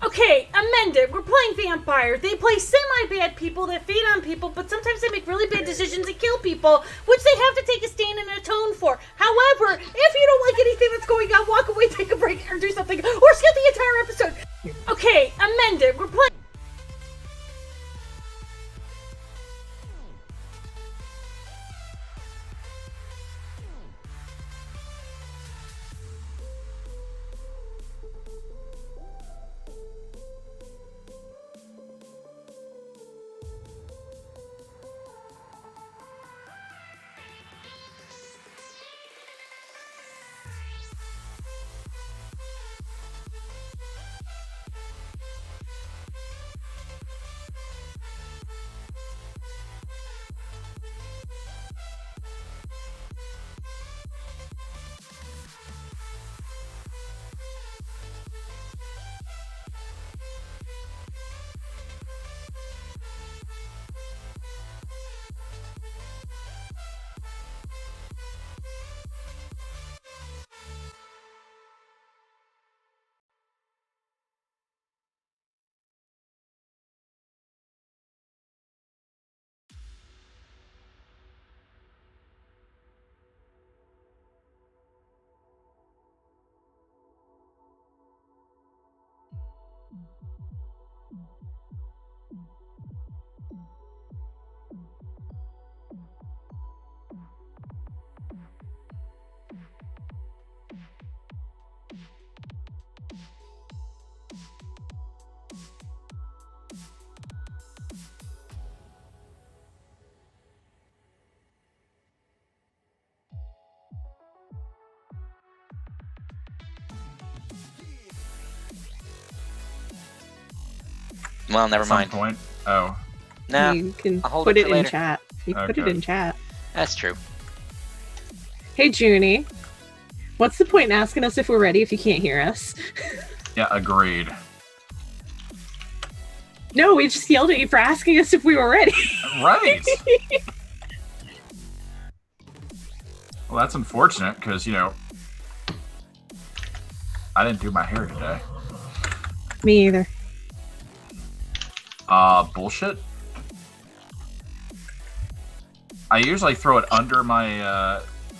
Okay, amend it. We're playing vampire. They play semi-bad people that feed on people, but sometimes they make really bad decisions and kill people, which they have to take a stand and atone for. However, if you don't like anything that's going on, walk away, take a break, or do something, or skip the entire episode. Okay, amend it. We're playing... Well, never mind. Point. Oh. Nah, You can I'll hold put it it for in later. chat. You can put it Okay. in chat. That's true. Hey, Junie. What's the point in asking us if we're ready if you can't hear us? Yeah, agreed. No, we just yelled at you for asking us if we were ready. Right. Well, that's unfortunate because, I didn't do my hair today. Me either. Bullshit. I usually throw it under my,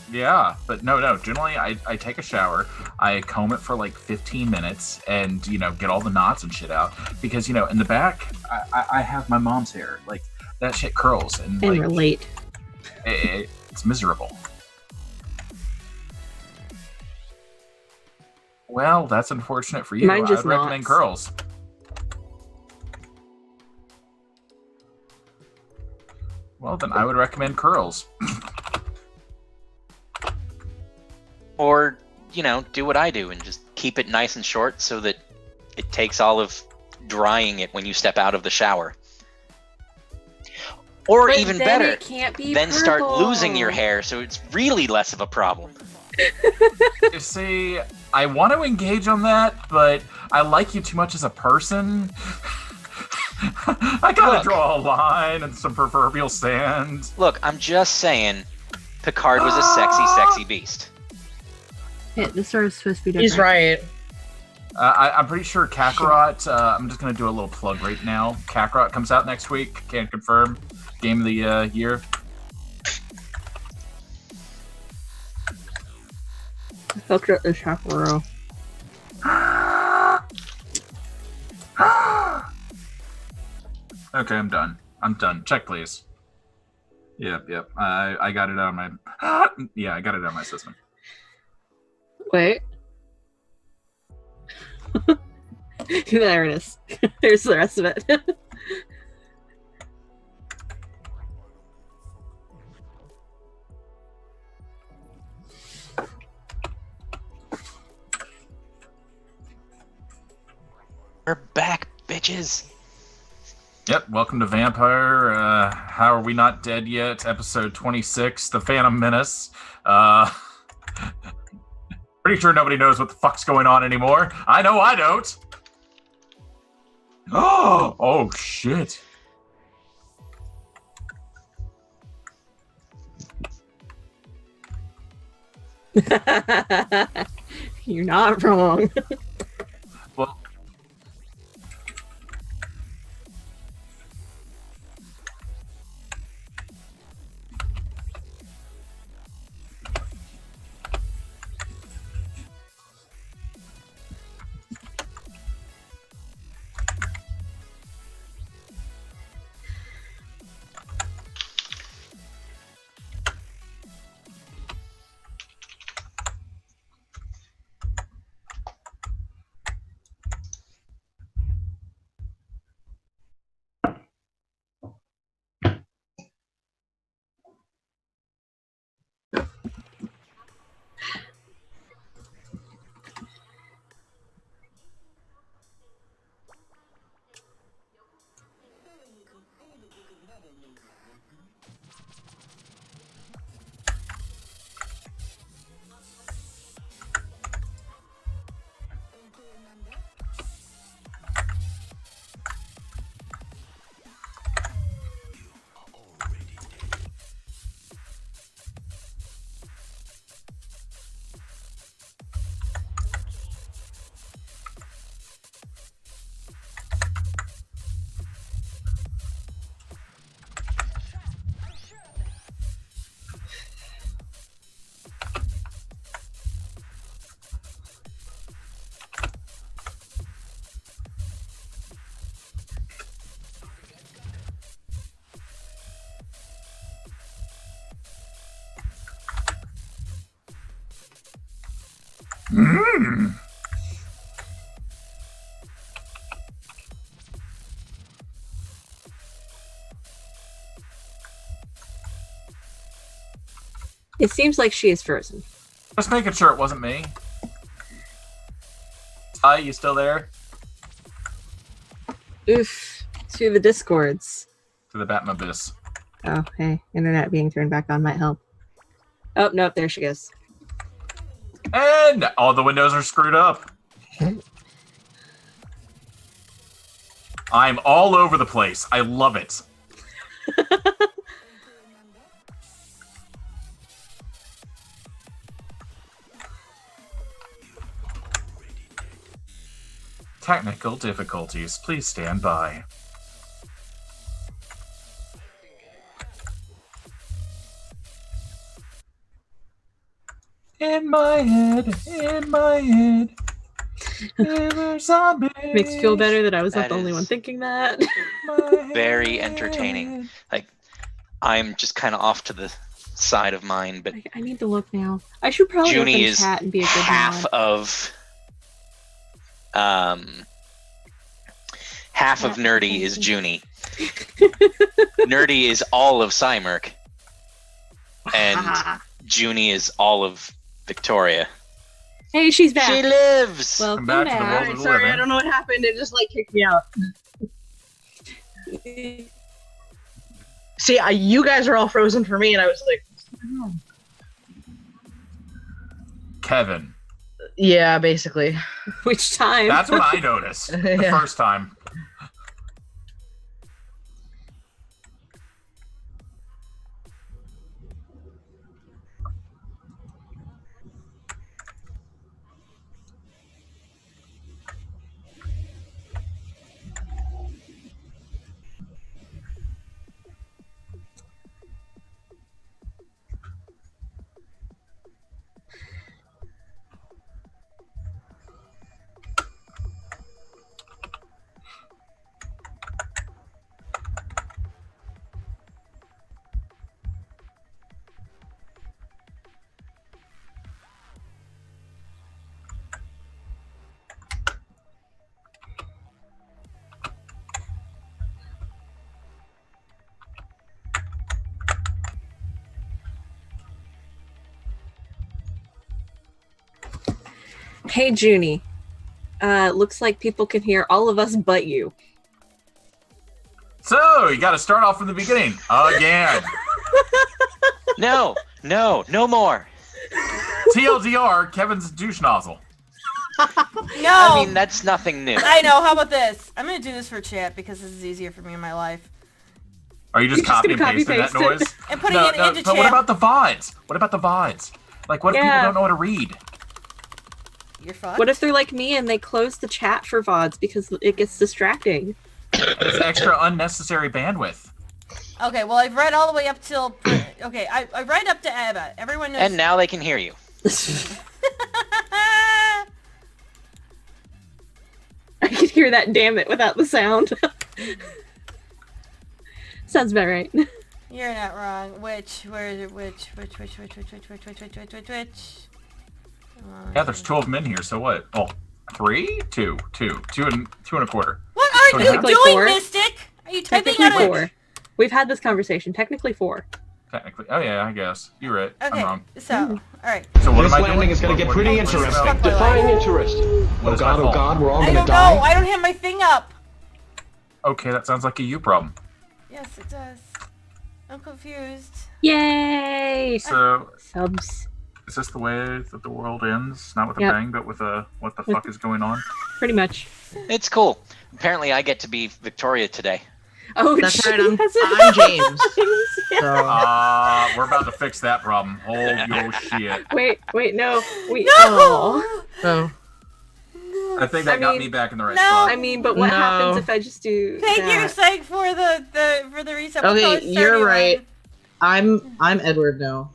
yeah, but no. Generally, I take a shower, I comb it for like 15 minutes and, get all the knots and shit out. Because, in the back, I have my mom's hair. Like, that shit curls. And And like, relate. it's miserable. Well, that's unfortunate for you. Mine I just would recommend knots. curls. Well, then I would recommend curls. Or, do what I do and just keep it nice and short so that it takes all of drying it when you step out of the shower. Or But even then better, it can't be then start purple. losing your hair so it's really less of a problem. You see, I want to engage on that, but I like you too much as a person. I gotta Look. draw a line and some proverbial sand. Look, I'm just saying, Picard was a sexy beast. Yeah, this story is supposed to be different. He's right. I'm pretty sure Kakarot, I'm just gonna do a little plug right now. Kakarot comes out next week, can't confirm. Game of the year. I felt it the chaperone. Okay, I'm done. Check, please. Yep. I got it out of my... yeah, I got it out of my system. Wait. There it is. Here's the rest of it. We're back, bitches. Yep, welcome to Vampire. How Are We Not Dead Yet? Episode 26, The Phantom Menace. Pretty sure nobody knows what the fuck's going on anymore. I know I don't. Oh shit. You're not wrong. Well, Mmm. It seems like she is frozen. Just making sure it wasn't me. Hi, you still there? Oof. To the discords. To the Batmobius. Oh, hey. Internet being turned back on might help. Oh, nope. There she goes. And all the windows are screwed up. I'm all over the place. I love it. Technical difficulties. Please stand by. In my head, there were zombies. Makes me feel better that I was not That the only is- one thinking that. Very entertaining. Like, I'm just kind of off to the side of mine, but I need to look now. I should probably Junie open is chat and be a good half mod. of half of Nerdy is Junie. Nerdy is all of Cymerk, and Junie is all of Victoria. Hey, she's back. She lives. Welcome back to the back. world. Alright, sorry, I don't know what happened. It just like kicked me out. See, you guys are all frozen for me, and I was like, Kevin. yeah, basically. Which time? That's what I noticed the Yeah. first time. Hey, Junie. Looks like people can hear all of us but you. So, you gotta start off from the beginning. Again. No more. TLDR, Kevin's douche nozzle. No. I mean, that's nothing new. I know. How about this? I'm gonna do this for chat because this is easier for me in my life. Are you just You're just copy and gonna pasting that copy-paste noise? And putting No, it no, into but chat. what about the VODs? What about the VODs? Like, what if people Yeah. don't know how to read? You're fucked. What if they're like me and they close the chat for VODs because it gets distracting? It's extra unnecessary bandwidth. Okay, well, I've read all the way up till... Okay, I read up to Eva. Everyone knows... And now they can hear you. I could hear that damn it without the sound. Sounds about right. You're not wrong. Which? Yeah, there's 2 of them in here, so what? Oh, 3? 2 and a quarter. What are you Technically doing, 4. Mystic? Are you typing Technically out a... 4. We've had this conversation. Technically 4. Technically. Oh, yeah, I guess. You're right. Okay, I'm wrong. so, alright. So what This am I landing doing? is going to get What- pretty what- interesting. Fuck my Define life. interest. What is my Oh fault? God, we're all I going to don't know. die. I don't have my thing up. Okay, that sounds like a you problem. Yes, it does. I'm confused. Yay! So, Subs. is this the way that the world ends? Not with a Yep. bang, but with a what the fuck is going on? Pretty much. It's cool. Apparently, I get to be Victoria today. Oh, That's gee, right, I'm that's- James. Yeah. So, We're about to fix that problem. Oh, yo shit. Wait, no. We. No! Oh. so I think that I got mean, me back in the right no. spot. I mean, but what No. happens if I just do Thank you, that? Psych, for the reset. We'll call okay, it you're 31. right. I'm Edward now.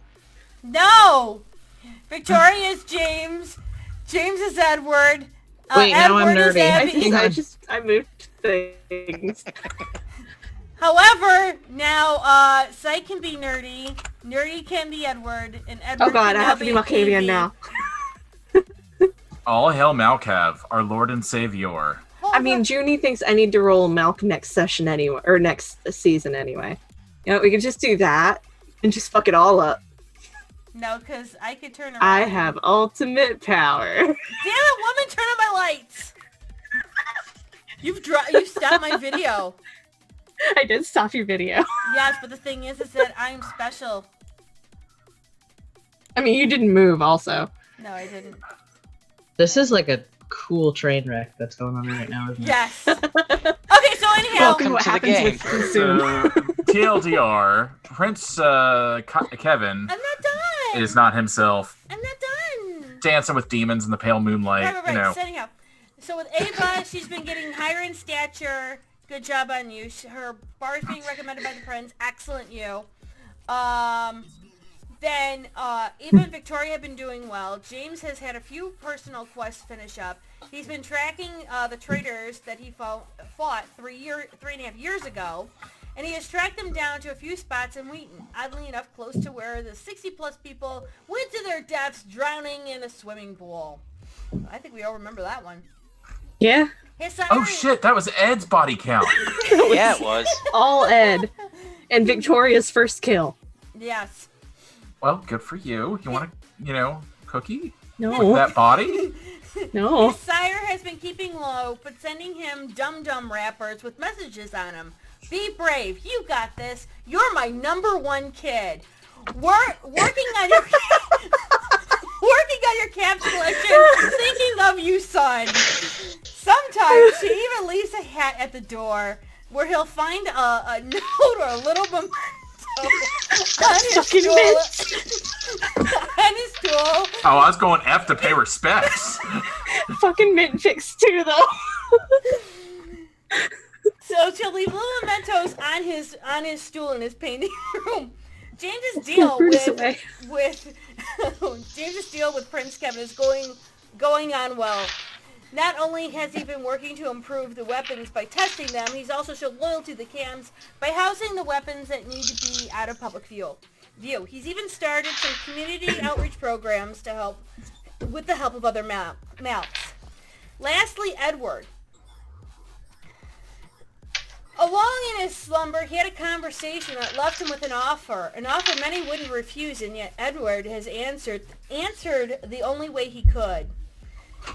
No! Victoria's James. James is Edward. Wait, now I'm Edward is nerdy. Abby. I moved things. However, now Psych can be Nerdy. Nerdy can be Edward, and Edward Oh god, can I now have to be Malkavian Evie. now. All hail Malkav, our Lord and Savior. Hold I mean, on. Junie thinks I need to roll Malk next session anyway, or next season anyway. You know, we could just do that and just fuck it all up. No, because I could turn around. I have ultimate power. Damn it, woman, turn on my lights! You stopped my video. I did stop your video. Yes, but the thing is that I'm special. I mean, you didn't move also. No, I didn't. This is like a cool train wreck that's going on right now, isn't it? Yes. Okay, so anyhow. Welcome what to the happens game. with Consume. TLDR, Prince Kevin I'm not done. is not himself. I'm not done. Dancing with demons in the pale moonlight, Right. you know. So anyhow, so with Ava, she's been getting higher in stature. Good job on you. Her bar is being recommended by the prince. Excellent, you. Then Ava and Victoria have been doing well. James has had a few personal quests finish up. He's been tracking the traitors that he fought 3.5 years ago, and he has tracked them down to a few spots in Wheaton, oddly enough close to where the 60-plus people went to their deaths drowning in a swimming pool. I think we all remember that one. Yeah, His son Oh shit, that was Ed's body count. Yeah, it was. all Ed. And Victoria's first kill. Yes. Well, good for you. You want to, cookie? With No, that body? no. His sire has been keeping low, but sending him dum-dum wrappers with messages on them. Be brave. You got this. You're my #1 kid. Working on your caps collection. Thinking of you, son. Sometimes she even leaves a hat at the door where he'll find a note or a little memento on his Fucking stool. On his stool. Oh, I was going F to pay respects. Fucking Mint fix too, though. So she'll leave little mementos on his stool in his painting room. James's deal Bruce away. with James's deal with Prince Kevin is going on well. Not only has he been working to improve the weapons by testing them, he's also shown loyalty to the cams by housing the weapons that need to be out of public view. He's even started some community outreach programs to help with the help of other mouths. Lastly, Edward. Along in his slumber, he had a conversation that left him with an offer many wouldn't refuse, and yet Edward has answered the only way he could.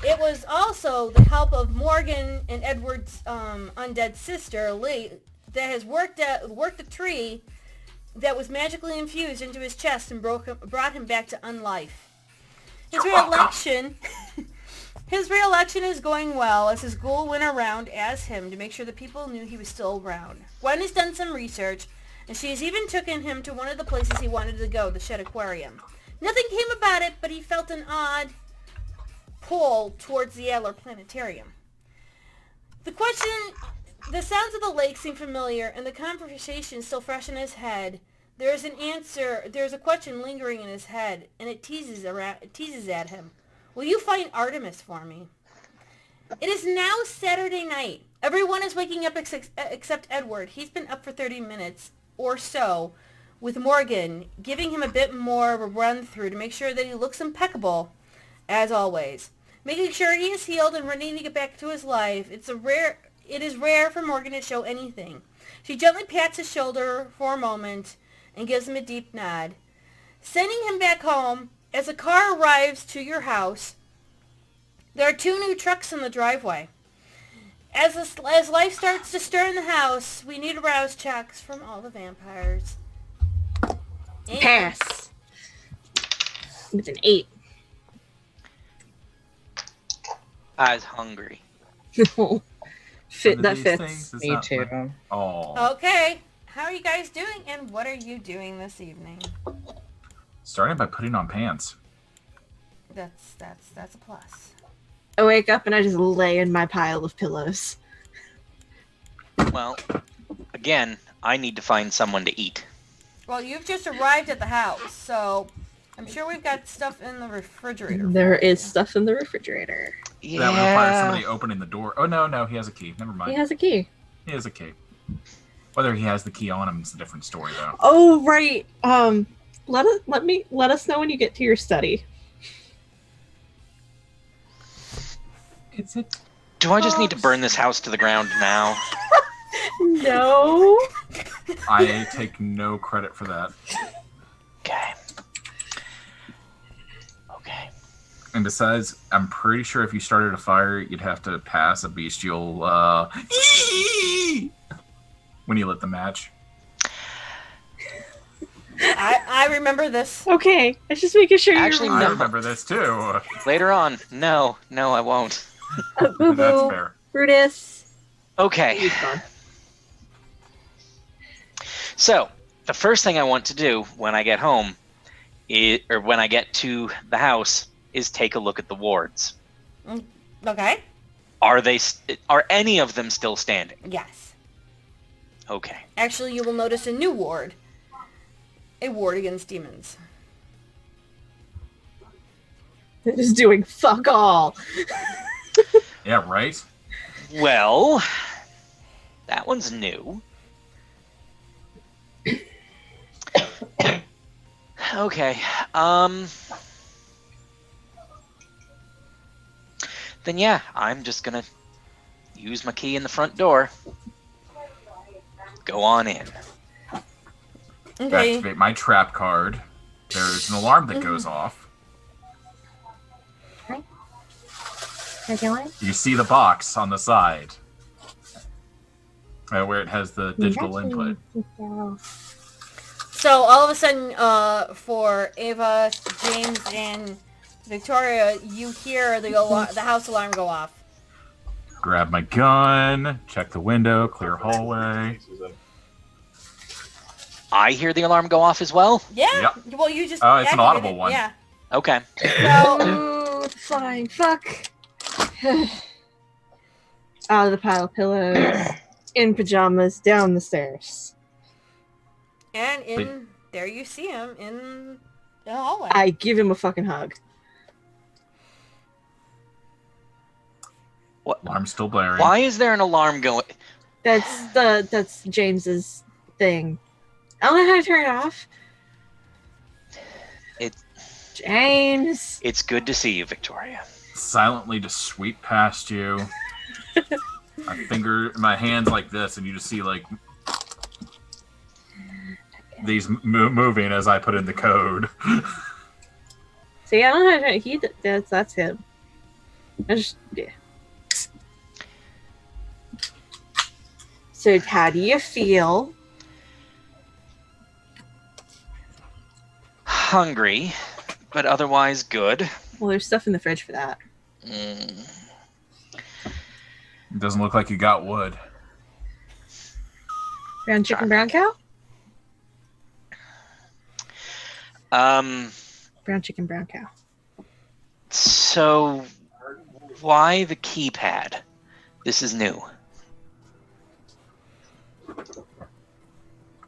It was also the help of Morgan and Edward's undead sister, Lee, that has worked the tree that was magically infused into his chest and brought him back to unlife. His re-election is going well, as his ghoul went around as him to make sure that people knew he was still around. Gwen has done some research, and she has even taken him to one of the places he wanted to go, the Shed Aquarium. Nothing came about it, but he felt an odd pull towards the Adler Planetarium. The sounds of the lake seem familiar, and the conversation still fresh in his head. There's a question lingering in his head, and it teases at him. Will you find Artemis for me? It is now Saturday night. Everyone is waking up except Edward. He's been up for 30 minutes or so, with Morgan giving him a bit more of a run-through to make sure that he looks impeccable, as always. Making sure he is healed and ready to get back to his life. It is rare for Morgan to show anything. She gently pats his shoulder for a moment and gives him a deep nod. Sending him back home, as a car arrives to your house, there are 2 new trucks in the driveway. As life starts to stir in the house, we need arouse checks from all the vampires. And Pass. With an 8. I was hungry. Fit that These fits. things is Me not too. my- Oh. Okay, how are you guys doing, and what are you doing this evening? Starting by putting on pants. That's a plus. I wake up and I just lay in my pile of pillows. Well, again, I need to find someone to eat. Well, you've just arrived at the house, so I'm sure we've got stuff in the refrigerator. There for is you. stuff in the refrigerator. That would require somebody opening the door. Oh, no, he has a key. Never mind. He has a key. He has a key. Whether he has the key on him is a different story, though. Oh right. Let us know when you get to your study. It's a. Do I just need to burn this house to the ground now? No. I take no credit for that. Okay. Okay. And besides, I'm pretty sure if you started a fire, you'd have to pass a bestial when you lit the match. I remember this. Okay, I was just making sure Actually, I no. remember this too. Later on. No, I won't. Boo That's boo. fair. Brutus. Okay. He's gone. So, the first thing I want to do when I get home, or when I get to the house, is take a look at the wards. Okay. Are any of them still standing? Yes. Okay. Actually, you will notice a new ward. A ward against demons. They're just doing fuck all. Yeah, right? Well, that one's new. Okay. Then yeah, I'm just gonna use my key in the front door. Go on in. Okay. Activate my trap card. There's an alarm that goes off. You see the box on the side. Where it has the digital input. So all of a sudden, for Ava, James, and Victoria, you hear the house alarm go off. Grab my gun, check the window, clear hallway. I hear the alarm go off as well? Yeah. Well, you just. Oh, it's an activated audible it. one. Yeah. Okay. So Oh, flying fuck. Out of the pile of pillows. In pajamas, down the stairs. and there you see him in the hallway. I give him a fucking hug. Alarm's still blaring. Why is there an alarm going? That's James's thing. I don't know how to turn it off. James. It's good to see you, Victoria. Silently just sweep past you. My hands like this, and you just see like these moving as I put in the code. See, I don't know how to. That's him. Yeah. So, how do you feel? Hungry, but otherwise good. Well, there's stuff in the fridge for that. Mm. It doesn't look like you got wood. Brown chicken, brown cow? Brown chicken, brown cow. So, why the keypad? This is new.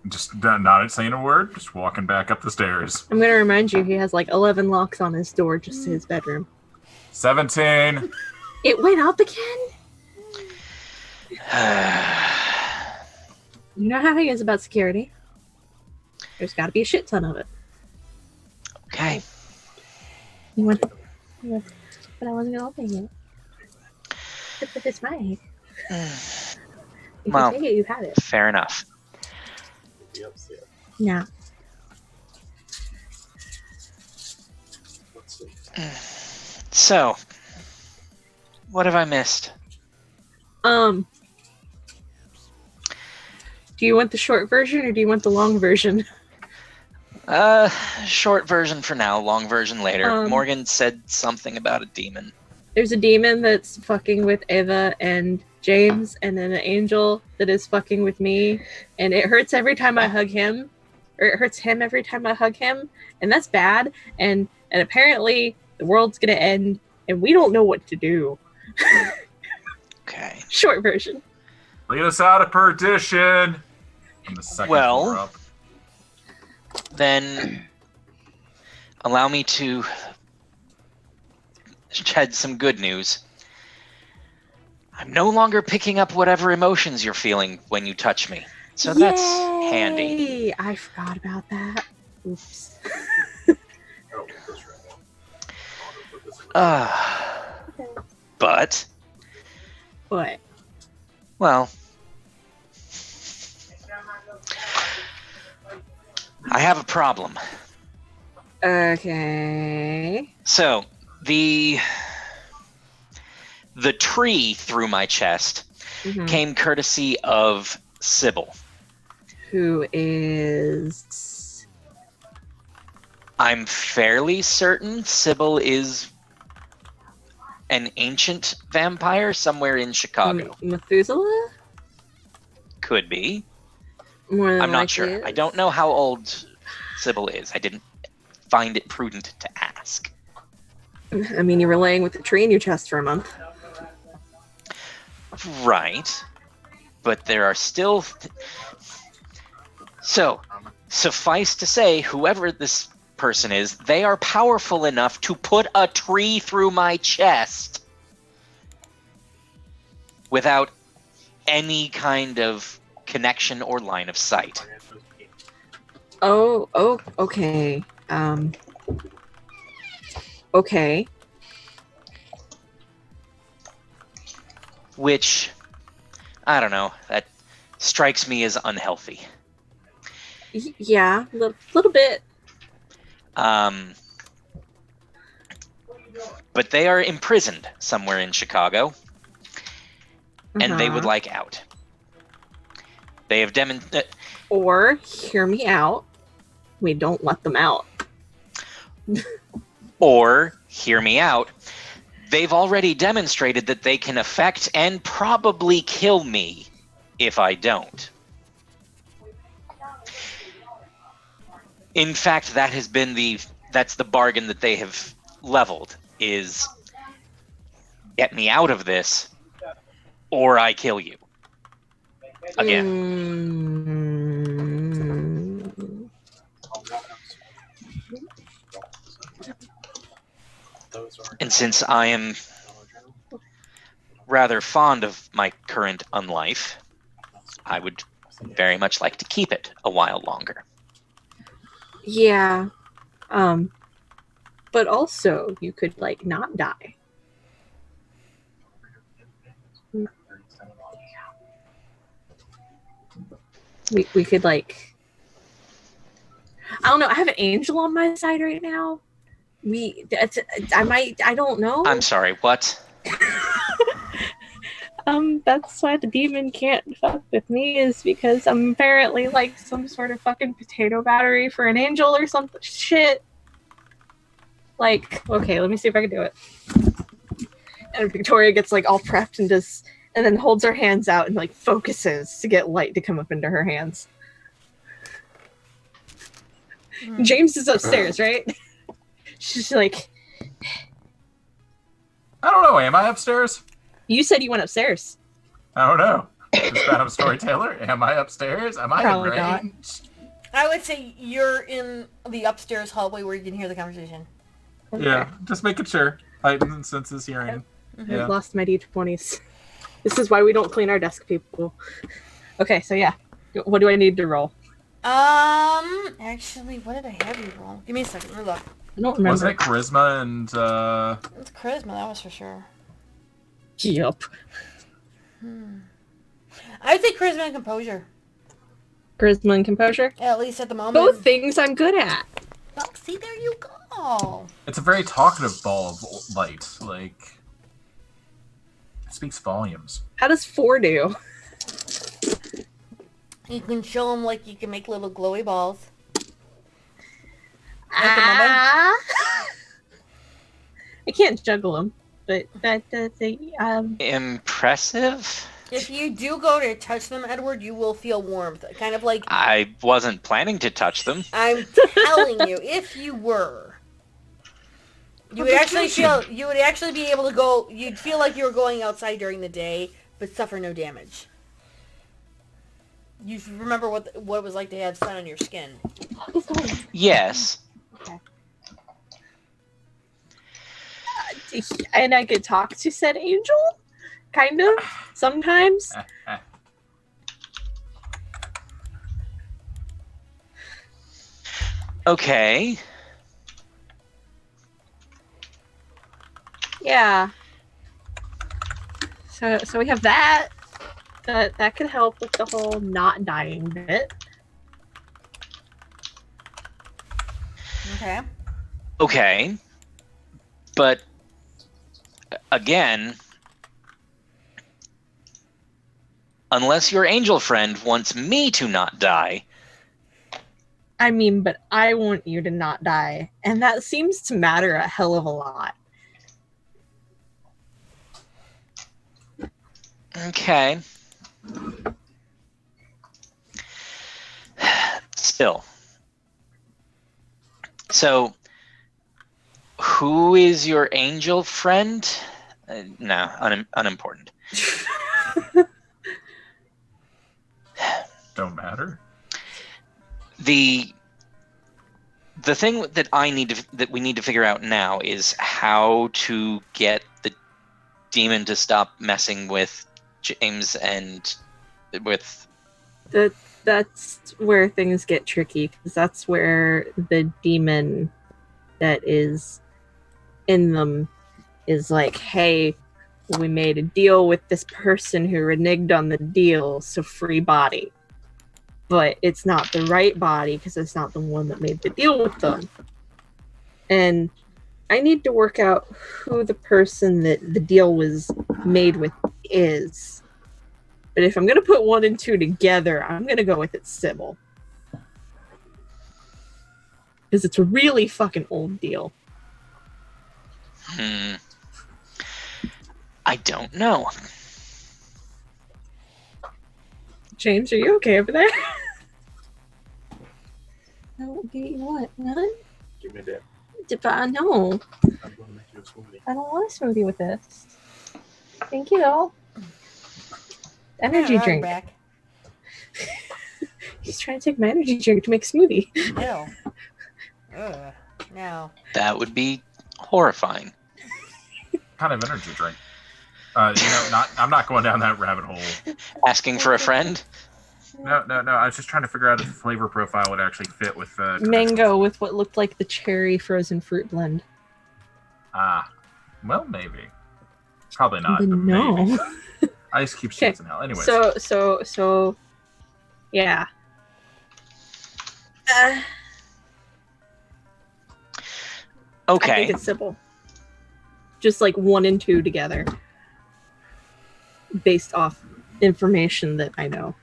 Just not saying a word, just walking back up the stairs. I'm gonna remind you, he has like 11 locks on his door just to his bedroom. 17. It went up again? You know how he is about security? There's gotta be a shit ton of it. Okay. You want, but I wasn't gonna open it. But it's mine. If Well, you take it, you had it. fair enough. No. So, what have I missed? Do you want the short version or do you want the long version? Short version for now, long version later. Morgan said something about a demon. There's a demon that's fucking with Ava and James, and then an angel that is fucking with me, and it hurts every time I hug him, or it hurts him every time I hug him, and that's bad. And apparently the world's gonna end, and we don't know what to do. Okay. Short version. Lead us out of perdition. From the second Well- floor up. Then, allow me to shed some good news. I'm no longer picking up whatever emotions you're feeling when you touch me. So that's handy. Yay! I forgot about that. Oops. But What? Well, I have a problem. Okay. So, the tree through my chest Mhm. came courtesy of Sybil. Who is? I'm fairly certain Sybil is an ancient vampire somewhere in Chicago. Methuselah? Could be. More than I'm not likely sure. is. I don't know how old Sybil is. I didn't find it prudent to ask. I mean, you were laying with a tree in your chest for a month. Right. But there are still... So, suffice to say, whoever this person is, they are powerful enough to put a tree through my chest without any kind of connection or line of sight. Oh, okay. Okay. Which, I don't know, that strikes me as unhealthy. Yeah, little bit. But they are imprisoned somewhere in Chicago, and they would Uh-huh. like out. They have demonstrated... Or, hear me out, we don't let them out. Or, hear me out, they've already demonstrated that they can affect and probably kill me if I don't. In fact, that's the bargain that they have leveled, is get me out of this, or I kill you. Again. Mm. And since I am rather fond of my current unlife, I would very much like to keep it a while longer. Yeah. But also, you could, like, not die. We could, like... I don't know, I have an angel on my side right now. I don't know. I'm sorry, what? That's why the demon can't fuck with me, is because I'm apparently like some sort of fucking potato battery for an angel or some shit. Like, okay, let me see if I can do it. And Victoria gets like all prepped and then holds her hands out and like focuses to get light to come up into her hands. James is upstairs, right? She's like, I don't know. Am I upstairs? you said you went upstairs. I don't know. Is that a storyteller? Am I upstairs? Am I Probably in not. range? I would say you're in the upstairs hallway where you can hear the conversation. Yeah, just making sure. Heightened senses hearing. Yeah. I've lost my D20s. This is why we don't clean our desk, people. Okay, so yeah. What do I need to roll? Actually, what did I have you roll? Give me a second, let me look. I don't remember. Wasn't it charisma and It's charisma, that was for sure. Yup. I'd say charisma and composure. Charisma and composure? At least at the moment. Both things I'm good at. Well, see, there you go. it's a very talkative ball of light. Like, it speaks volumes. How does 4 do? You can show them like you can make little glowy balls. At the moment. I can't juggle them, but that's Impressive? If you do go to touch them, Edward, you will feel warmth. Kind of like I wasn't planning to touch them. I'm telling you, if you were, you would actually feel. You would actually be able to go. You'd feel like you were going outside during the day, but suffer no damage. You remember what it was like to have sun on your skin. Yes. and I could talk to said angel, kind of, sometimes. Okay. Yeah. So we have that. That could help with the whole not dying bit. Okay. Okay. But again, unless your angel friend wants me to not die, I mean, but I want you to not die, and that seems to matter a hell of a lot. okay. Still. So, who is your angel friend? No, unimportant. Don't matter. The thing that we need to figure out now is how to get the demon to stop messing with James and with. That's where things get tricky, because that's where the demon that is in them is like, hey, we made a deal with this person who reneged on the deal, so free body. But it's not the right body because it's not the one that made the deal with them. And I need to work out who the person that the deal was made with is. But if I'm going to put 1 and 2 together, I'm going to go with it's Sybil. Because it's a really fucking old deal. I don't know. James, are you okay over there? No, you know what? What? Give me that. No, I'm going to make you a smoothie. I don't want a smoothie with this. Thank you. Energy Yeah, I'm drink. back. He's trying to take my energy drink to make a smoothie. Ew. Ugh. No. That would be horrifying. Kind of energy drink. I'm not going down that rabbit hole. Asking for a friend? No. I was just trying to figure out if the flavor profile would actually fit with Mango with what looked like the cherry frozen fruit blend. Well, maybe. Probably not. But But no. maybe. Ice keeps Okay, shits in hell. Anyways. So, yeah. I Okay. think it's Sybil. Just like 1 and 2 together. Based off information that I know.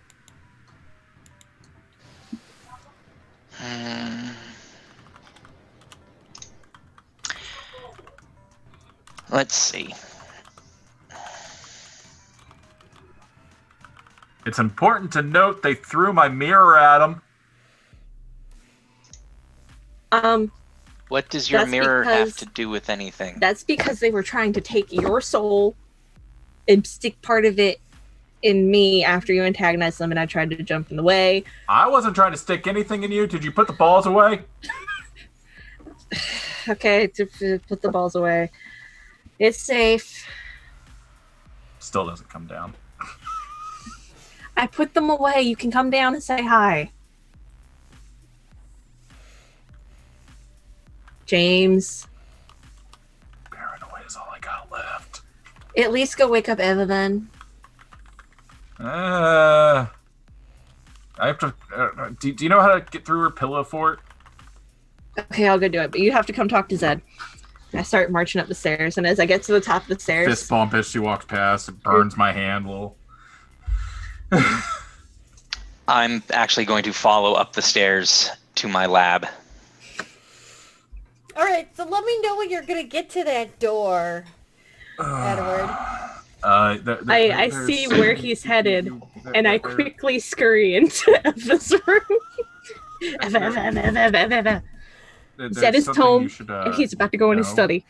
Let's see. It's important to note they threw my mirror at him. What does your That's mirror have because- to do with anything? That's because they were trying to take your soul and stick part of it in me after you antagonized them, and I tried to jump in the way. I wasn't trying to stick anything in you. Did you put the balls away? Okay, to put the balls away. It's safe. Still doesn't come down. I put them away. You can come down and say hi. James, Paranoia is all I got left. at least go wake up Eva then. I have to. Do you know how to get through her pillow fort? Okay, I'll go do it. But you have to come talk to Zed. I start marching up the stairs, and as I get to the top of the stairs, Fist bump as she walks past. It burns my hand a little. I'm actually going to follow up the stairs to my lab. All right, so let me know when you're gonna get to that door, Edward. I see where he's headed, and I quickly scurry into Eva's room. Eva. Zed is home, and he's about to go in his study.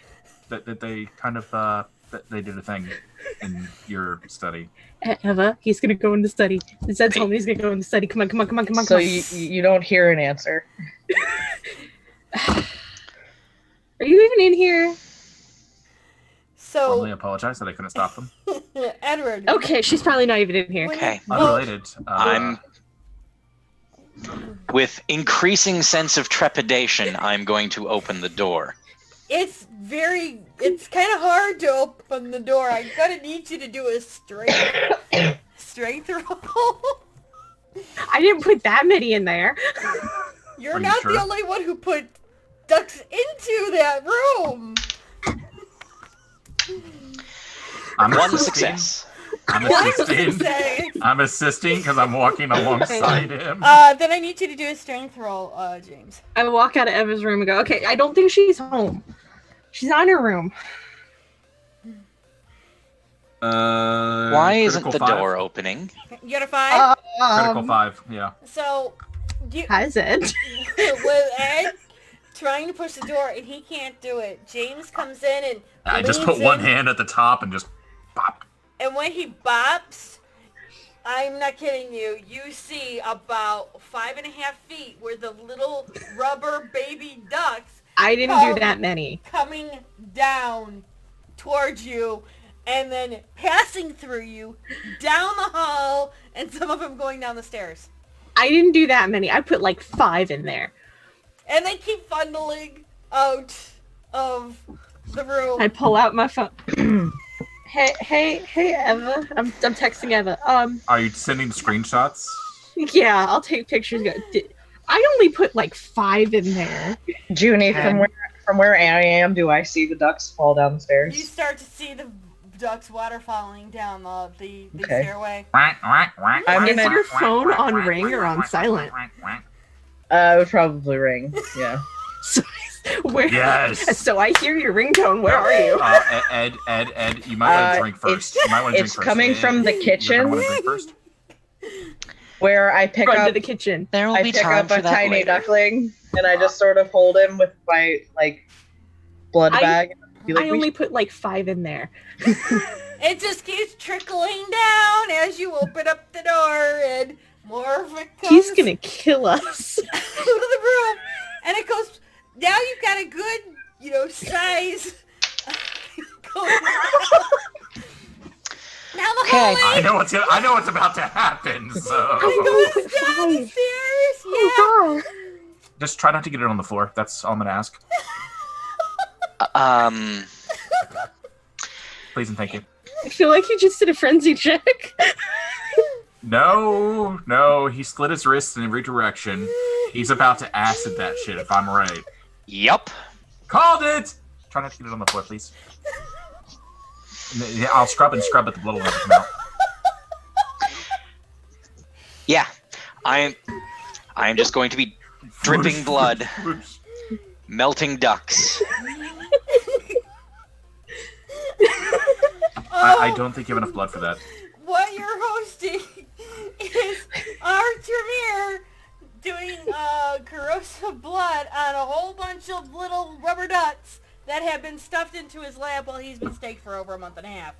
That they kind of that they did a thing in your study. Eva, he's gonna go in the study. Zed's home, and he's gonna go in the study. Come on. So you don't hear an answer. Are you even in here? Formally So, apologize that I couldn't stop them. Edward. Okay, she's probably not even in here. Okay. Unrelated. I'm with increasing sense of trepidation, I'm going to open the door. It's kind of hard to open the door. I'm gonna need you to do a strength roll. I didn't put that many in there. You're Are you not sure? the only one who put ducks into that room. I'm One assisting. success. I'm One assisting. success. I'm assisting because I'm walking alongside him. Then I need you to do a strength roll, James. I walk out of Eva's room and go, okay, I don't think she's home. She's not in her room. Why isn't critical the 5? door opening? You got a 5? Critical 5, yeah. So, Hi, Zed. with Ed trying to push the door and he can't do it, James comes in and I just leans put one in, hand at the top and just pop. and when he bops, I'm not kidding you, you see about 5.5 feet where the little rubber baby ducks I didn't do that many. coming down towards you and then passing through you down the hall and some of them going down the stairs. I didn't do that many. I put like 5 in there. And they keep funneling out of the room. I pull out my phone. hey, Eva. I'm texting Eva. Are you sending screenshots? Yeah, I'll take pictures. I only put like 5 in there. Junie, from where I am, do I see the ducks fall down the You stairs? start to see the ducks water falling down the Okay. stairway. Is your phone on ring or on silent? It would probably ring. Yeah. So, where? Yes. So I hear your ringtone. Where are you? Ed, you might want to drink first. You might want to drink It's first. coming from the You're kitchen gonna want to drink first? where I pick Run to up the kitchen. There will I be pick time up for a that tiny later. duckling and I just sort of hold him with my blood I- bag. Be like, I only put like 5 in there. It just keeps trickling down as you open up the door, and more of it comes He's gonna kill us. out of the room, and it goes. Now you've got a good, size. Now the Okay. hallway I know what's about to happen. So goes down the stairs. Yeah. Oh just try not to get it on the floor. That's all I'm gonna ask. Please and thank you. I feel like he just did a frenzy check. No, he split his wrists in every direction. He's about to acid that shit if I'm right. Yup. Called it! Try not to get it on the floor, please. Yeah, I'll scrub and scrub at the little one come out. Yeah. I am just going to be dripping blood, melting ducks. I don't think you have enough blood for that. What you're hosting is our Tremere doing corrosive blood on a whole bunch of little rubber ducks that have been stuffed into his lab while he's been staked for over a month and a half.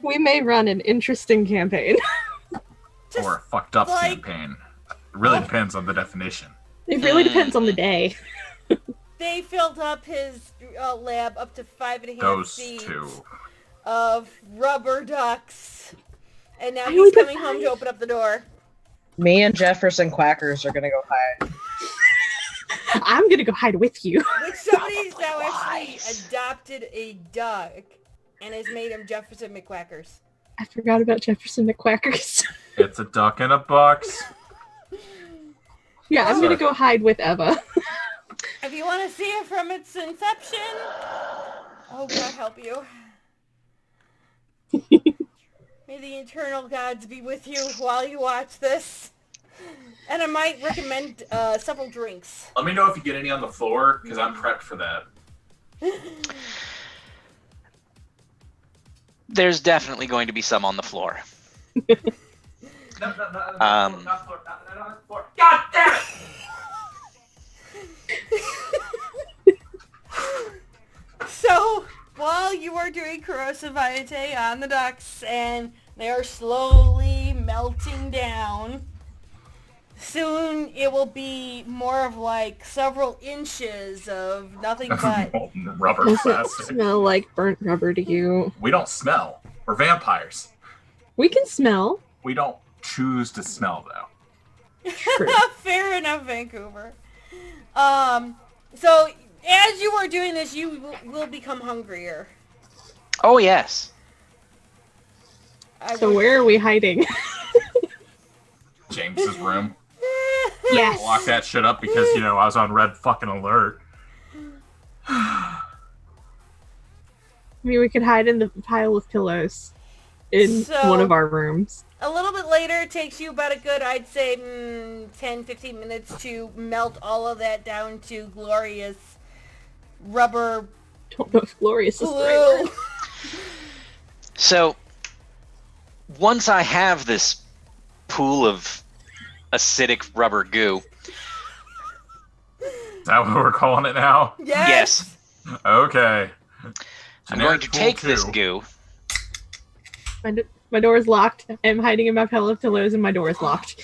We may run an interesting campaign. Just Or a fucked up like- campaign. It really depends on the definition. It really depends on the day. they filled up his lab up to 5.5 Those feet two. of rubber ducks. And now I he's only put coming home to 5. open up the door. Me and Jefferson Quackers are gonna go hide. I'm gonna go hide with you. Which somebody's now actually Wise. adopted a duck and has made him Jefferson McQuackers. I forgot about Jefferson McQuackers. It's a duck in a box. Yeah, I'm gonna go hide with Eva. If you want to see it from its inception, oh God help you. May the eternal gods be with you while you watch this. And I might recommend several drinks. Let me know if you get any on the floor, because I'm prepped for that. There's definitely going to be some on the floor. No, Um, not floor, not floor. God damn it! So, while you are doing corrosive vitae on the ducks and they are slowly melting down, soon it will be more of like several inches of nothing but Molten rubber Does it plastic. smell like burnt rubber to you? We don't smell. We're vampires. We can smell. We don't choose to smell, though. True. fair enough, Vancouver. So As you are doing this, you will become hungrier. Oh yes. So where are we hiding? James's room. Yes. Lock that shit up because, I was on red fucking alert. I mean, we could hide in the pile of pillows in So- one of our rooms. A little bit later, it takes you about a good, I'd say, 10, 15 minutes to melt all of that down to glorious rubber Don't know if glorious is the right glue. word. So once I have this pool of acidic rubber goo, Is that what we're calling it now? Yes. Okay. I'm going to Generic take pool this two. goo. My door is locked. I'm hiding in my pile of pillows, and my door is locked.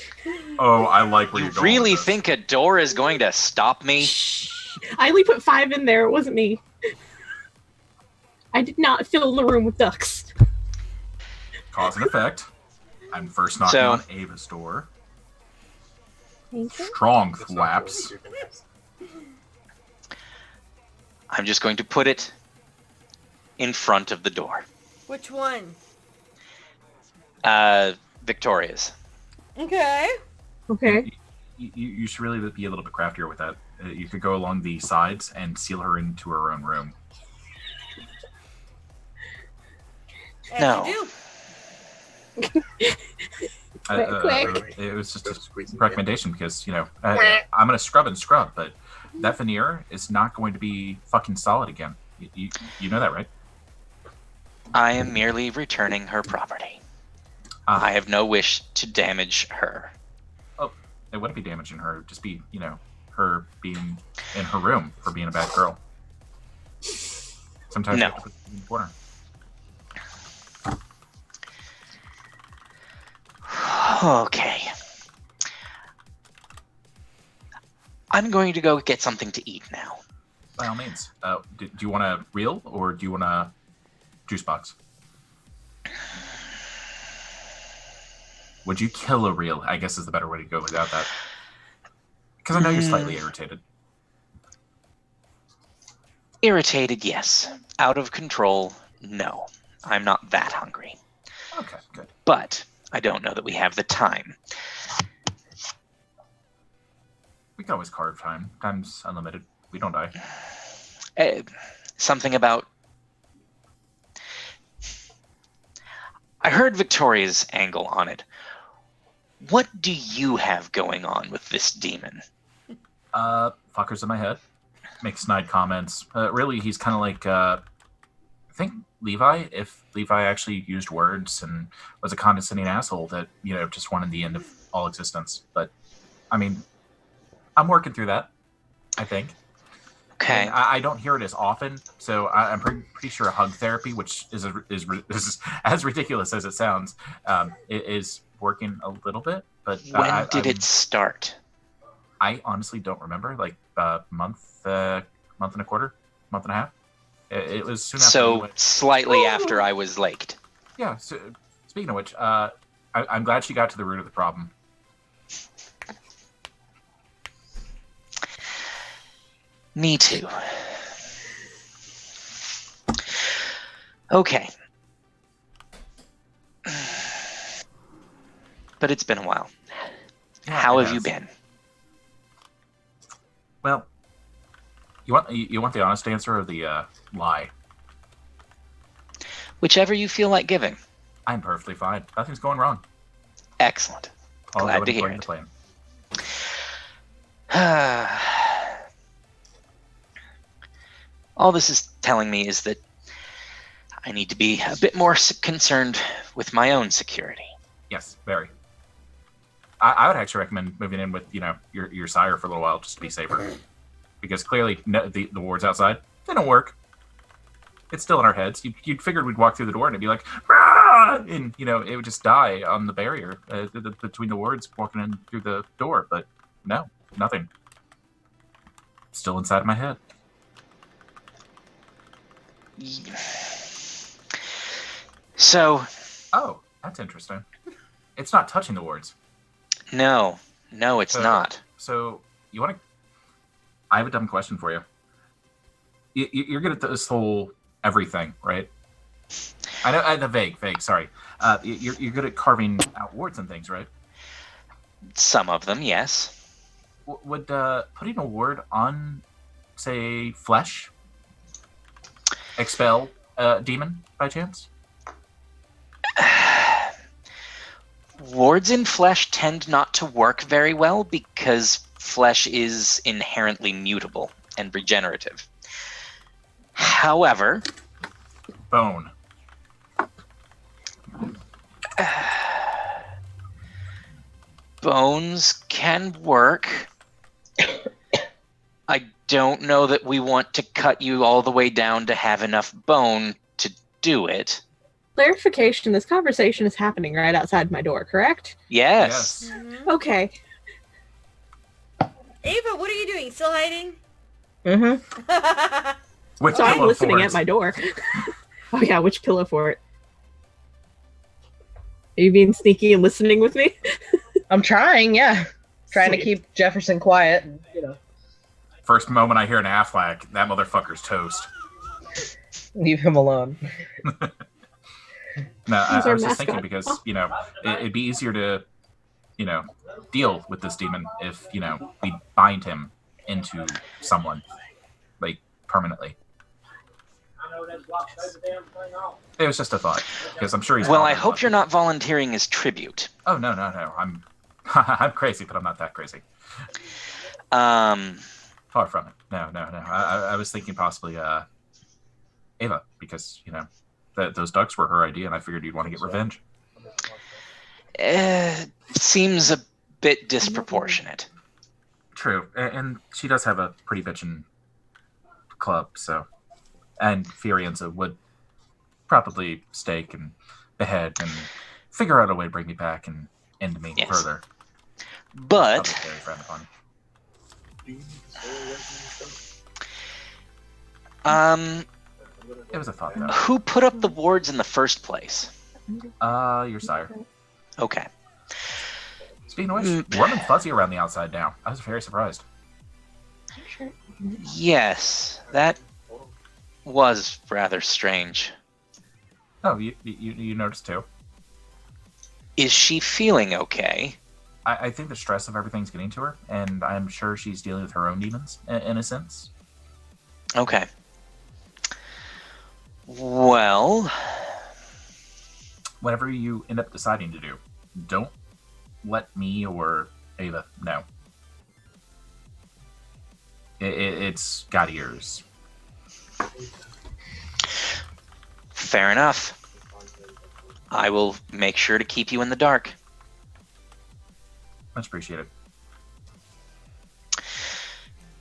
Oh, I like where You you're going. really with this. think a door is going to stop me? I only put 5 in there. It wasn't me. I did not fill the room with ducks. Cause and effect. I'm first knocking So- on Ava's door. Thank you. Strong That's not flaps. what we do. I'm just going to put it in front of the door. Which one? Victoria's. Okay. Okay. You should really be a little bit craftier with that. You could go along the sides and seal her into her own room. As No. you do. Quick. It was just Just a squeeze it in. recommendation because, I'm going to scrub and scrub, but that veneer is not going to be fucking solid again. You know that, right? I am merely returning her property. I have no wish to damage her. It wouldn't be damaging her. It'd just be, her being in her room for being a bad girl. Sometimes No. you have to put it in the corner. Okay. I'm going to go get something to eat now. By all means. Do you want a reel or do you want a juice box? Would you kill a reel? I guess is the better way to go without that. Because I know you're slightly irritated. Irritated, yes. Out of control, no. I'm not that hungry. Okay, good. But I don't know that we have the time. We can always carve time. Time's unlimited. We don't die. Something about... I heard Victoria's angle on it. What do you have going on with this demon? Fuckers in my head. Make snide comments. Really, he's kind of like, I think Levi, if Levi actually used words and was a condescending asshole that, just wanted the end of all existence. But, I mean, I'm working through that, I think. Okay. And I don't hear it as often, so I'm pretty sure hug therapy, which is as ridiculous as it sounds, is working a little bit. But When did it start? I honestly don't remember. Like month and a quarter, month and a half. It was soon after. we So went. slightly after I was late. Yeah. So, speaking of which, I'm glad she got to the root of the problem. Me too. Okay. But it's been a while. How it have you has. been? Well, you want the honest answer or the lie? Whichever you feel like giving. I'm perfectly fine. Nothing's going wrong. Excellent. All Glad going to hear according it. to plan. All this is telling me is that I need to be a bit more concerned with my own security. Yes, very. I would actually recommend moving in with your sire for a little while just to be safer, because clearly the wards outside, they don't work. It's still in our heads. You'd figured we'd walk through the door and it'd be like, "Rah!" And it would just die on the barrier between the wards walking in through the door. But no, nothing. Still inside of my head. So, Oh, that's interesting. It's not touching the wards. no, it's not. So you want to? I have a dumb question for you. You're good at this whole everything, right? I know the vague. Sorry. You're good at carving out wards and things, right? Some of them, yes. Would putting a ward on, say, flesh expel a demon by chance? Wards in flesh tend not to work very well because flesh is inherently mutable and regenerative. However, Bone. bones can work. I don't know that we want to cut you all the way down to have enough bone to do it. Clarification, this conversation is happening right outside my door, correct? Yes. Okay. Ava, what are you doing? Still hiding? Mm-hmm. Which So I'm pillow listening forts? at my door. Oh yeah, which pillow fort? Are you being sneaky and listening with me? I'm trying, yeah. Trying to Sweet. keep Jefferson quiet. And, you know, First moment I hear an Affleck, that motherfucker's toast. leave him alone. No, I He's our was just thinking mascot. because, it'd be easier to, deal with this demon if, we bind him into someone, like, permanently. It was just a thought, because I'm sure he's... Well, I probably hope you're not volunteering as tribute. Oh, no. I'm I'm crazy, but I'm not that crazy. Far from it. No. I was thinking possibly Ava, because, those ducks were her idea, and I figured you'd want to get revenge. Seems a bit disproportionate. True, and she does have a pretty bitchin' club, so... And Firenze would probably stake and behead and figure out a way to bring me back and end me Yes. further. But Probably very frowned upon. It was a thought, though. who put up the wards in the first place? Your sire. Okay. Speaking of which, warm and fuzzy around the outside now. I was very surprised. Yes, that was rather strange. Oh, you noticed too? Is she feeling okay? I think the stress of everything's getting to her, and I'm sure she's dealing with her own demons, in a sense. Okay. Well, Whatever you end up deciding to do, don't let me or Ava know. It's got ears. fair enough. I will make sure to keep you in the dark. Much appreciated.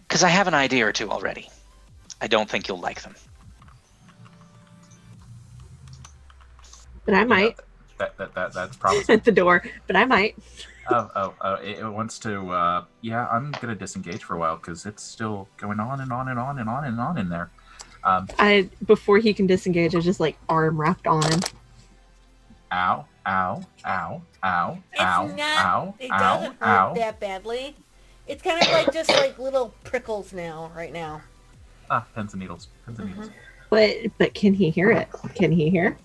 Because I have an idea or two already. I don't think you'll like them. But I might. That's promising. At the door. But I might. It wants to. Yeah, I'm gonna disengage for a while because it's still going on and on and on and on and on in there. Before he can disengage, I just like arm wrapped on him. Ow! Ow! Ow! Ow! It's Ow! not. Ow! It Ow! doesn't hurt Ow! that badly. It's kind of like just like little prickles now, right now. Ah, pins and needles. Pins and needles. But can he hear it? Can he hear?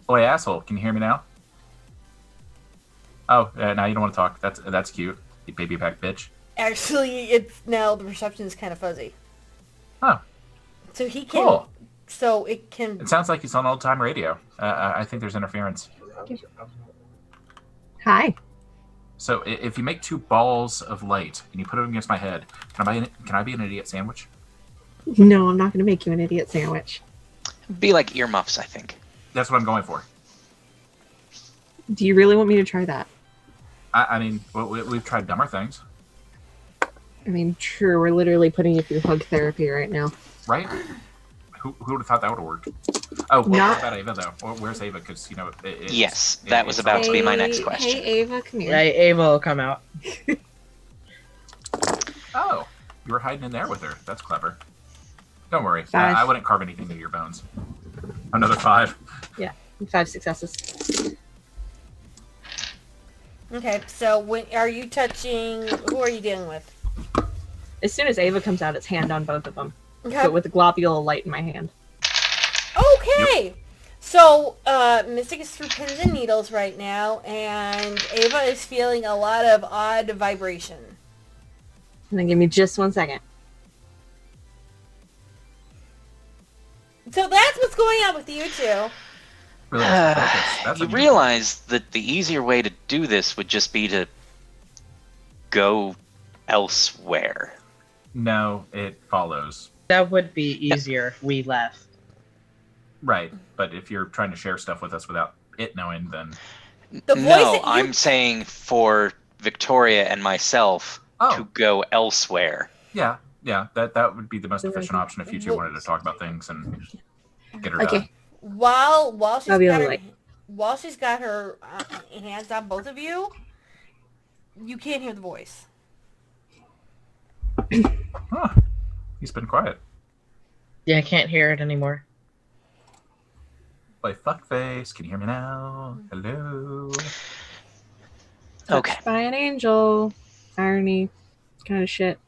Boy, asshole! Can you hear me now? Oh, now you don't want to talk. That's cute. You baby back bitch. Actually, it's now the reception is kind of fuzzy. Oh, So he can. cool. So it can. It sounds like he's on old-time radio. I think there's interference. Hi. So if you make 2 balls of light and you put them against my head, can I be an idiot sandwich? No, I'm not going to make you an idiot sandwich. Be like earmuffs, I think. That's what I'm going for. Do you really want me to try that? I mean, we've tried dumber things, I mean, true. We're literally putting you through hug therapy right now. right? Who would have thought that would have worked? Oh, well, Not- what about Ava though? Where's Ava? Because Yes, that was about to be my next question. Hey, Ava, come here. Yeah, Ava will come out. Oh, you were hiding in there with her. That's clever. Don't worry, 5. I wouldn't carve anything into your bones. Another 5. 5 successes. Okay, so when are you touching? Who are you dealing with? As soon as Ava comes out, it's hand on both of them. Okay. but with a globule of light in my hand. Okay. So, Mystic is through pins and needles right now, and Ava is feeling a lot of odd vibration. And then give me just 1 second. So that's what's going on with you two. Really has to focus. That's You what realize that the easier way to do this would just be to go elsewhere. No, it follows. That would be easier if we left. Right, but if you're trying to share stuff with us without it knowing, then The voice No, that you- I'm saying for Victoria and myself oh to go elsewhere. yeah, that would be the most So efficient I- option if you two wanted to talk about things and get her Okay. done. While she's I'll be got on her, the way. while she's got her hands on both of you, you can't hear the voice. Huh. He's been quiet. Yeah, I can't hear it anymore. Like fuckface, can you hear me now? Hello. Okay. Touched by an angel. Irony. Kind of shit.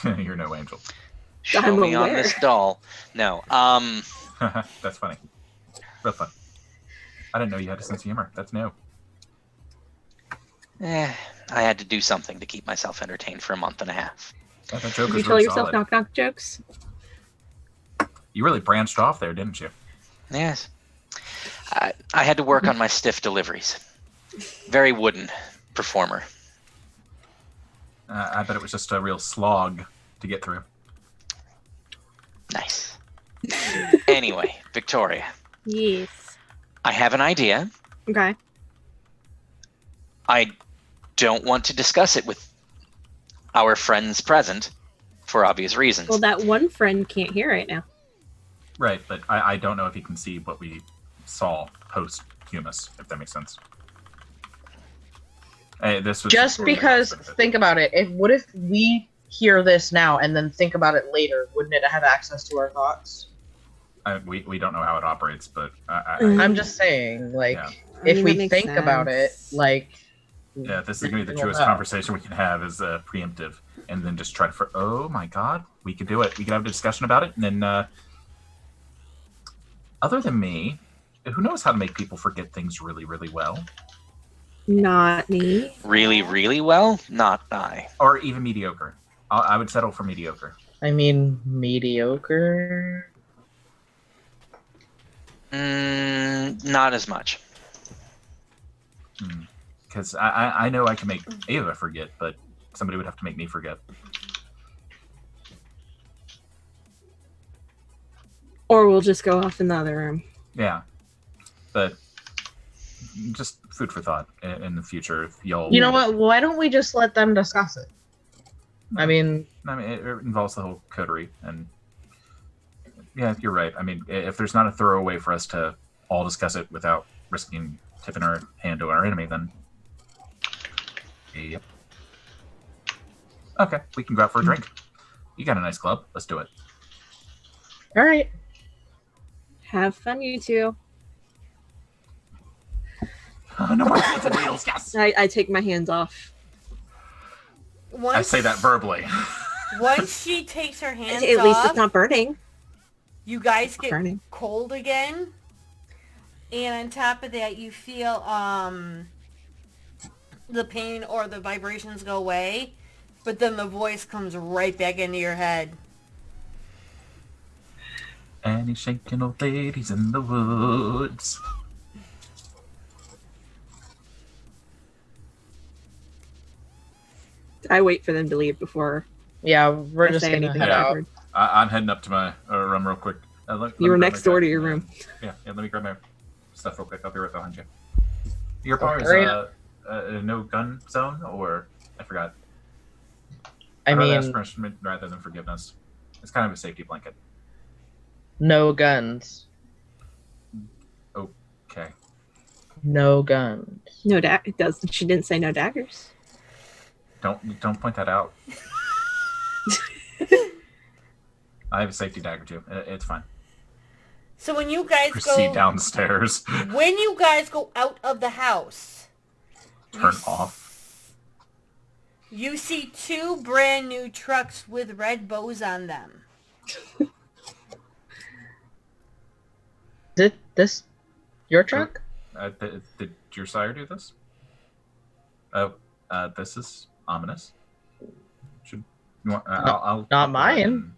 You're no angel. Show I'm me on aware. this doll. No. That's funny. Real fun. I didn't know you had a sense of humor. That's new. I had to do something to keep myself entertained for a month and a half. Yeah, that joke Did was you tell really yourself solid. knock knock jokes? You really branched off there, didn't you? Yes. I had to work on my stiff deliveries. Very wooden performer. I bet it was just a real slog to get through. Nice. Anyway, Victoria, Yes. I have an idea. Okay. I don't want to discuss it with our friends present for obvious reasons. Well, that one friend can't hear right now. Right, but I don't know if he can see what we saw post Humus, if that makes sense. Hey, this was Just because, think about it. What if we hear this now and then think about it later? Wouldn't it have access to our thoughts? we don't know how it operates, but I'm just saying, like, Yeah. I if mean, we that makes think about it, sense. like, yeah, this is gonna be the we'll truest know. conversation we can have is preemptive, and then just try to. Oh my god, we could do it. We could have a discussion about it, and then other than me, who knows how to make people forget things really, really well, Not me. Really, really well? Not I. or even mediocre. I would settle for mediocre. I mean, mediocre. Not as much. Because I know I can make Ava forget, but somebody would have to make me forget. Or we'll just go off in the other room. Yeah, but just food for thought in the future. If y'all, You know what? Why don't we just let them discuss it? I mean, it involves the whole coterie, and yeah, you're right. I mean, if there's not a thorough way for us to all discuss it without risking tipping our hand to our enemy, then yep. Okay, we can go out for a drink. You got a nice club. Let's do it. all right. Have fun, you two. No more pins and needles. Yes. I take my hands off. I say that verbally. Once she takes her hands At least off, it's not burning. you guys get Burning. cold again. And on top of that, you feel the pain or the vibrations go away, but then the voice comes right back into your head. Any shaking old ladies in the woods. I wait for them to leave before Yeah, we're I just say gonna anything head out. backward. I'm heading up to my room real quick. Let You were me grab next my door to gun. your room. Yeah, let me grab my stuff real quick. I'll be right behind you. Your bar is hurry a no gun zone, or I forgot. I I'd rather ask mean, punishment rather than forgiveness. It's kind of a safety blanket. no guns. Okay. No guns. No it does. She didn't say no daggers. Don't point that out. I have a safety dagger too. It's fine. So when you guys Proceed go down the stairs. when you guys go out of the house, Turn off. you see two brand new trucks with red bows on them. Is it this your truck? Did your sire do this? Oh, this is ominous. Should you want? I'll not go ahead mine.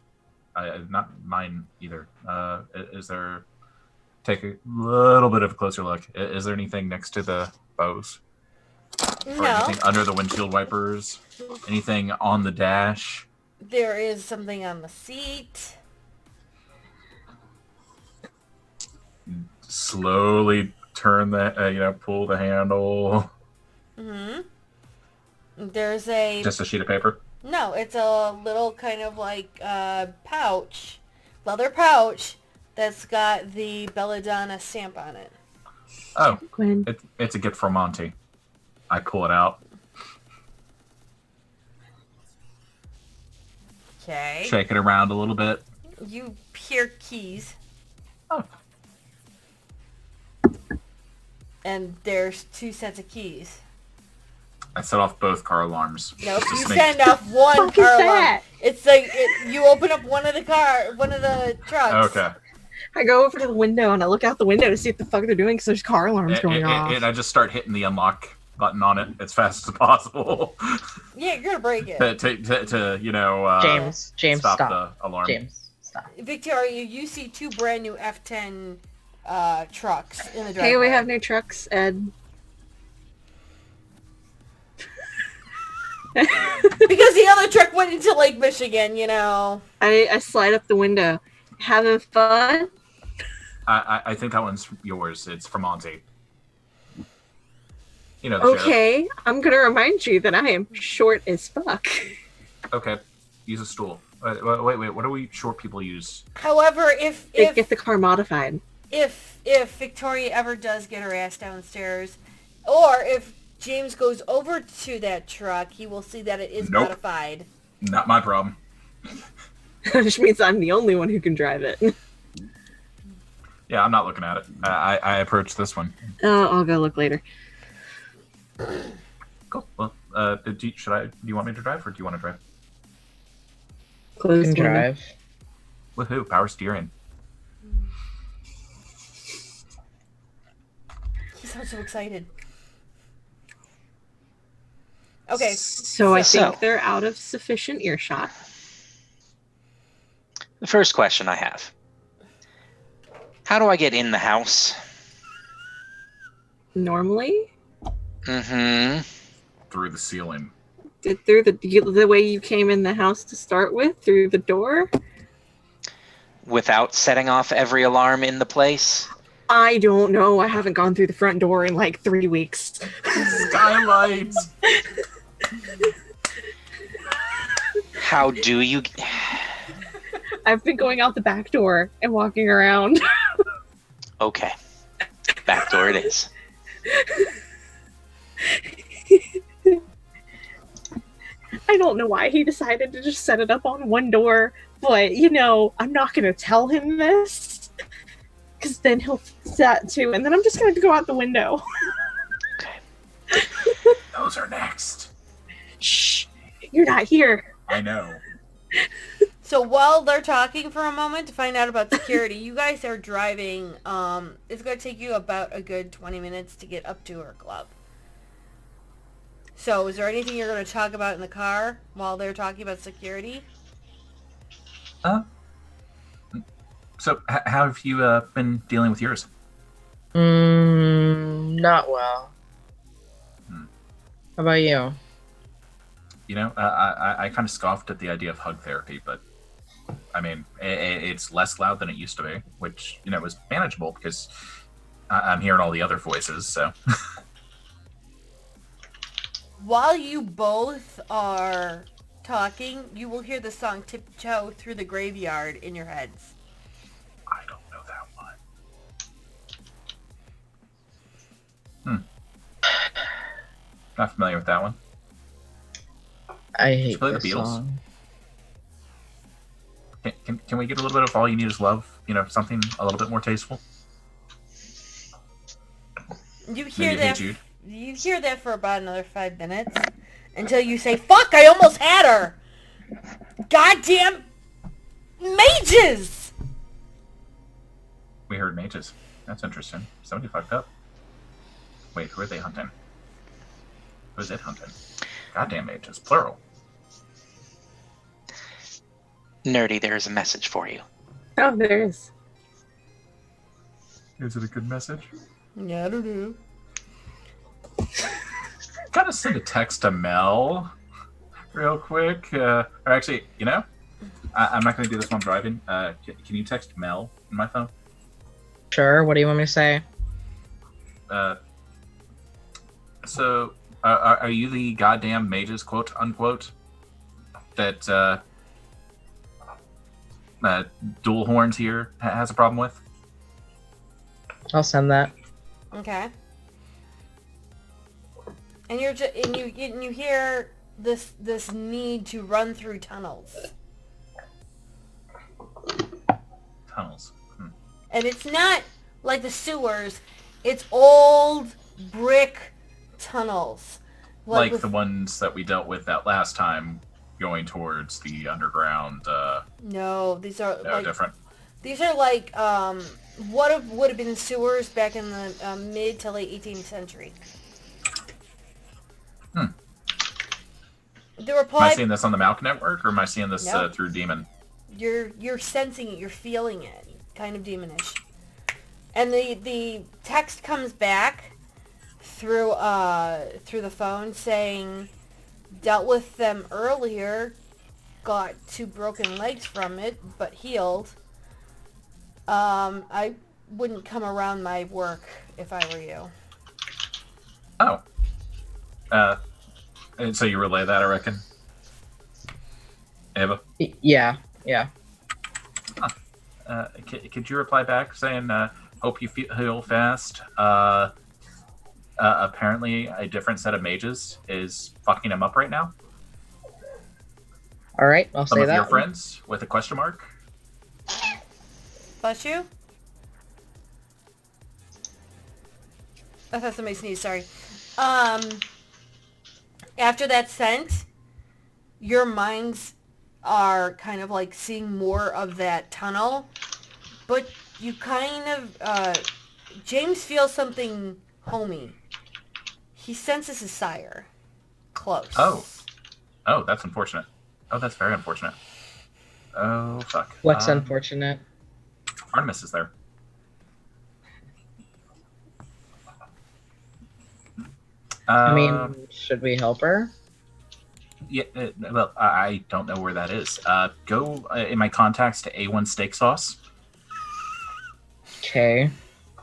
not mine either. Is there? Take a little bit of a closer look. Is there anything next to the bows? Or No, anything under the windshield wipers? Anything on the dash? there is something on the seat. Slowly turn the, pull the handle. Mm-hmm. There's a Just a sheet of paper. no. It's a little kind of like pouch, leather pouch that's got the Belladonna stamp on it. Oh, Gwen. it's a gift from Monty. I pull it out, Okay. shake it around a little bit. You hear keys, Oh, and there's 2 sets of keys. I set off both car alarms. Nope, Just you make- send off one Fuck is car alarm. that? It's like you open up one of the trucks. Okay. I go over to the window and I look out the window to see what the fuck they're doing because there's car alarms going off. And I just start hitting the unlock button on it as fast as possible Yeah, you're gonna break it. to James, stop stop. the alarm. James, stop. Victoria, you see 2 brand new F10 trucks in the driveway. Hey, we have new trucks, Ed. Because the other truck went into Lake Michigan, you know. I slide up the window. Having fun? I think that one's yours. It's from Monty. You know the sheriff. Okay, I'm gonna remind you that I am short as fuck. Okay. Use a stool. Wait. What do we short people use? However, if They get the car modified. if Victoria ever does get her ass downstairs, or if James goes over to that truck, he will see that it is Nope. modified. Not my problem. Which means I'm the only one who can drive it. Yeah, I'm not looking at it. I approach this one. I'll go look later. Cool. Well, do you want me to drive or do you want to drive? Close You the can window. drive. Woohoo! Power steering. He sounds so excited. Okay, So I So- think they're out of sufficient earshot. The first question I have: how do I get in the house? Normally, Mm-hmm. Through the ceiling. through the way you came in the house to start with, through the door. Without setting off every alarm in the place? I don't know. I haven't gone through the front door in like 3 weeks. Skylights. How do you? I've been going out the back door and walking around. Okay, back door it is. I don't know why he decided to just set it up on one door, but I'm not gonna tell him this because then he'll fix that too, and then I'm just gonna go out the window. Okay. Those are next. Shh, you're not here. I know. so while they're talking for a moment to find out about security, you guys are driving. It's going to take you about a good 20 minutes to get up to her club. So is there anything you're going to talk about in the car while they're talking about security? So, how have you been dealing with yours? Not well. How about you? I kind of scoffed at the idea of hug therapy, but I mean, it's less loud than it used to be, which was manageable because I'm hearing all the other voices. So, While you both are talking, you will hear the song Tiptoe Through the Graveyard in your heads. I don't know that one. Not familiar with that one. I hate play the this Beatles. song. Can we get a little bit of All You Need Is Love? Something a little bit more tasteful. You hear Maybe Hey that. Jude. You hear that for about another 5 minutes until you say, "Fuck! I almost had her. Goddamn! mages. We heard mages. That's interesting. Somebody fucked up. Wait, who are they hunting? Who's it hunting? Goddamn mages, plural. Nerdy, there is a message for you. Oh, there is. Is it a good message? Yeah, I don't know. Gotta send a text to Mel real quick. Or actually, you know, I'm not gonna do this while I'm driving. Can you text Mel on my phone? Sure. What do you want me to say? So, are you the goddamn mages, quote unquote, that Dual Horns here has a problem with? I'll send that. Okay. And you hear this need to run through tunnels. Tunnels. And it's not like the sewers. It's old brick tunnels. Like with- the ones that we dealt with that last time, going towards the underground. No, these are No, like different. these are like what would have been sewers back in the mid to late 18th century. The Am I reply, seeing this on the Malk Network, or am I seeing this No. through Demon? you're sensing it, you're feeling it, kind of demonish. And the text comes back through the phone saying, dealt with them earlier, got 2 broken legs from it, but healed. I wouldn't come around my work if I were you. Oh. And so you relay that, I reckon? Ava? Yeah. Could you reply back saying, hope you heal fast? Apparently a different set of mages is fucking him up right now. All right. I'll Some say of that. your friends with a question mark. Bless you? I thought somebody sneezed, sorry. After that sent, your minds are kind of like seeing more of that tunnel, but you kind of, James feels something homey. He senses his sire. Close. Oh, that's unfortunate. Oh, that's very unfortunate. Oh, fuck. What's unfortunate? Artemis is there. I mean, should we help her? Yeah, well, I don't know where that is. Go in my contacts to A1 Steak Sauce, Okay.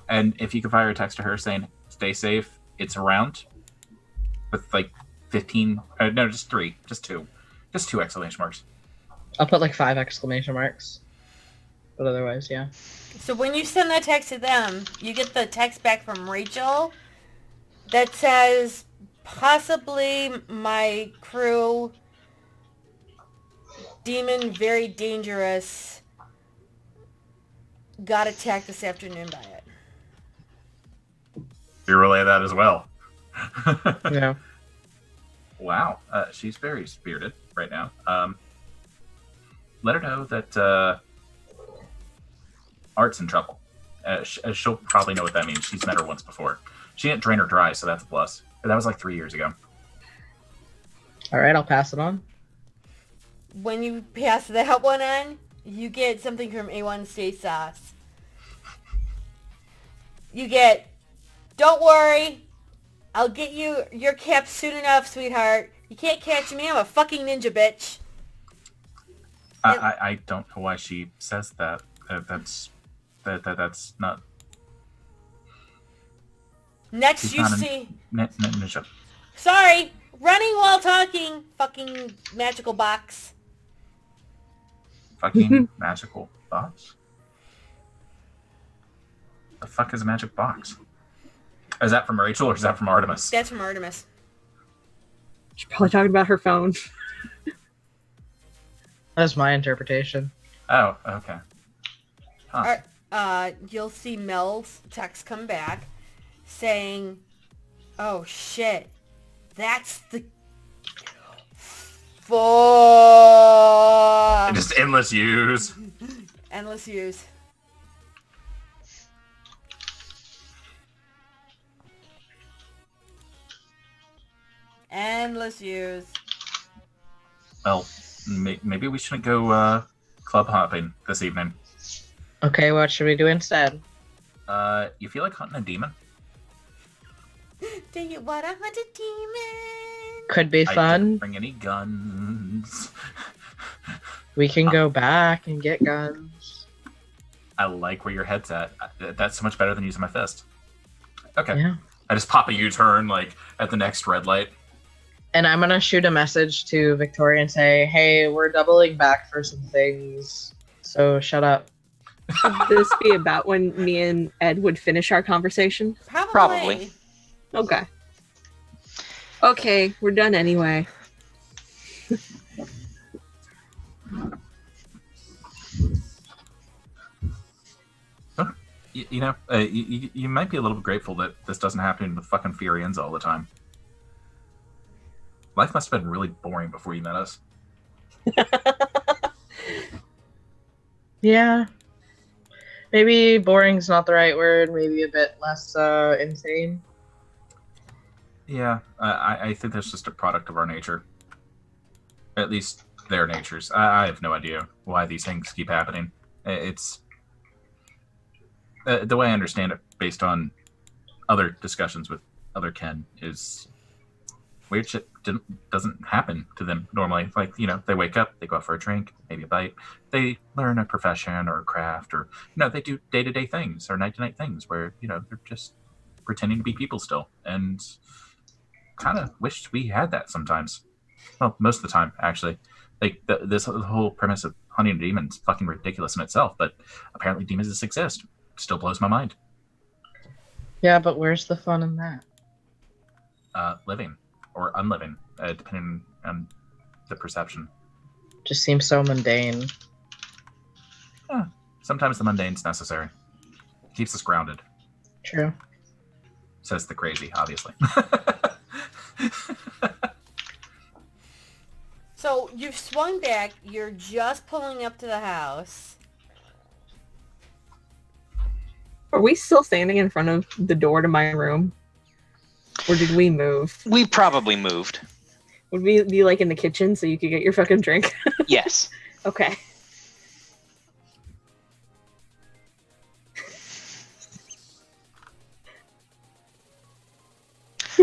and if you could fire a text to her saying, stay safe, it's around, with like 15, no, just 3, just 2 exclamation marks. I'll put like 5 exclamation marks. But otherwise, yeah. So when you send that text to them, you get the text back from Rachel that says, possibly my crew, demon, very dangerous, got attacked this afternoon by it. You relay that as well. Yeah. Wow, she's very spirited right now. Let her know that Art's in trouble. She'll probably know what that means. She's met her once before. She didn't drain her dry, so that's a plus. But that was like 3 years ago. All right. I'll pass it on. When you pass that one on, you get something from A1 Steak Sauce. You get, don't worry, I'll get you your cap soon enough, sweetheart. You can't catch me, I'm a fucking ninja, bitch. I don't know why she says that. That's not. Next She's you not a see... ninja. Sorry, running while talking, fucking magical box. Fucking magical box. The fuck is a magic box? Is that from Rachel or is that from Artemis? That's from Artemis. She's probably talking about her phone. That's my interpretation. Oh, okay. Huh. You'll see Mel's text come back saying, oh shit, that's the... Fuck. Just endless use. Endless use. Endless use. Well, maybe we shouldn't go club hopping this evening. Okay, what should we do instead? You feel like hunting a demon? Do you wanna hunt a demon? Could be I fun. didn't bring any guns. We can go back and get guns. I like where your head's at. That's so much better than using my fist. Okay. Yeah. I just pop a U-turn like at the next red light. And I'm gonna shoot a message to Victoria and say, hey, we're doubling back for some things. So shut up. Would this be about when me and Ed would finish our conversation? Probably. Okay. Okay, we're done anyway. You might be a little bit grateful that this doesn't happen with fucking Fiorians all the time. Life must have been really boring before you met us. Yeah. Maybe boring's not the right word. Maybe a bit less insane. Yeah, I think that's just a product of our nature. At least their natures. I have no idea why these things keep happening. It's the way I understand it, based on other discussions with other Ken, is weird shit doesn't happen to them normally. Like, they wake up, they go out for a drink, maybe a bite, they learn a profession or a craft, or they do day-to-day things or night-to-night things where they're just pretending to be people still. And kind of wish we had that sometimes. Well, most of the time, actually. Like, this whole premise of hunting a demon is fucking ridiculous in itself, but apparently demons just exist. Still blows my mind. Yeah, but where's the fun in that? Living or unliving, depending on the perception. Just seems so mundane. Sometimes the mundane's necessary. Keeps us grounded. True. Says the crazy, obviously. So you've swung back. You're just pulling up to the house. Are we still standing in front of the door to my room? Or did we move? We probably moved. Would we be like in the kitchen so you could get your fucking drink? Yes. Okay.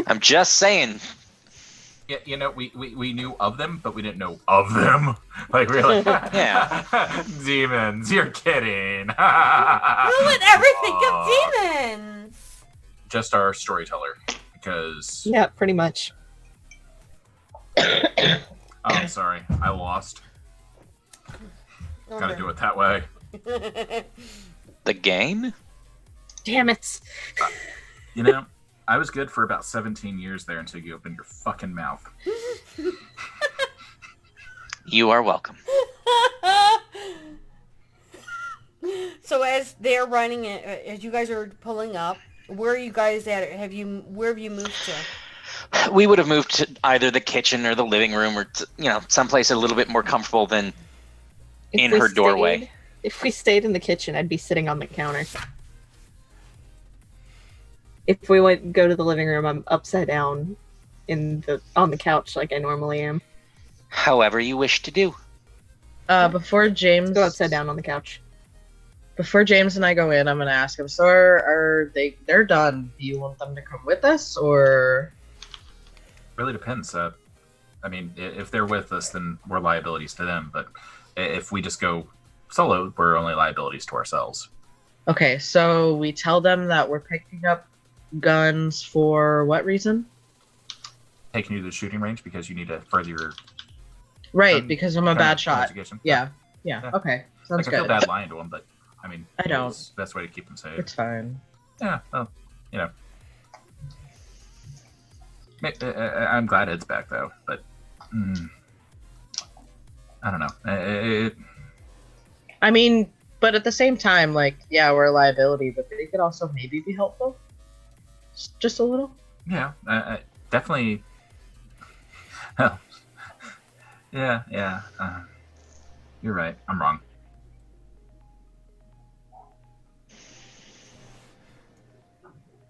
I'm just saying. Yeah, we knew of them, but we didn't know of them. Like, we were like, Yeah. Demons, you're kidding. Who would ever think of demons? Just our storyteller, because... Yeah, pretty much. Oh, I'm sorry, I lost. Gotta do it that way. The game? Damn it. I was good for about 17 years there until you opened your fucking mouth. You are welcome. So as they're running it, as you guys are pulling up, where are you guys at? Where have you moved to? We would have moved to either the kitchen or the living room, or someplace a little bit more comfortable than in her doorway. If we stayed in the kitchen, I'd be sitting on the counter. If we go to the living room, I'm upside down on the couch like I normally am. However you wish to do. Before James Go upside down on the couch. Before James and I go in, I'm gonna ask him. So they're done? Do you want them to come with us, or? Really depends. I mean, if they're with us, then we're liabilities to them. But if we just go solo, we're only liabilities to ourselves. Okay, so we tell them that we're picking up guns for what reason? Taking you to the shooting range because you need to further your... Right, because I'm a bad shot. education. Yeah. Yeah. Okay, sounds I feel good. bad lying to them, but I mean, I don't. It's the best way to keep them safe. It's fine. Yeah, well, I'm glad Ed's back though, but I don't know. I mean, but at the same time, like, yeah, we're a liability, but they could also maybe be helpful. Just a little. Yeah, definitely. Oh, yeah. You're right. I'm wrong.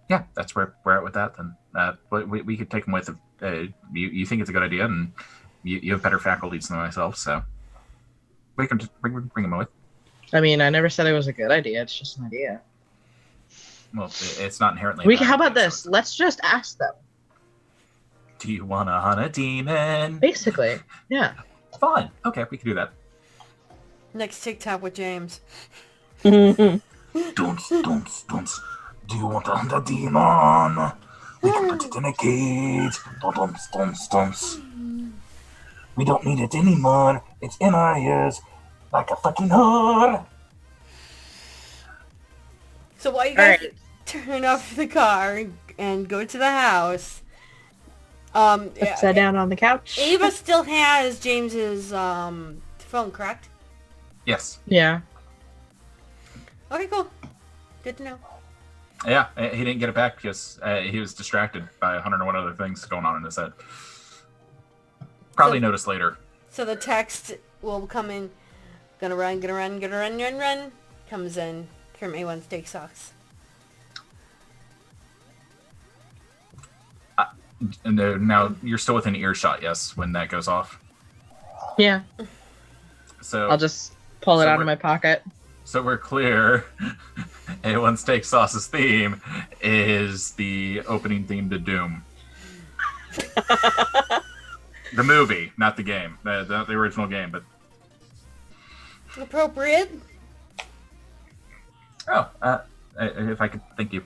Yeah, that's where we're at with that. Then we could take him with. You think it's a good idea, and you have better faculties than myself, so we can just bring him with. I mean, I never said it was a good idea. It's just an idea. Well, it's not inherently. How about this? Let's just ask them. Do you want to hunt a demon? Basically, yeah. Fine. Okay, we can do that. Next TikTok with James. Don't. Do you want to hunt a demon? We can put it in a cage. Don't. We don't need it anymore. It's in our ears like a fucking whore. So while you guys Alright. turn off the car and go to the house, Upside down on the couch. Ava still has James's phone, correct? Yes. Yeah. Okay, cool. Good to know. Yeah, he didn't get it back because he was distracted by 101 other things going on in his head. Probably noticed later. So the text will come in. Gonna run. Comes in from A1 Steak Sauce. And now you're still within earshot, yes, when that goes off. Yeah. So I'll just pull it So out of we're- my pocket. So we're clear. A1 Steak Sauce's theme is the opening theme to Doom. The movie, not the game. The original game, but Appropriate. if I could, thank you.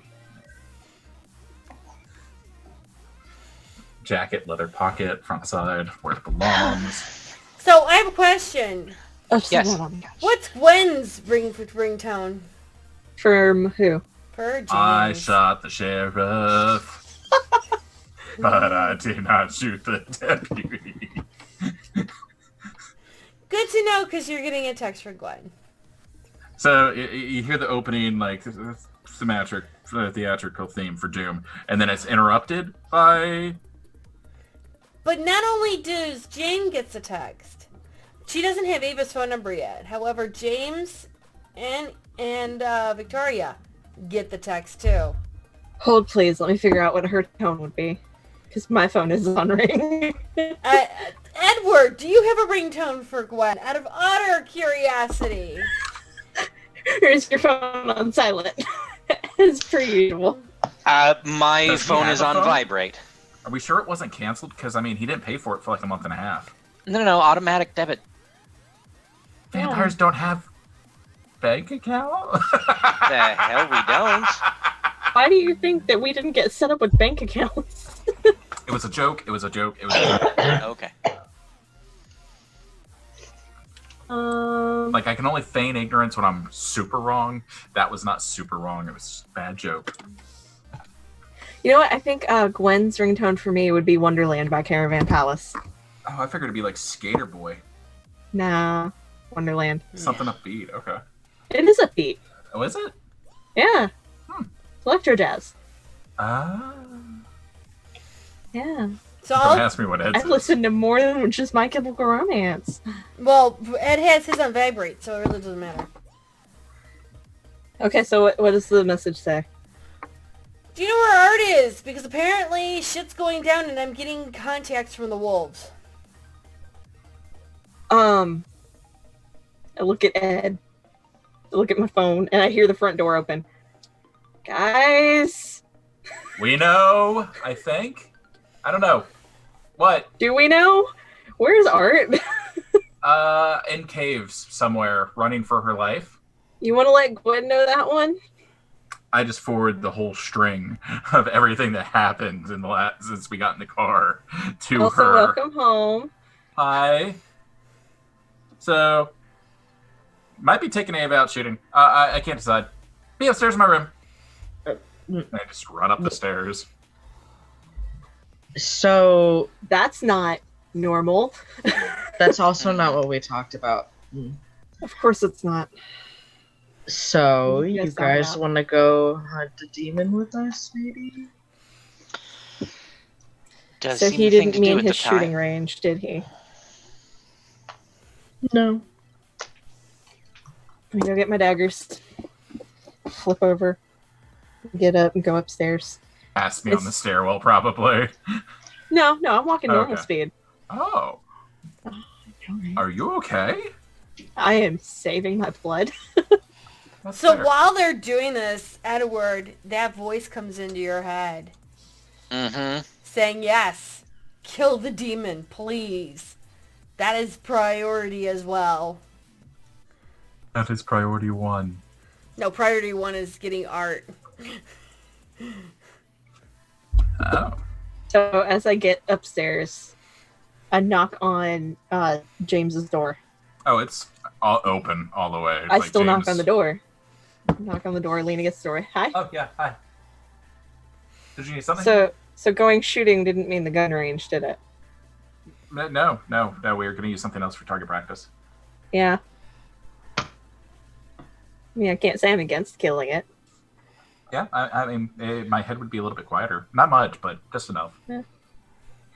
Jacket, leather pocket, front side, where it belongs. So I have a question. Upside Yes. down on the couch. What's Gwen's ringtone? From who? For James. I shot the sheriff, but I did not shoot the deputy. Good to know, because you're getting a text for Gwen. So you hear the opening, like, theatrical theme for Doom, and then it's interrupted by... But not only does Jane get the text, she doesn't have Ava's phone number yet. However, James and Victoria get the text too. Hold, please. Let me figure out what her tone would be. Because my phone is on ring. Edward, do you have a ringtone for Gwen? Out of utter curiosity. Here's your phone on silent. As per usual. My Does he phone have is a on phone? vibrate. Are we sure it wasn't canceled? Because, I mean, he didn't pay for it for like a month and a half. No, automatic debit. Vampires don't have bank account? The hell we don't. Why do you think that we didn't get set up with bank accounts? It was a joke. It was a joke. It was a joke. Okay. Like, I can only feign ignorance when I'm super wrong. That was not super wrong. It was just a bad joke. You know what? I think Gwen's ringtone for me would be Wonderland by Caravan Palace. Oh, I figured it'd be like Skater Boy. Nah, Wonderland. Something upbeat. Okay. It is upbeat. Oh, is it? Yeah. It's electro jazz. Ah. Yeah. So Don't ask me what Ed I've says. listened to more than just My Chemical Romance. well, Ed has his on vibrate, so it really doesn't matter. Okay, so what does the message say? Do you know where Art is? Because apparently shit's going down and I'm getting contacts from the wolves. I look at Ed. I look at my phone, and I hear the front door open. Guys, We know, I think. I don't know. What? do we know? Where's Art? In caves somewhere, running for her life. You want to let Gwen know that one? I just forward the whole string of everything that happened in the last since we got in the car to Also, her. welcome home. Hi. So, might be taking Ava out shooting. I can't decide. Be upstairs in my room. I just run up the stairs. So That's not normal. that's also not what we talked about. Of course it's not. So You you guys guys sound want to go hunt the demon with us, maybe? Does So seem he the thing didn't to do mean at his the shooting time. range, did he? No. Let me go get my daggers. Flip over. get up and go upstairs. Ask me on the It's- stairwell, probably. No, I'm walking normal Okay. speed. Oh, are you okay? I am saving my blood. That's So fair. while they're doing this, Edward, that voice comes into your head Mm-hmm. saying, yes, kill the demon, please. That is priority as well. That is priority 1. No, priority 1 is getting art. Oh. So as I get upstairs, I knock on James's door. Oh, it's all open all the way. I Like, still knock James- on the door. Knock on the door, lean against the door. Hi. Oh, yeah, hi. Did you need something? So going shooting didn't mean the gun range, did it? No. We were going to use something else for target practice. Yeah. I mean, I can't say I'm against killing it. Yeah, I mean, my head would be a little bit quieter. Not much, but just enough. Yeah.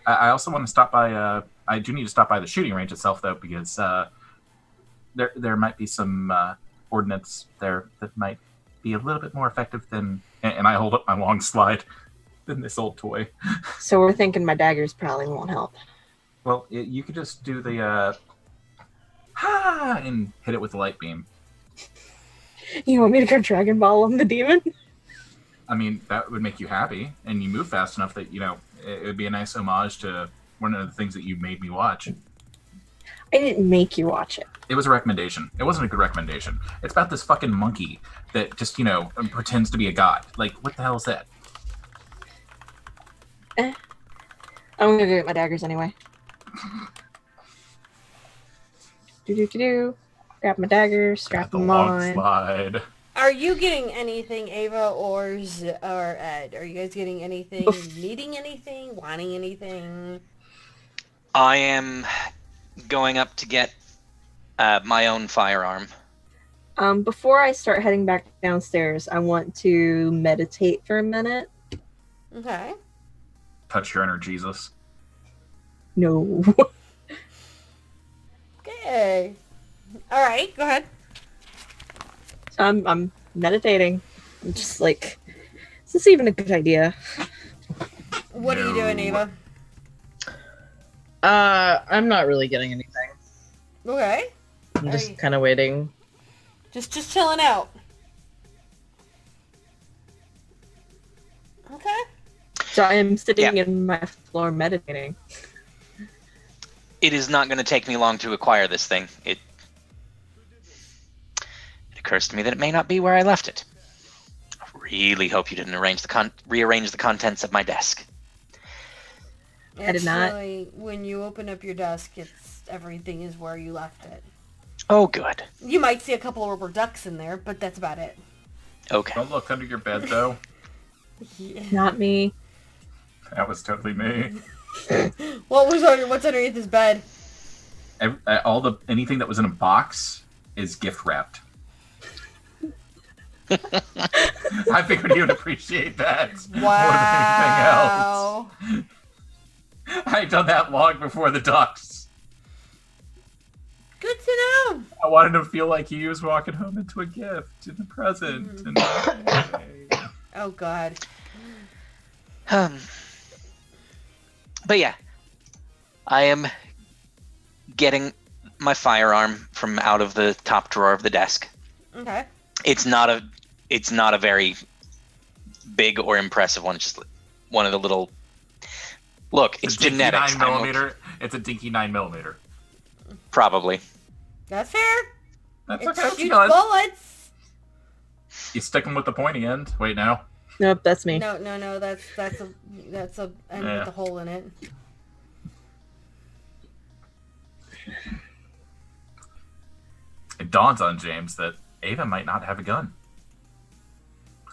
I also want to stop by. I do need to stop by the shooting range itself, though, because there might be some ordnance there that might be a little bit more effective than. And I hold up my long slide than this old toy. So we're thinking my daggers probably won't help. Well, you could just do the ha and hit it with the light beam. You want me to go Dragon Ball on the demon? I mean, that would make you happy, and you move fast enough that, it would be a nice homage to one of the things that you made me watch. I didn't make you watch it. It was a recommendation. It wasn't a good recommendation. It's about this fucking monkey that just, pretends to be a god. Like, what the hell is that? I'm gonna go get my daggers anyway. Do. Grab my daggers, Got strap the them long on. slide. Are you getting anything, Ava or Ed? Are you guys getting anything, needing anything, wanting anything? I am going up to get my own firearm. Before I start heading back downstairs, I want to meditate for a minute. Okay. Touch your inner Jesus. No. Okay. All right, go ahead. So I'm meditating. I'm just like, is this even a good idea? What are you doing, No. Ava? I'm not really getting anything. Okay. I'm Are just you- kind of waiting. Just chilling out. Okay. So I am sitting Yeah. in my floor meditating. It is not going to take me long to acquire this thing. It occurs to me that it may not be where I left it. I really hope you didn't rearrange the contents of my desk. I did not. Actually, when you open up your desk, everything is where you left it. Oh, good. You might see a couple of rubber ducks in there, but that's about it. Okay. Don't look under your bed, though. Yeah. Not me. That was totally me. What's underneath his bed? Anything that was in a box is gift wrapped. I figured you would appreciate that Wow. more than anything else. I've done that long before the ducks. Good to know. I wanted him to feel like he was walking home into a gift and a present. And Oh God. But yeah, I am getting my firearm from out of the top drawer of the desk. Okay. It's not a very big or impressive one. It's just one of the little. Look, it's a dinky genetics. 9mm. It's a dinky 9mm. Probably. That's fair. That's It okay. shoots Go on. bullets. You stick them with the pointy end. Wait, now. Nope, that's me. No. That's a end Yeah. with a hole in it. It dawns on James that Ava might not have a gun.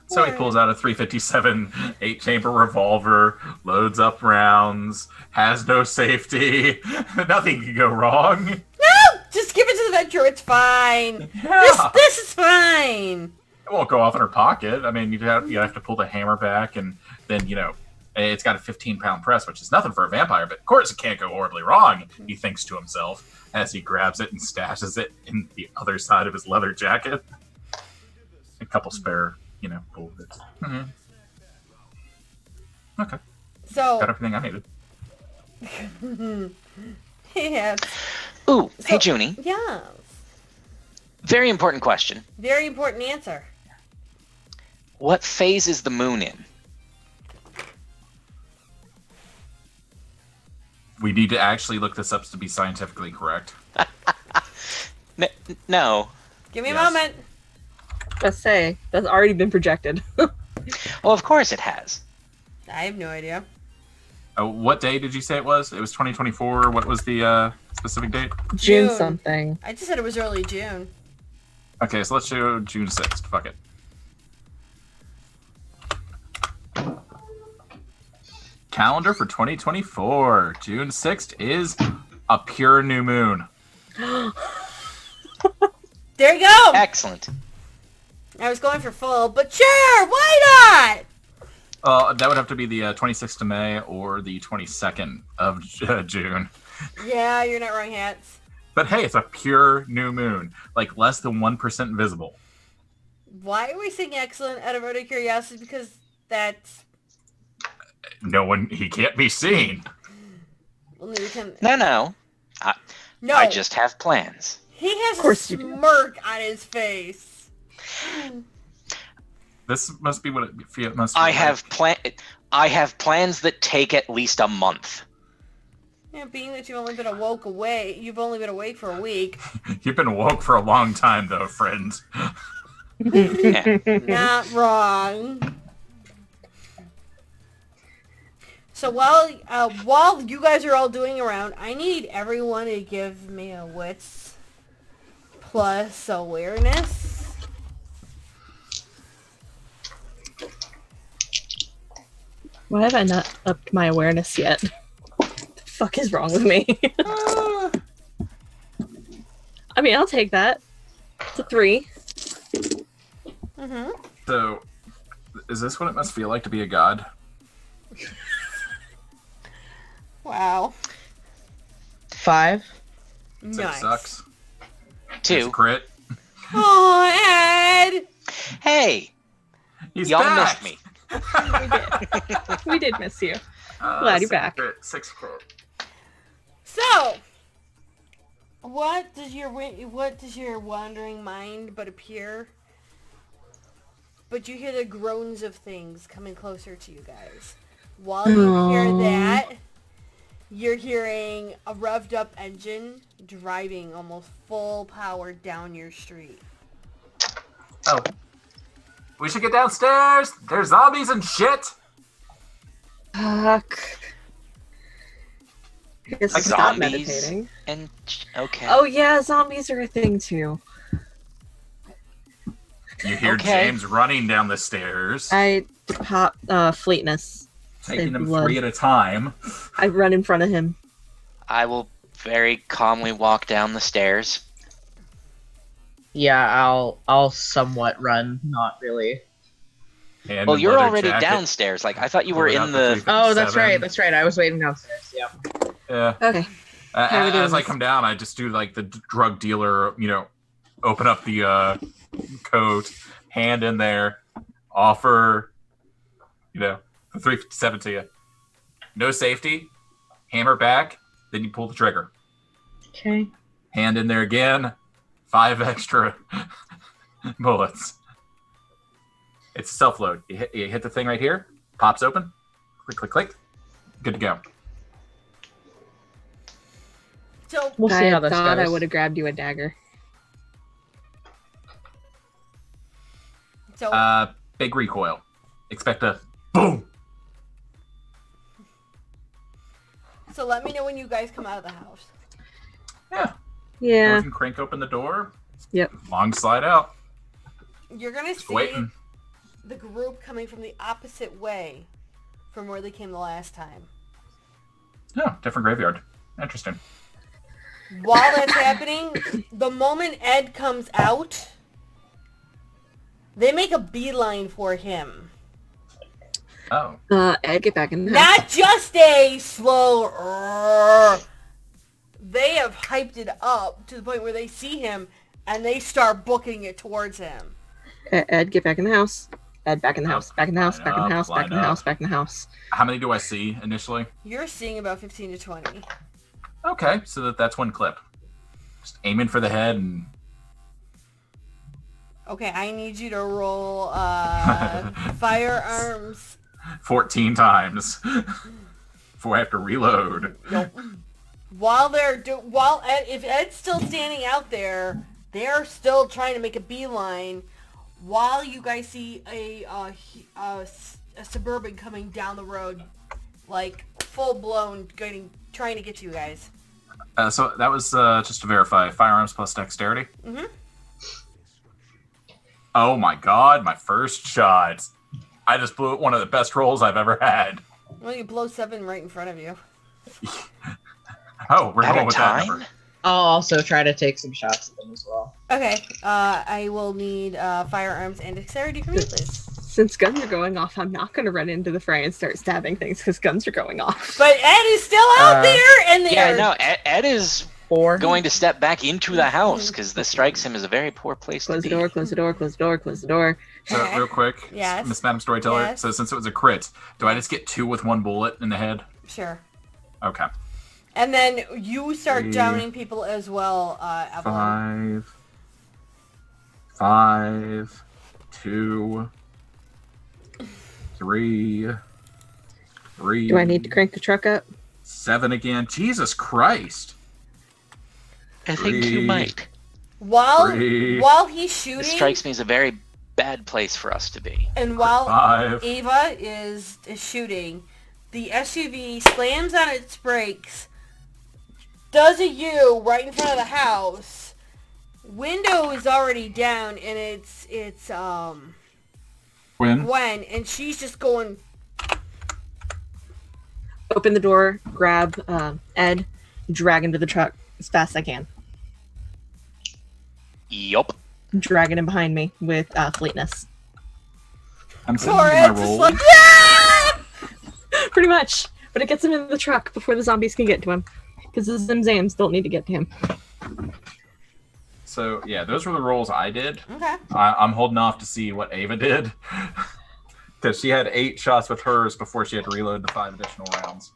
So he Why? pulls out a 357 8-chamber revolver, loads up rounds, has no safety. Nothing can go wrong. No, just give it to the Venture. It's fine. Yeah. This is fine. It won't go off in her pocket. I mean, you have to pull the hammer back, and then, it's got a 15-pound press, which is nothing for a vampire, but of course it can't go horribly wrong, he thinks to himself as he grabs it and stashes it in the other side of his leather jacket. A couple spare bullets. Mm-hmm. Okay, got So, everything I needed. yeah. Ooh, hey So- Junie. Yeah. Very important question. Very important answer. What phase is the moon in? We need to actually look this up to be scientifically correct. No. Give me a Yes. moment. Just say that's already been projected. Well, of course it has. I have no idea. What day did you say it was? It was 2024. What was the specific date? June June. something. I just said it was early June. Okay, so let's do June 6th. Fuck it. Calendar for 2024. June 6th is a pure new moon. There you go. Excellent. I was going for full, but sure, why not? That would have to be the 26th of May or the 22nd of June. Yeah, you're not wrong, Hats. But hey, it's a pure new moon, like less than 1% visible. Why are we saying excellent out of curiosity? Because that's... He can't be seen. Well, no, you can... No. No, I just have plans. he has Of course a you do. smirk on his face. This must be what it must be. I like. have plans that take at least a month. Yeah, being that you've only been awake for a week. You've been woke for a long time, though, friend. Yeah. Not wrong. So while you guys are all doing around, I need everyone to give me a wits plus awareness. Why have I not upped my awareness yet? What the fuck is wrong with me? I mean, I'll take that. It's a 3. Mm-hmm. So, is this what it must feel like to be a god? Wow. 5. Six Nice. sucks. 2. It's crit. Oh, Ed! Hey, He's y'all back! missed me. We did miss you. Uh, Glad you're 6 back. Crit, 6 crit. So, what does your wandering mind but appear? But you hear the groans of things coming closer to you guys. While you hear Aww. that, you're hearing a revved up engine driving almost full power down your street. Oh. We should get downstairs! There's zombies and shit! Fuck. I guess Like stop zombies? meditating. And okay. Oh yeah, zombies are a thing too. You hear Okay. James running down the stairs, I pop Fleetness. taking them blood. 3 at a time. I run in front of him. I will very calmly walk down the stairs. Yeah, I'll somewhat run, not really. And Well, the you're leather already jacket, downstairs. Like I thought you were pulling out in the. 357. Oh, that's right. I was waiting downstairs. Yeah. Yeah. Okay. How are we doing As I this? come down, I just do like the drug dealer, open up the coat, hand in there, offer, the 357 to you. No safety, hammer back, then you pull the trigger. Okay. Hand in there again, 5 extra bullets. It's self-load. You hit the thing right here, pops open, click, click, click, good to go. So, We'll see I how this thought goes. I would have grabbed you a dagger. Big recoil. Expect a boom. so let me know when you guys come out of the house. Yeah. Yeah. You can crank open the door. Yep. Long slide out. You're gonna Just see waiting. the group coming from the opposite way from where they came the last time. Oh, different graveyard. Interesting. While that's happening, the moment Ed comes out, they make a beeline for him. Oh. Ed, get back in the house. Not just a slow... "Rrrr." They have hyped it up to the point where they see him and they start booking it towards him. Ed, get back in the house. Ed, back in the house. Back in the house. Back in the house. Back in the house. Back in the house. How many do I see initially? You're seeing about 15 to 20. Okay, so that's one clip. Just aiming for the head and Okay, I need you to roll firearms. 14 times before I have to reload. Nope. If Ed's still standing out there, they're still trying to make a beeline. While you guys see a Suburban coming down the road, like full blown, trying to get you guys. So that was just to verify, firearms plus dexterity. Mm-hmm. Oh my god, my first shot! I just blew one of the best rolls I've ever had. Well, you blow 7 right in front of you. Oh, we're At going a with that time? number. I'll also try to take some shots at them as well. Okay. I will need firearms and dexterity from you, please. Since guns are going off, I'm not going to run into the fray and start stabbing things because guns are going off. But Ed is still out there, and they Yeah, are. no, Ed is 4. going to step back into the house because this strikes him as a very poor place Close to the be. door, close the door, close the door, close the door. So Okay. real quick, Yes. Miss Madam Storyteller. Yes. So since it was a crit, do I just get 2 with 1 bullet in the head? Sure. Okay. And then you start 3, downing people as well, Evelyn. 5, 2, 3. Do I need to crank the truck up? 7 again. Jesus Christ! I think you 3. might. While 3. he's shooting, This strikes me as a very bad place for us to be. and while 5. Ava is shooting, the SUV slams on its brakes, does a U right in front of the house. Window is already down, and it's Win. Gwen, and she's just going. Open the door, grab Ed, drag him to the truck as fast as I can. Yup. Dragging him behind me with fleetness. I'm sending Poor you my Ed's just roll. like, yeah! Pretty much. But it gets him in the truck before the zombies can get to him. Because the Zimzams don't need to get to him. So yeah, those were the rolls I did. Okay. I'm holding off to see what Ava did. Because she had 8 shots with hers before she had to reload the 5 additional rounds.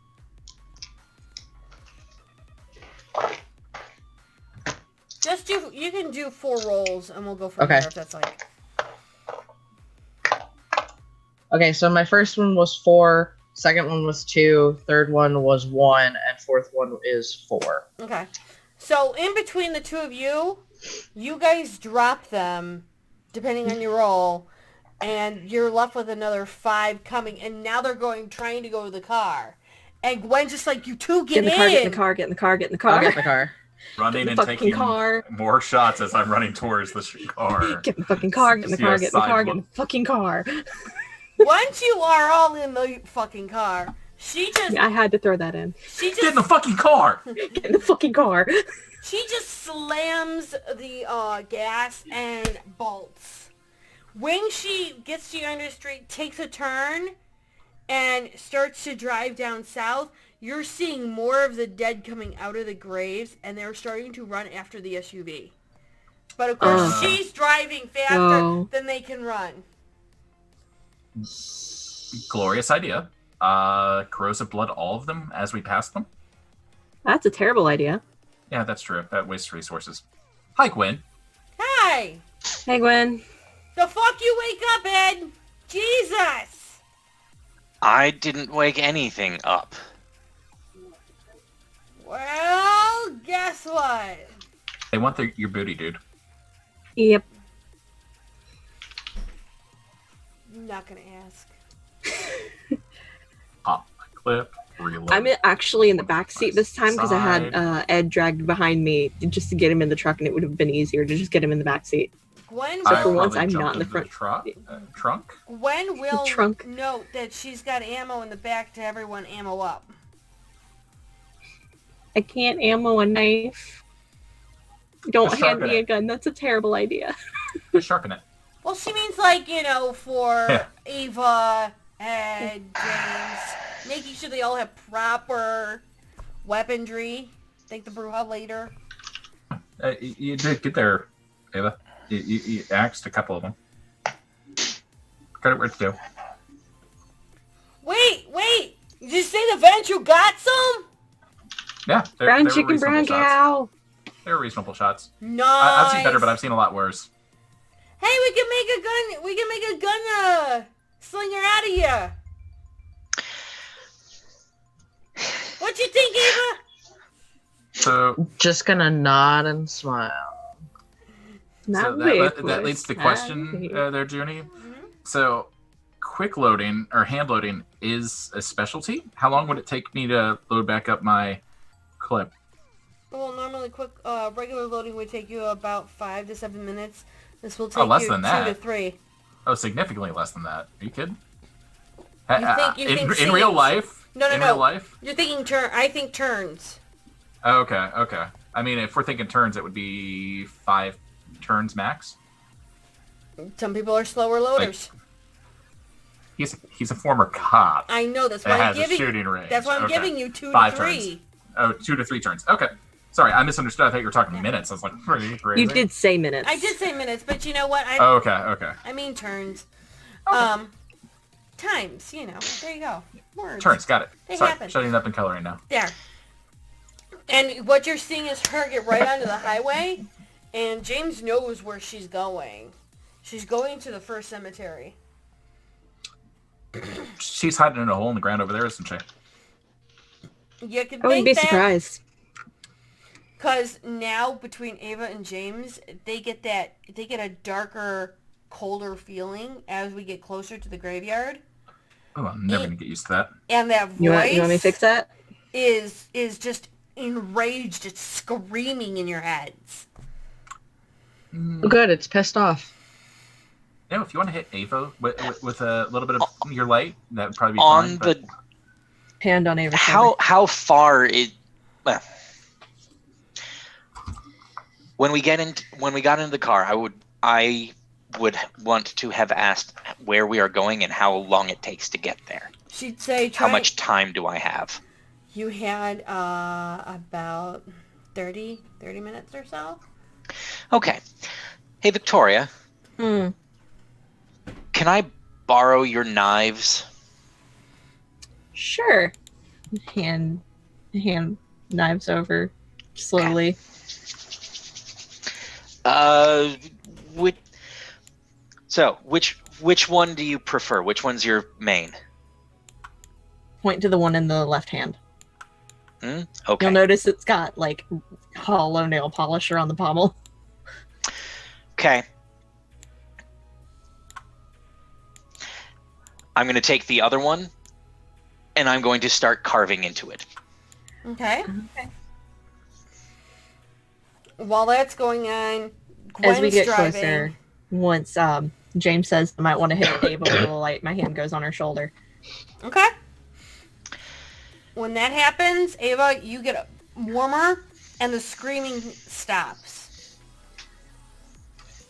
You can do 4 rolls, and we'll go from Okay. there if that's like. Okay, so my first one was 4, second one was 2, third one was 1, and fourth one is 4. Okay. So in between the two of you, you guys drop them, depending on your roll, and you're left with another 5 coming, and now they're trying to go to the car. And Gwen's just like, you two Get in the car, get in the car, get in the car, get in the car. I'll get in the car. Running the and fucking taking car. more shots as I'm running towards the car. Get in the fucking car, get in the car, get in the car, Side get in the fucking car. Once you are all in the fucking car, she just I had to throw that in. Get in the fucking car! Get in the fucking car. She just slams the gas and bolts. When she gets to Yonder Street, takes a turn, and starts to drive down south, you're seeing more of the dead coming out of the graves, and they're starting to run after the SUV. But of course, she's driving faster Oh. than they can run. Glorious idea. Corrosive blood all of them as we pass them? That's a terrible idea. Yeah, that's true. That wastes resources. Hi, Gwen. Hey! Hey, Gwen. The fuck you wake up, Ed! Jesus! I didn't wake anything up. Well, guess what? They want your booty, dude. Yep. I'm not gonna ask. Pop my clip. Reload. I'm actually in the back seat this time because I had Ed dragged behind me just to get him in the truck, and it would have been easier to just get him in the back seat. Gwen So I for will, once, probably I'm jumped not in the into front. trunk. Gwen will trunk. note that she's got ammo in the back to everyone ammo up. I can't ammo a knife. Don't Just hand sharpen me a it. gun. That's a terrible idea. Just sharpen it. Well, she means like, for Yeah. Ava and James, making sure they all have proper weaponry. Thank the Bruja later. You did get there, Ava. You axed a couple of them. Credit where it's due. Wait! Did you say the vent you got some? Yeah, Brown they were chicken, brown reasonable shots. cow. They were reasonable shots. Nice. I've seen better, but I've seen a lot worse. Hey, we can make a gun. We can make a gun slinger out of you. What you think, Ava? So, Just gonna nod and smile. Not that leads to the question there, Junie. So, quick loading or hand loading is a specialty. How long would it take me to load back up my clip? Well, normally regular loading would take you about 5 to 7 minutes. This will take less you than 2 that. to 3. Oh, significantly less than that. Are you kidding? You think in real scenes? life? No. In real life? You're thinking turn. I think turns. Oh, okay. I mean, if we're thinking turns, it would be 5 turns max. Some people are slower loaders. He's a former cop. I know. That's that why I'm has a giving. shooting range. That's why I'm Okay. giving you 2 5 to 3. turns. Oh, 2 to 3 turns. Okay. Sorry, I misunderstood. I thought you were talking minutes. I was like, are you crazy? You did say minutes. I did say minutes, but you know what? Oh, okay. I mean turns. Okay. Times. There you go. Words. Turns, got it. They Sorry, happen. shutting up and coloring now. There. And what you're seeing is her get right onto the highway, and James knows where she's going. She's going to the first cemetery. She's hiding in a hole in the ground over there, isn't she? You can I wouldn't think be that surprised. because now between Ava and James, they get a darker, colder feeling as we get closer to the graveyard, Oh, I'm never going to get used to that. and that voice You want me to fix that? is just enraged. It's screaming in your heads. Good, it's pissed off. If you want to hit Ava with a little bit of your light, that would probably be On fine. the Hand on Ava's shoulder. how far it well when we got into the car, I would want to have asked where we are going and how long it takes to get there. She'd say, How much time do I have? You had about 30 minutes or so. Okay. Hey, Victoria, Hmm. can I borrow your knives? Sure. Hand knives over slowly. Which one do you prefer? Which one's your main? Point to the one in the left hand. Okay. You'll notice it's got like hollow nail polisher on the pommel. Okay. I'm going to take the other one, and I'm going to start carving into it. Okay. While that's going on, As we Gwen's get driving. closer, once James says I might want to hit Ava with a little light, my hand goes on her shoulder. Okay. When that happens, Ava, you get warmer, and the screaming stops.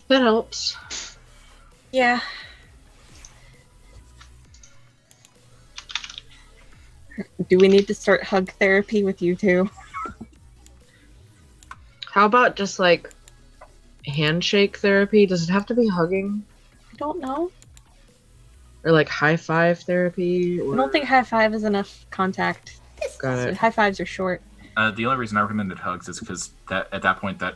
That helps. Yeah. Do we need to start hug therapy with you two? How about just like handshake therapy? Does it have to be hugging? I don't know. Or like high five therapy? Or... I don't think high five is enough contact. Got it. High fives are short. The only reason I recommended hugs is because at that point that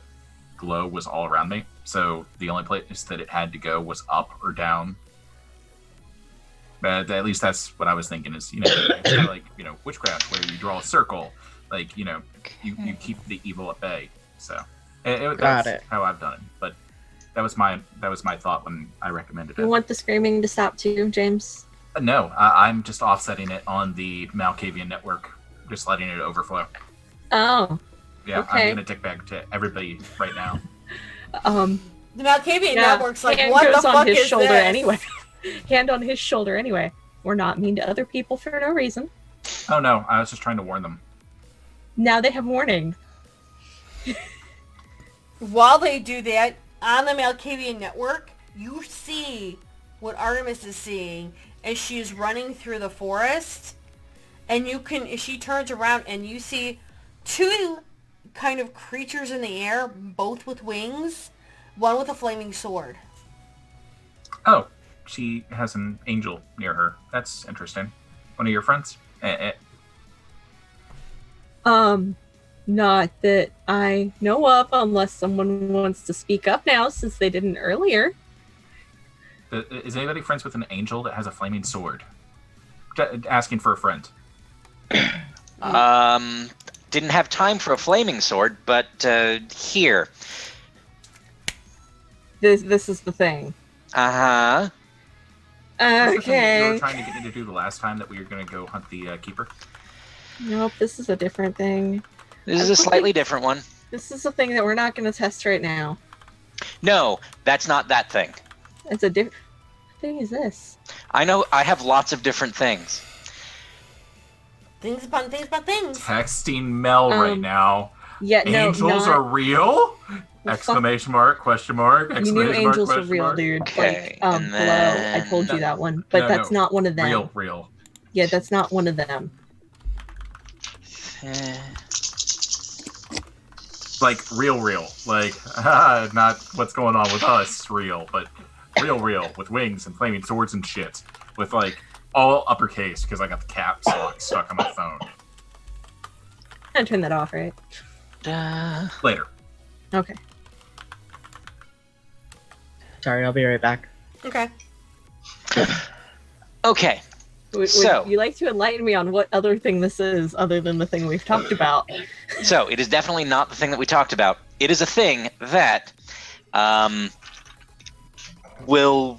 glow was all around me. So the only place that it had to go was up or down. But at least that's what I was thinking is, it's kind of like, witchcraft where you draw a circle. Like, you keep the evil at bay. So that's how I've done it. But that was my thought when I recommended it. You want the screaming to stop too, James? No, I'm just offsetting it on the Malkavian network, just letting it overflow. Oh. Yeah, Okay. I'm gonna dick back to everybody right now. The Malkavian Yeah, network's like, hand what goes the on fuck his is shoulder this? anyway. Hand on his shoulder anyway. We're not mean to other people for no reason. Oh no, I was just trying to warn them. Now they have warning. While they do that, on the Malkavian network, you see what Artemis is seeing as she is running through the forest. And she turns around and you see two kind of creatures in the air, both with wings, one with a flaming sword. Oh, she has an angel near her. That's interesting. One of your friends? Not that I know of, unless someone wants to speak up now, since they didn't earlier. Is anybody friends with an angel that has a flaming sword? Asking for a friend. Didn't have time for a flaming sword, but here. This is the thing. Uh-huh. What's the thing that you were Okay. trying to get me to do the last time that we were going to go hunt the keeper? Nope, this is a different thing. This is a slightly different one. This is a thing that we're not going to test right now. No, that's not that thing. It's a different thing. Is this? I know I have lots of different things. Things upon things upon things. Texting Mel right now. Yeah, no, Angels not. are real? Well, Exclamation mark, question mark, You exclamation knew mark, angels were question real, mark. dude. Okay, Like, and hello. I told you then- that one, but No, that's no. not one of them. Real. Yeah, that's not one of them. Like, real. Like, not what's going on with us, real, but real, with wings and flaming swords and shit. With, like, all uppercase, because I got the caps lock stuck on my phone. I turn that off, right? Later. Okay. Sorry, I'll be right back. Okay. Okay. Would So- you like to enlighten me on what other thing this is, other than the thing we've talked about? So it is definitely not the thing that we talked about. It is a thing that will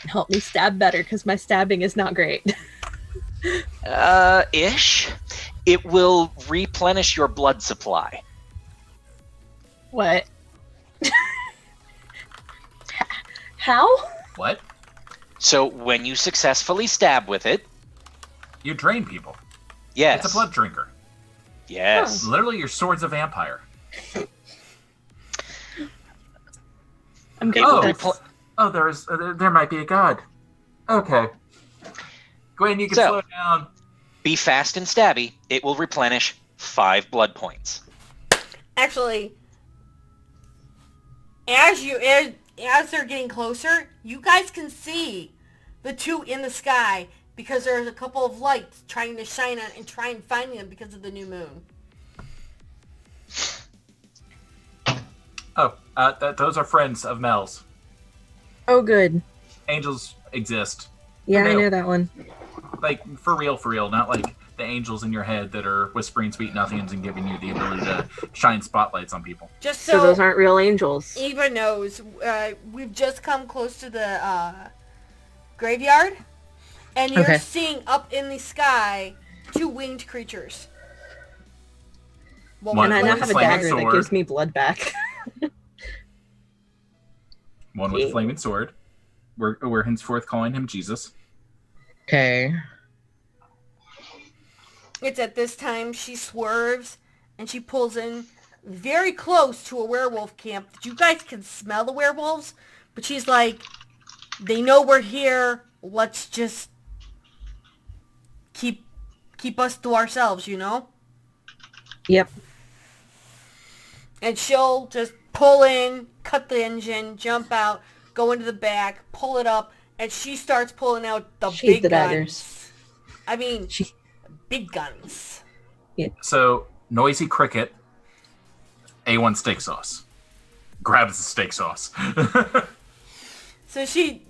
Help me stab better, because my stabbing is not great. ish. It will replenish your blood supply. What? How? What? So when you successfully stab with it, You drain people. yes. It's a blood drinker. Yes. Literally, your sword's a vampire. I'm good Oh, with this. there might be a god. Okay. Gwen, you can So- slow down. Be fast and stabby. It will replenish 5 blood points. Actually, as they're getting closer, you guys can see the two in the sky because there's a couple of lights trying to shine on and try and find them because of the new moon. Oh, those are friends of Mel's. Oh, good. Angels exist. Yeah, I No. know that one. Like, for real, not like the angels in your head that are whispering sweet nothings and giving you the ability to shine spotlights on people. Just So so, those aren't real angels. Eva knows, we've just come close to the graveyard, and you're Okay. seeing up in the sky 2 winged creatures. Well, One And I now with have a a flaming dagger that sword. gives me blood back. One with a Yeah. flaming sword. We're henceforth calling him Jesus. Okay. It's at this time she swerves and she pulls in very close to a werewolf camp. You guys can smell the werewolves, but she's like, they know we're here. Let's just keep us to ourselves, you know? Yep. And she'll just pull in, cut the engine, jump out, go into the back, pull it up, and she starts pulling out the Sheath big the guns. daggers. I mean, She- big guns. So, Noisy Cricket, A1 steak sauce. Grabs the steak sauce. So she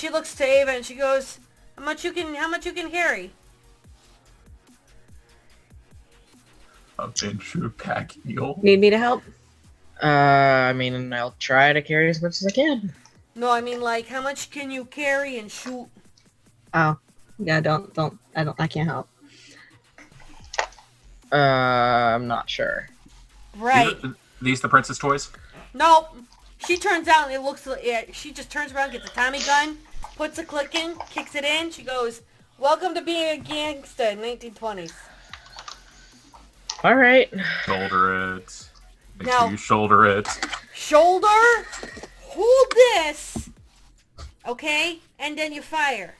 looks to Ava and she goes, how much you can carry? A Venture pack eel. Need me to help? I mean, I'll try to carry as much as I can. No, I mean like how much can you carry and shoot? Oh. Yeah, I can't help. I'm not sure. Right. These the princess toys? Nope. She turns out and it looks like she just turns around, gets a Tommy gun, puts a click in, kicks it in. She goes, "Welcome to being a gangsta in 1920s." All right. Shoulder it. Make Now- sure you shoulder it. Shoulder, hold this, okay, and then you fire.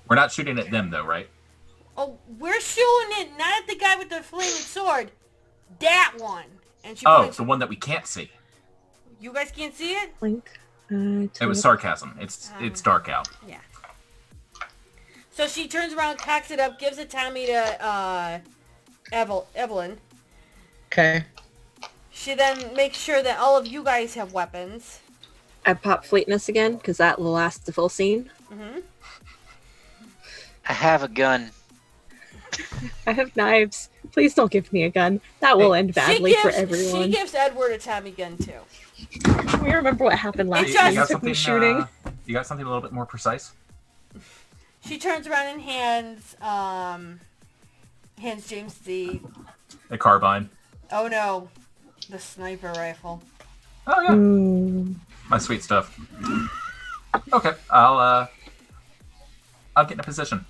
We're not shooting at them though, right? Oh, we're shooting it not at the guy with the flaming sword. That one. And she Oh, points. the one that we can't see. You guys can't see it? Blink. It was sarcasm. It's dark out. Yeah. So she turns around, cocks it up, gives it Tommy to Evelyn. Okay. She then makes sure that all of you guys have weapons. I pop Fleetness again because that will last the full scene. Mm-hmm. I have a gun. I have knives. Please don't give me a gun. That will end badly for everyone. She gives Edward a Tommy gun too. We remember what happened last It time. just- You took me shooting. You got something a little bit more precise? She turns around and hands James the A carbine. oh no, the sniper rifle. Oh yeah, my sweet stuff. Okay, I'll get in a position.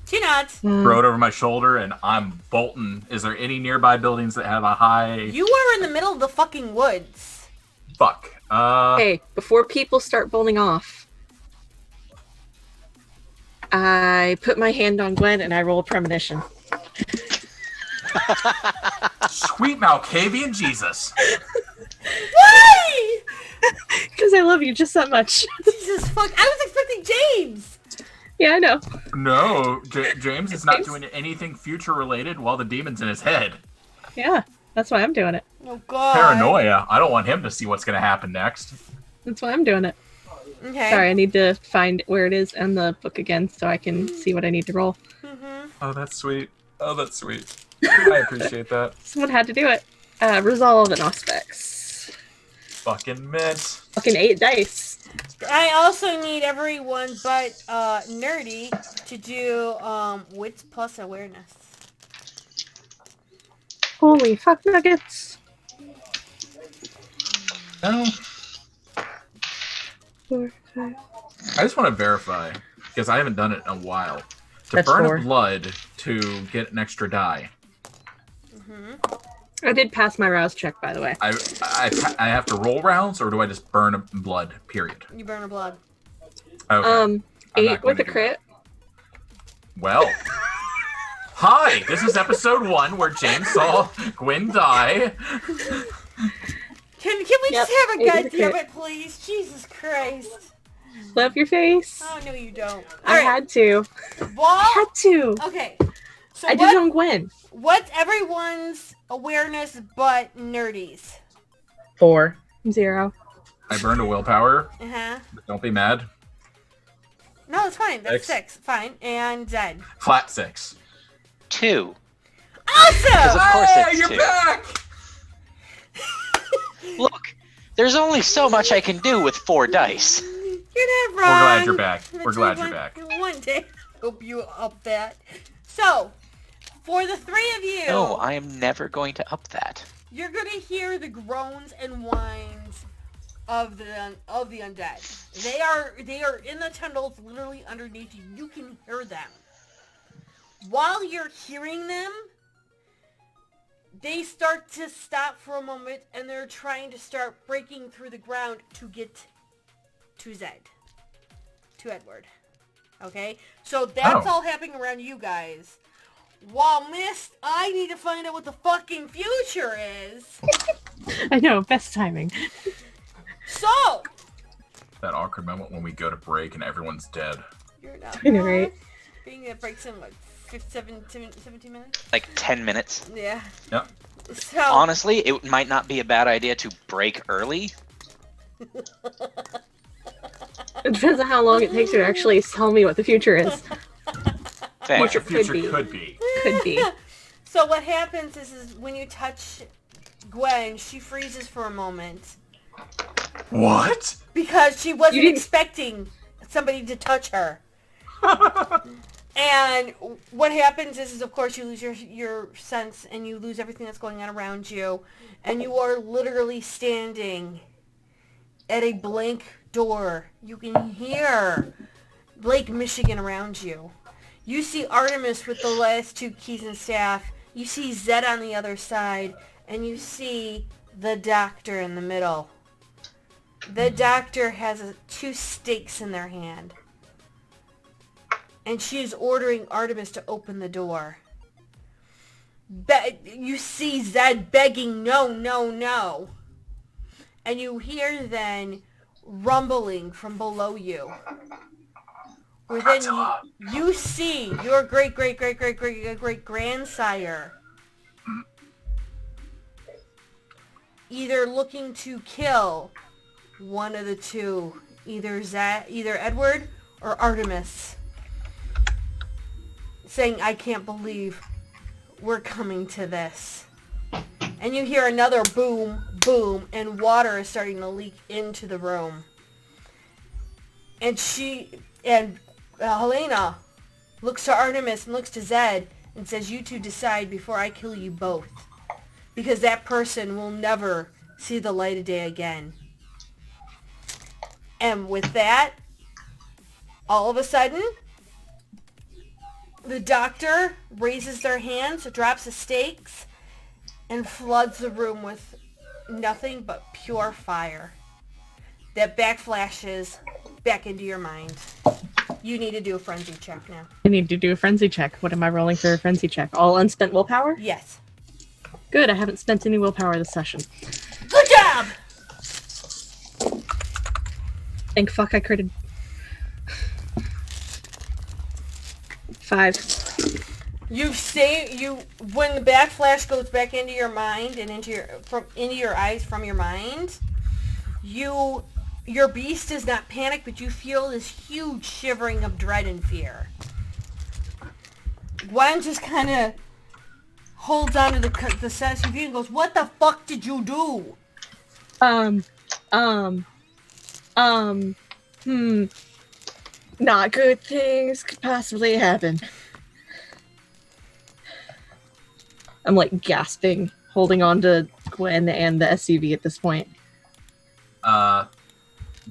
She nods. Throw it over my shoulder, and I'm bolting. Is there any nearby buildings that have a high? You are in the middle of the fucking woods. Fuck. Hey, before people start bowling off, I put my hand on Gwen and I roll a premonition. Sweet Malkavian Jesus. Why? Because I love you just that much. Jesus fuck! I was expecting James. Yeah, I know. No, James is not doing anything future related while the demon's in his head. Yeah, that's why I'm doing it. Oh god. Paranoia. I don't want him to see what's going to happen next. That's why I'm doing it. Okay. Sorry, I need to find where it is in the book again so I can see what I need to roll. Mm-hmm. Oh, that's sweet. Oh, that's sweet. I appreciate that. Someone had to do it. Resolve and aspects. Fucking mint. Fucking 8 dice. I also need everyone but Nerdy to do wits plus awareness. Holy fuck nuggets. No. 4, 5. I just want to verify, because I haven't done it in a while. To That's burn 4. a blood to get an extra die. Mm-hmm. I did pass my rouse check, by the way. I have to roll rounds, or do I just burn a blood, period? You burn her blood. Okay. I'm 8 not going with a to do crit. Well. Hi, this is episode 1 where James saw Gwen die. Can we Yep, just have a 8 with a goddamn crit. it, please? Jesus Christ. Love your face. Oh, no, you don't. I had to. Wall? Had to. Okay. So I did it on Gwen. what's everyone's awareness but Nerdy's? 4. 0. I burned a willpower. Uh-huh. Don't be mad. No, it's fine. That's 6. 6. Fine. And Zed. Flat 6. 2. Awesome! Of course Hey, it's you're 2. back! Look, there's only so much I can do with 4 dice. You're not We're wrong. glad you're back. We're But glad you you're back. One day, hope you up that. So, for the 3 of you, No, I am never going to up that. you're gonna hear the groans and whines of the undead. They are in the tunnels, literally underneath you. You can hear them. While you're hearing them, they start to stop for a moment, and they're trying to start breaking through the ground to get to Zed, to Edward. Okay, so that's Oh. all happening around you guys. While Mist, I need to find out what the fucking future is. I know, best timing. So, That awkward moment when we go to break and everyone's dead. you're not I know, right? being that breaks in like 17 minutes. Like 10 minutes. Yeah. Yep. So Honestly, it might not be a bad idea to break early. It depends on how long it takes you to actually tell me what the future is. Fair. What your Could future be. could be. Could be. So what happens is when you touch Gwen, she freezes for a moment What? because she wasn't You didn't- expecting somebody to touch her. And what happens is of course you lose your sense and you lose everything that's going on around you, and you are literally standing at a blank door. You can hear Lake Michigan around you. You see Artemis with the last 2 keys and staff. You see Zed on the other side, and you see the doctor in the middle. The doctor has 2 stakes in their hand. And she is ordering Artemis to open the door. You see Zed begging, no, no, no. And you hear then rumbling from below you. Where then you see your great grandsire either looking to kill one of the two, either Edward or Artemis, saying, "I can't believe we're coming to this." And you hear another boom, boom, and water is starting to leak into the room. And Helena looks to Artemis and looks to Zed and says, "You two decide before I kill you both. Because that person will never see the light of day again." And with that, all of a sudden, the doctor raises their hands, drops the stakes, and floods the room with nothing but pure fire that backflashes back into your mind. You need to do a frenzy check now. I need to do a frenzy check. What am I rolling for a frenzy check? All unspent willpower? Yes. Good, I haven't spent any willpower this session. Good job! Thank fuck I critted. 5. When the backflash goes back into your mind and into your eyes from your mind, your beast does not panic, but you feel this huge shivering of dread and fear. Gwen just kind of holds onto the sense of you and goes, "What the fuck did you do?" Not good things could possibly happen. I'm like gasping, holding on to Gwen and the SUV at this point.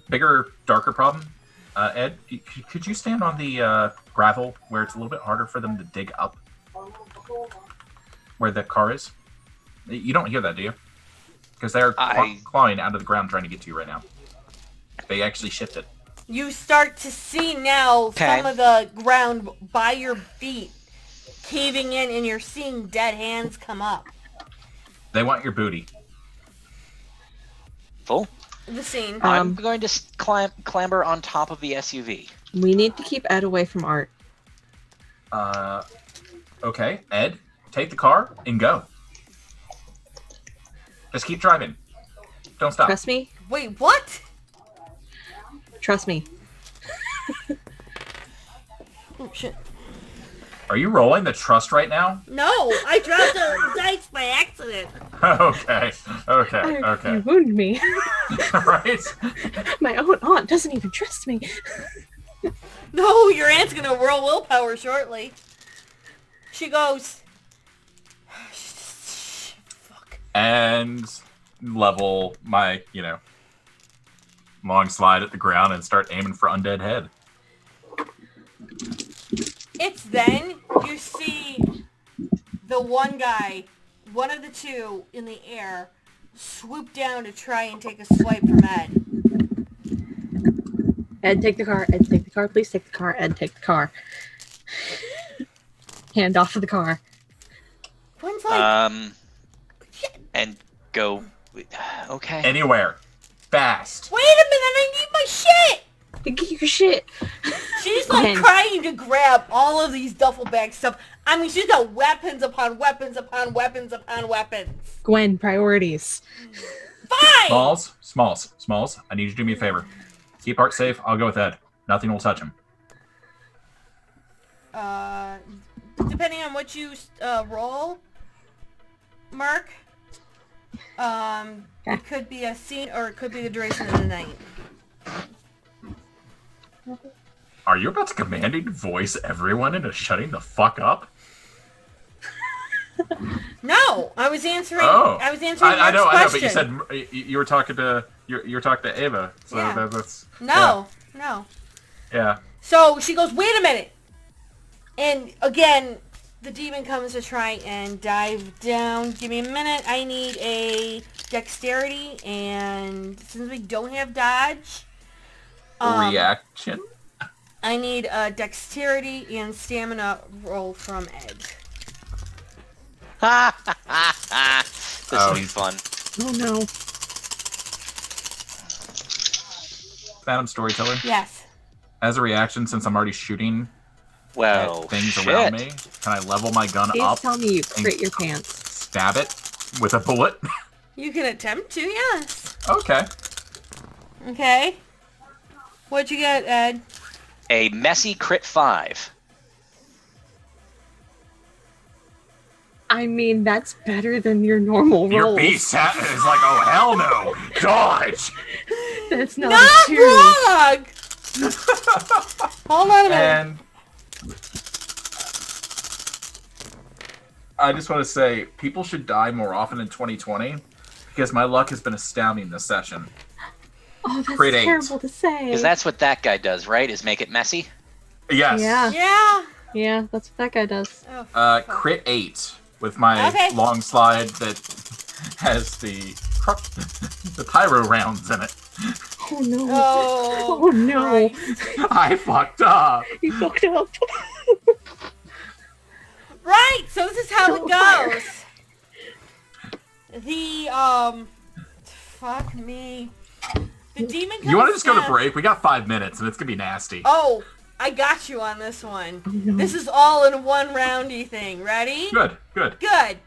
Bigger, darker problem. Ed, could you stand on the gravel where it's a little bit harder for them to dig up? Where the car is? You don't hear that, do you? Because they're clawing out of the ground trying to get to you right now. They actually shifted. You start to see now some of the ground by your feet caving in, and you're seeing dead hands come up. They want your booty. Full? The scene. I'm going to clamber on top of the SUV. We need to keep Ed away from Art. Okay. Ed, take the car and go. Just keep driving. Don't stop. Trust me? Wait, what? Trust me. Oh, shit. Are you rolling the trust right now? No, I dropped the dice by accident. Okay. You wounded me. Right? My own aunt doesn't even trust me. No, your aunt's gonna roll willpower shortly. She goes, fuck. And level my, long slide at the ground and start aiming for undead head. It's then you see the one guy, one of the two in the air, swoop down to try and take a swipe from Ed. Ed, take the car. Ed, take the car. Please take the car. Ed, take the car. Hand off of the car. Gwen's like, and go. Okay. Anywhere. Fast. wait a minute, I need my shit! Get your shit. She's like trying to grab all of these duffel bag stuff. I mean, she's got weapons upon weapons upon weapons upon weapons. Gwen, priorities. Fine! Smalls, I need you to do me a favor. Keep Art safe, I'll go with Ed. Nothing will touch him. Depending on what you roll, Mark, it could be a scene or it could be the duration of the night. Are you about to commanding voice everyone into shutting the fuck up? No, I was answering. Oh, I was answering I know, Mark's but you question. said you were talking to you're talking to Ava, so Yeah. that's No. yeah. So she goes, wait a minute. And again, the demon comes to try and dive down. Give me a minute. I need a dexterity, and since we don't have dodge, Reaction. I need a dexterity and stamina roll from Ed. This will be fun. Oh no. Madam Storyteller? Yes. As a reaction, since I'm already shooting Well, at things shit. around me, can I level my gun Please up, tell me you crit your pants. stab it with a bullet? You can attempt to, yes. Okay. Okay. What'd you get, Ed? A messy crit 5. I mean, that's better than your normal Your rolls. beast hat is like, oh hell no, dodge. That's not, Not a 2. wrong! Hold on a minute. And I just want to say, people should die more often in 2020 because my luck has been astounding this session. Oh, that's Crit 8. terrible to say. Because that's what that guy does, right? Is make it messy? Yes. Yeah. Yeah. Yeah, that's what that guy does. Oh, fuck. Crit 8 with my Okay. long slide that has the pyro rounds in it. Oh no. Oh, Oh, no. Christ. I fucked up. You fucked up. Right, so this is how Don't it fire. goes. Fuck me. The demon comes You want to just go to down- break? We got 5 minutes and it's going to be nasty. Oh, I got you on this one. Oh, no. This is all in one roundy thing. Ready? Good, good. Good.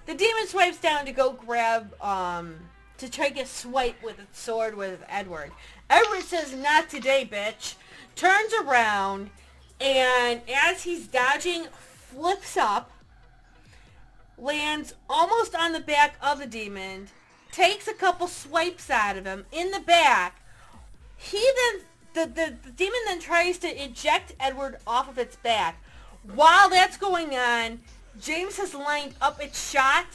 The demon swipes down to go grab, to try to get swipe with its sword with Edward. Edward says, not today, bitch. Turns around, and as he's dodging, flips up, lands almost on the back of the demon, takes a couple swipes out of him in the back. He then, the demon then tries to eject Edward off of its back. While that's going on, James has lined up his shot,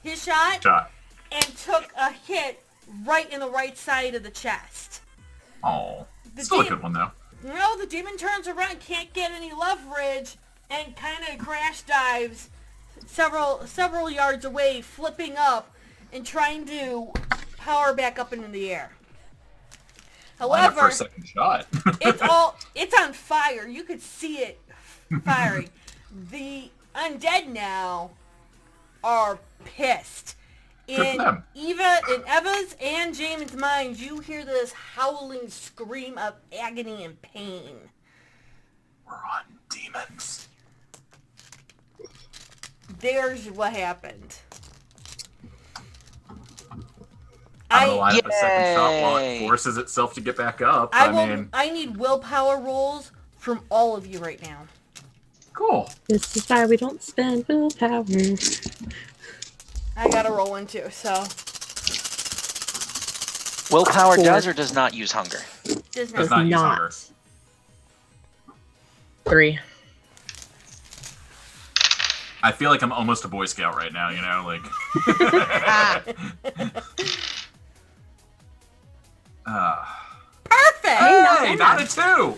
Shot. and took a hit right in the right side of the chest. Oh, The still a de- good one though. No, the demon turns around, can't get any leverage, and kind of crash dives several yards away, flipping up and trying to power back up into the air. Line up for However, a second shot. it's on fire. You could see it firing. The undead now are pissed. Good for In them. Eva's and James' minds, you hear this howling scream of agony and pain. Run, demons. There's what happened. I'm gonna line up a second shot while it Yay. forces itself to get back up. I need willpower rolls from all of you right now. Cool. This is why we don't spend willpower. I gotta roll one too, so Willpower 4. does or does not use hunger? does Does not. not use hunger. 3. I feel like I'm almost a Boy Scout right now, you know, like. Perfect. Hey, not a 2.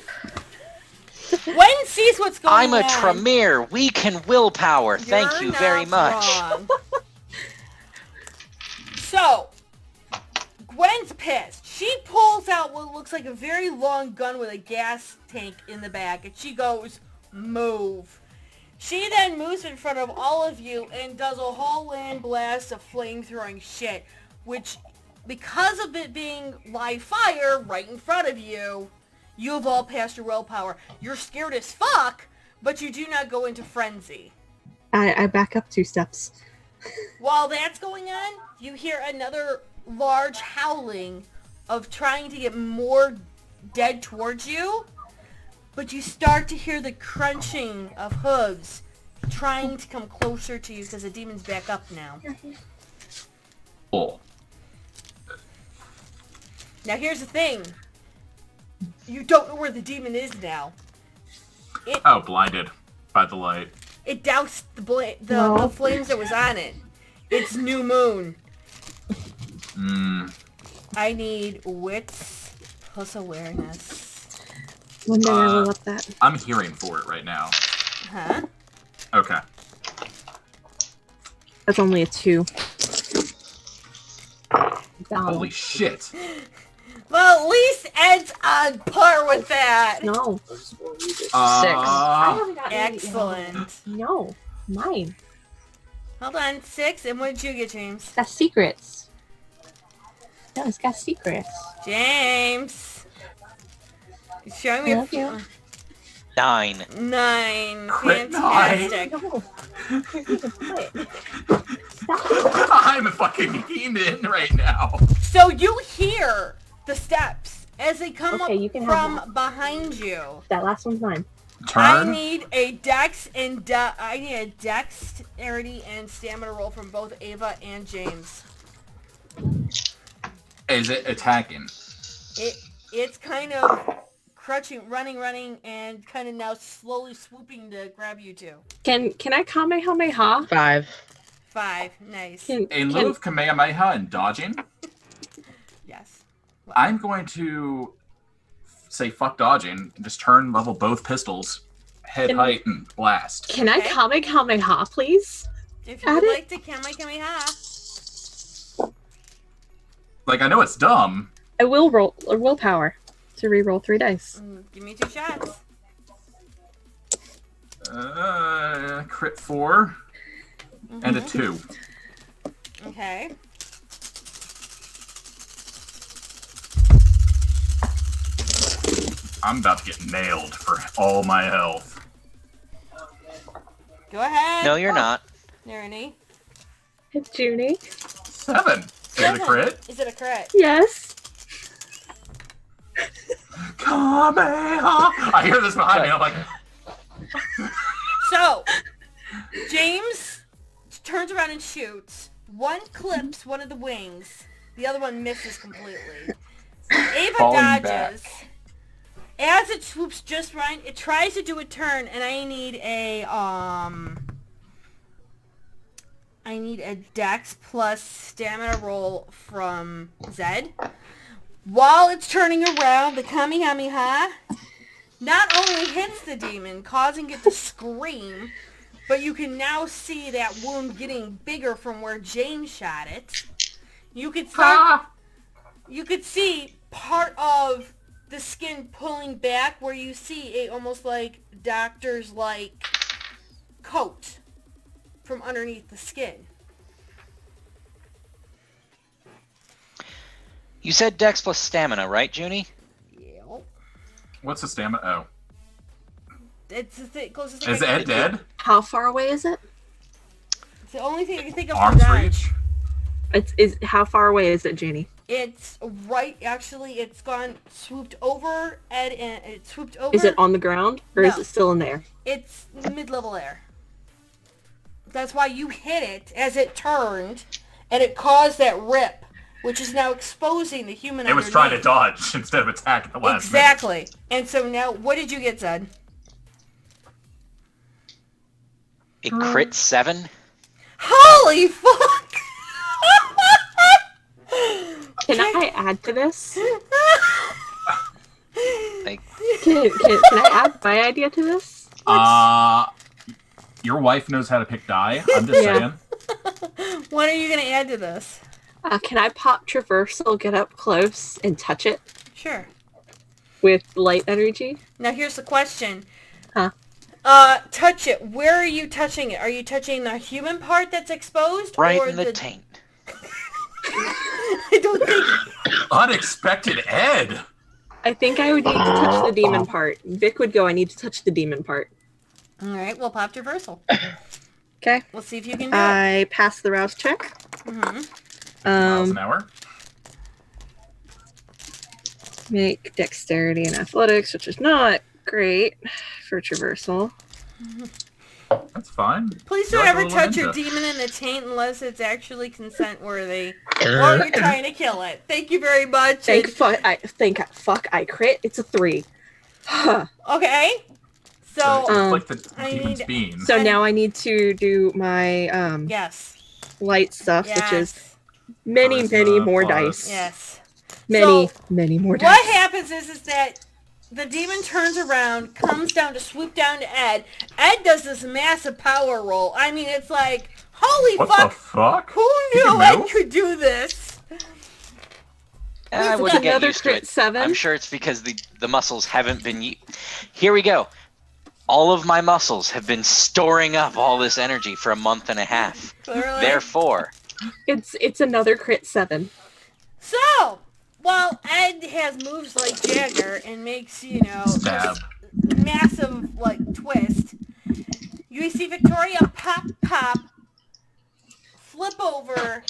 Gwen sees what's going I'm on. a Tremere. We can willpower. Thank You're you not very much. wrong. So, Gwen's pissed. She pulls out what looks like a very long gun with a gas tank in the back, and she goes, move. She then moves in front of all of you and does a whole land blast of flame-throwing shit, which, because of it being live fire right in front of you, you've all passed your willpower. You're scared as fuck, but you do not go into frenzy. I back up 2 steps. While that's going on, you hear another large howling of trying to get more dead towards you, but you start to hear the crunching of hooves trying to come closer to you because the demon's back up now. Cool. Now here's the thing. You don't know where the demon is now. Oh, blinded by the light. It doused the No. flames that was on it. It's new moon. I need wits plus awareness. One day I will up that. I'm hearing for it right now. Huh? Okay. That's only a 2. Holy shit. Well, at least Ed's on par with that. No. Six. haven't gotten any- Excellent. No. Mine. Hold on, 6. And what did you get, James? Got secrets. No, it's got secrets. James. Show me I love you. 9. 9. Crit Fantastic. No. I'm a fucking demon right now. So you hear the steps as they come Okay, you up can have from behind you. That last one's mine. I Turn. need a dex and I need a dexterity and stamina roll from both Ava and James. Is it attacking? It's kind of crutching, running, and kind of now slowly swooping to grab you two. Can I Kamehameha? 5. 5. Nice. In lieu of Kamehameha and dodging, Yes. I'm going to say fuck dodging and just turn level both pistols, head Can- height, and blast. Can I Okay. Kamehameha, please? If you Add would it. like to Kamehameha. Like, I know it's dumb. I will roll a willpower to re-roll 3 dice. Give me 2 shots. Crit 4 and a 2. Okay. I'm about to get nailed for all my health. Go ahead. No, you're not. Nerny. It's Junie. 7. Is it a crit? Is it a crit? Yes. Kamehameha! I hear this behind me. I'm like, So, James turns around and shoots. One clips one of the wings. The other one misses completely. Ava Falling dodges. back. As it swoops just right, it tries to do a turn, and I need a dex plus stamina roll from Zed. While it's turning around, the Kamehameha not only hits the demon, causing it to scream, but you can now see that wound getting bigger from where Jane shot it. You could see part of the skin pulling back where you see a almost like doctor's like coat from underneath the skin. You said Dex plus stamina, right, Junie? Yep. what's the stamina? Oh. It's the closest thing Is I can Ed dead? How far away is it? It's the only thing I can think of Arms for dodge. reach? Is how far away is it, Janie? It's right, actually, it's gone, swooped over, Ed, and it swooped over. Is it on the ground or is No. it still in there? It's mid-level air. That's why you hit it as it turned, and it caused that rip, which is now exposing the human It was trying to underneath. dodge instead of attack at the last minute. Exactly. And so now, what did you get, Zed? A crit 7? Holy fuck! Can I add to this? Like, Can I add my idea to this? Your wife knows how to pick die. I'm just Yeah. saying. What are you going to add to this? Can I pop traversal, get up close, and touch it Sure. with light energy? Now here's the question. Huh? Touch it. Where are you touching it? Are you touching the human part that's exposed? right or in the taint. I don't think... Unexpected Ed! I think I would need to touch the demon part. Vic would go, I need to touch the demon part. Alright, we'll pop traversal. Okay. Let's see if you can do it. I pass the rouse check. Mhm. Miles an hour. Make dexterity and athletics, which is not great for traversal. That's fine. Please You're don't like a ever little touch a ninja. demon in the taint unless it's actually consent worthy. Or you're trying to kill it. Thank you very much. Thank fuck I crit. It's a 3. Okay. So, it's like the I demon's need- bean. So now I need to do my yes. light stuff, Yes. which is many more plus- dice. Yes. Many So, more dice. What happens is that the demon turns around, comes down to swoop down to Ed. Ed does this massive power roll. I mean, it's like, holy What the fuck! fuck? Who He knew can Ed move? could do this? I It's wouldn't get another used to crit it. 7. I'm sure it's because the muscles haven't been... Here we go. All of my muscles have been storing up all this energy for a month and a half. Clearly. Therefore, It's another crit 7. So, Well, Ed has moves like Jagger and makes, you know, Stab. this massive, like, twist. You see Victoria pop, flip over,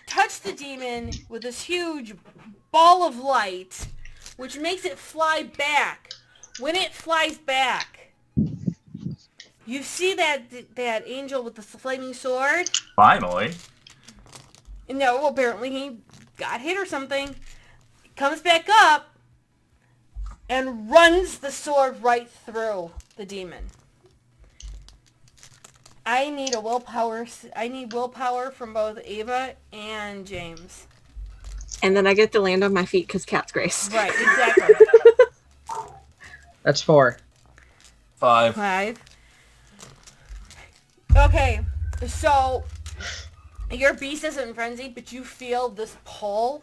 touch the demon with this huge ball of light, which makes it fly back. When it flies back, you see that angel with the flaming sword. Finally. No, apparently he got hit or something. Comes back up and runs the sword right through the demon. I need willpower from both Ava and James. And then I get to land on my feet because Cat's Grace. Right, exactly. That's 4. 5. 5. Okay, so your beast isn't frenzied, but you feel this pull,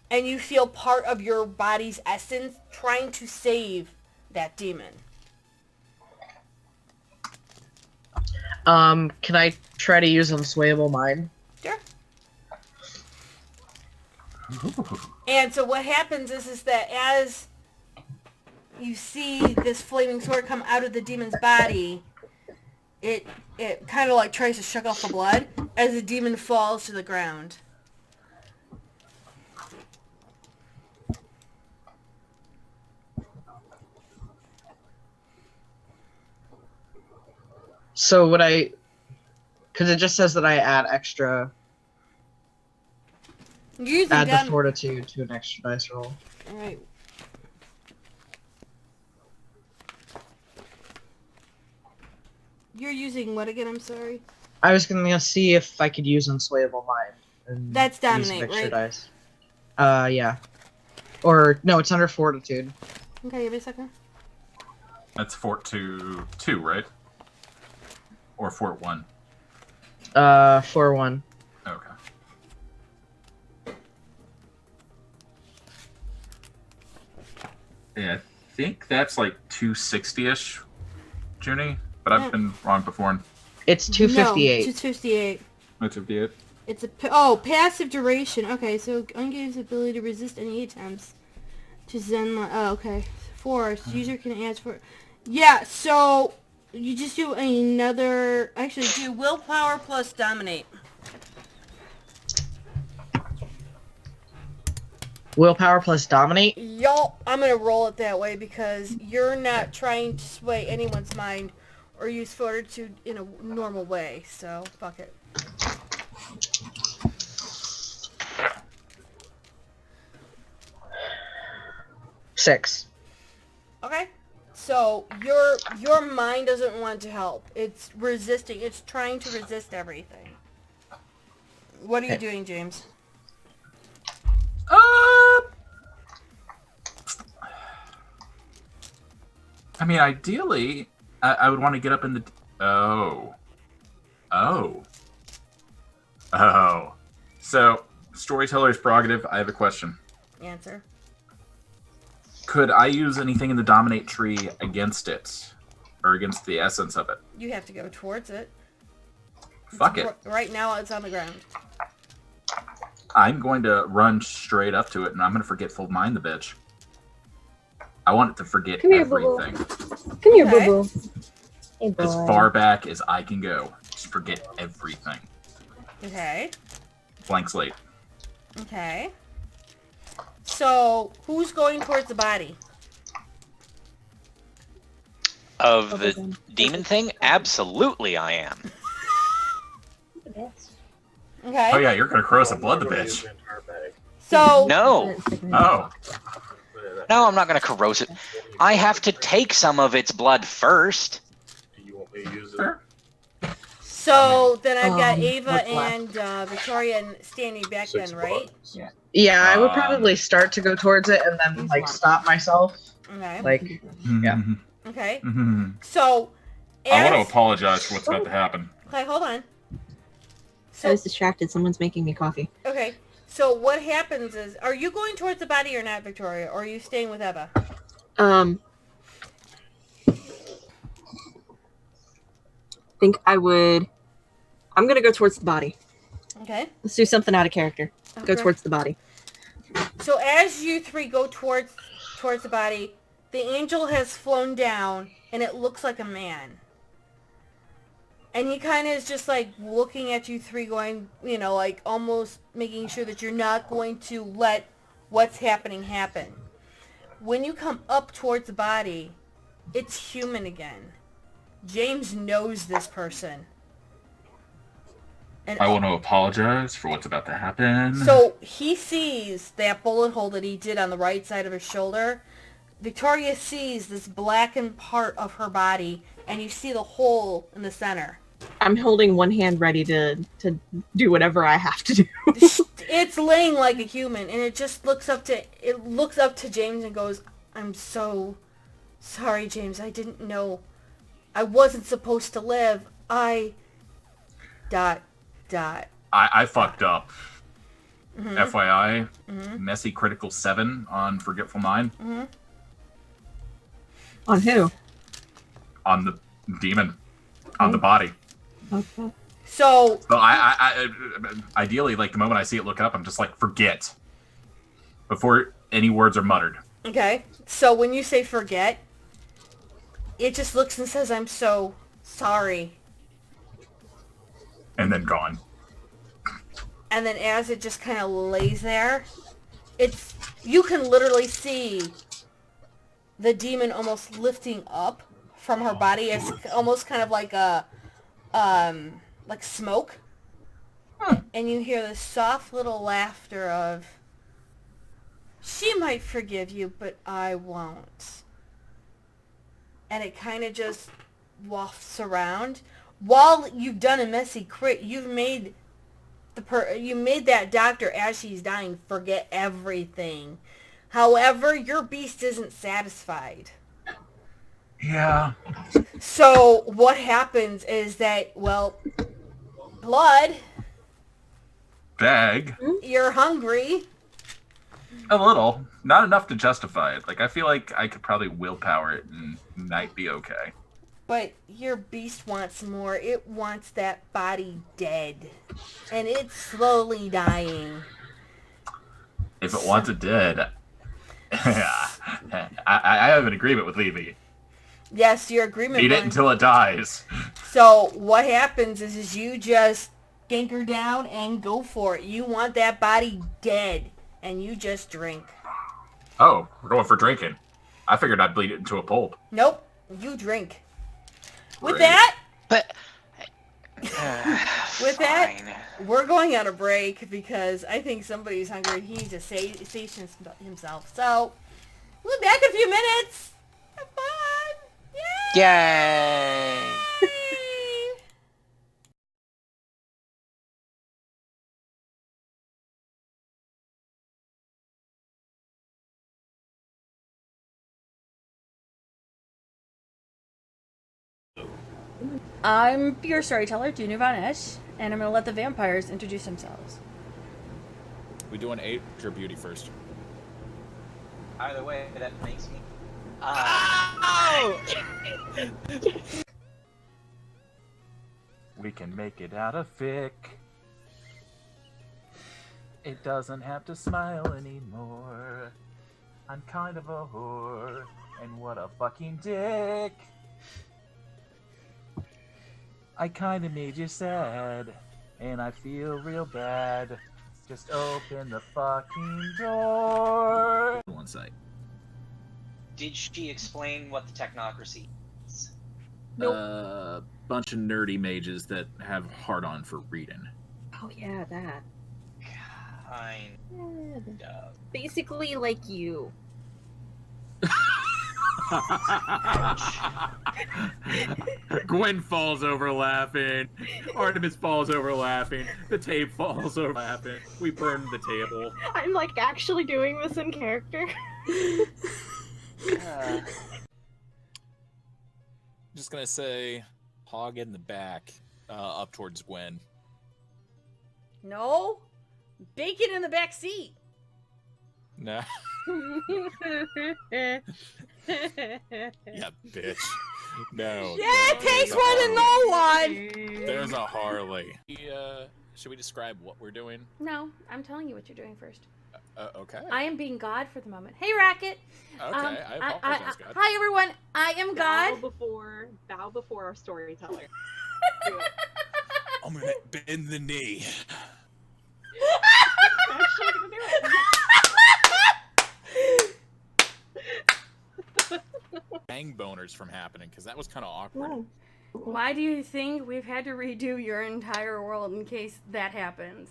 and you feel part of your body's essence trying to save that demon. Can I try to use Unswayable Mind? Sure. And so what happens is that as you see this flaming sword come out of the demon's body, it kind of like tries to suck off the blood as the demon falls to the ground. So would I... Because it just says that I add extra... You're using Add the gun. fortitude to an extra dice roll. Alright. You're using what again? I'm sorry. I was gonna see if I could use Unswayable Mind. And That's use Dominate, extra right? dice. Yeah. Or, no, it's under fortitude. Okay, give me a second. That's Fort 2, right? Or Fort 1? 4-1. Okay. Yeah, I think that's like 260-ish, Junie, but I've been wrong before. It's 258. No, 258. 258. It's a passive duration. Okay, so ungains ability to resist any attempts to Zen. Oh, okay. Force user can add for. Yeah, so you just do another. Actually, do willpower plus dominate. Willpower plus dominate? Y'all, I'm gonna roll it that way because you're not trying to sway anyone's mind or use fortitude in a normal way. So fuck it. Six. Okay. So your mind doesn't want to help. It's resisting. It's trying to resist everything. What are you doing, James? I mean, ideally, I would want to get up in the... Oh. So, storyteller's prerogative, I have a question. Answer. Could I use anything in the Dominate tree against it? Or against the essence of it? You have to go towards it. Fuck it. Right now, it's on the ground. I'm going to run straight up to it, and I'm going to forgetful mind the bitch. I want it to forget Come here, Boo-Boo. everything. Come here, Okay. Boo Boo. Hey, boy. As far back as I can go. Just forget everything. Okay. Blank slate. Okay. So, who's going towards the body? Of the demon thing? Absolutely I am. Okay. Oh yeah, you're going to corrosive blood the bitch. So, No. Oh. No, I'm not going to corrosive. I have to take some of its blood first. Do you want me to use it? Sure. so then I've got Um, Ava what's left? and Victoria standing back then, right? $6. Yeah. Yeah, I would Um, probably start to go towards it and then, like, stop myself. Okay. Like, Yeah. Okay. I So, want to as... apologize for what's about to happen. Okay, hold on. I So, was distracted. Someone's making me coffee. okay. So what happens is, are you going towards the body or not, Victoria? Or are you staying with Eva? Think I would. I'm gonna go towards the body. Okay. Let's do something out of character. Go Okay. towards the body. So as you three go towards the body, the angel has flown down, and it looks like a man. And he kind of is just like looking at you three going, you know, like almost making sure that you're not going to let what's happening happen. When you come up towards the body, it's human again. James knows this person. And I want to apologize for what's about to happen. so he sees that bullet hole that he did on the right side of his shoulder. Victoria sees this blackened part of her body, and you see the hole in the center. I'm holding one hand ready to do whatever I have to do. It's laying like a human, and it just looks up to James and goes, "I'm so sorry, James. I didn't know. I wasn't supposed to live. I... ... I fucked up. Mm-hmm. FYI, Mm-hmm. messy critical 7 on Forgetful Mind. Mm-hmm. On who? On the demon. On the body. Okay. So But I ideally, like, the moment I see it look up, I'm just like, forget. Before any words are muttered. okay. So when you say forget, it just looks and says, "I'm so sorry." And then gone. And then as it just kind of lays there, you can literally see the demon almost lifting up from her body as almost kind of like a like smoke. And you hear this soft little laughter of, "She might forgive you, but I won't." And it kind of just wafts around. While you've done a messy crit, you've made you made that doctor, as she's dying, forget everything. However, your beast isn't satisfied. Yeah. So what happens is that, well, blood, Bag. you're hungry. A little. Not enough to justify it. Like, I feel like I could probably willpower it and might be okay. But your beast wants more. It wants that body dead. And it's slowly dying. If it wants it dead, I have an agreement with Levy. Yes, your agreement. Eat it until it dies. So what happens is you just ganker down and go for it. You want that body dead. And you just drink. Oh, we're going for drinking. I figured I'd bleed it into a pulp. Nope. You drink. With Great. that, But With that, fine. we're going on a break because I think somebody's hungry and he needs to station himself. So, we'll be back in a few minutes. Have fun! Yay! Yay! I'm your storyteller, Junior Von Esch, and I'm going to let the vampires introduce themselves. We doing age or beauty first? Either way, that makes me. We can make it out of Vic. It doesn't have to smile anymore. I'm kind of a whore, and what a fucking dick. I kind of made you sad, and I feel real bad. Just open the fucking door. One site. Did she explain what the technocracy is? Nope. Bunch of nerdy mages that have hard on for reading. Oh yeah, that. Kind of. Basically like you. Gwen falls over laughing. Artemis falls over laughing. The tape falls over laughing. We burned the table. I'm like actually doing this in character. Just gonna say, hog in the back, up towards Gwen. No, bacon in the back seat. Nah. Yeah, bitch. No. Yeah, it takes one to know one. There's a Harley. Should we describe what we're doing? No, I'm telling you what you're doing first. Okay. I am being God for the moment. Hey, Racket. Okay, I apologize, God. Hi, everyone. I am Bow God. before our storyteller. I'm gonna bend the knee. I'm actually gonna do it. Bang boners from happening, because that was kind of awkward. Why do you think we've had to redo your entire world in case that happens?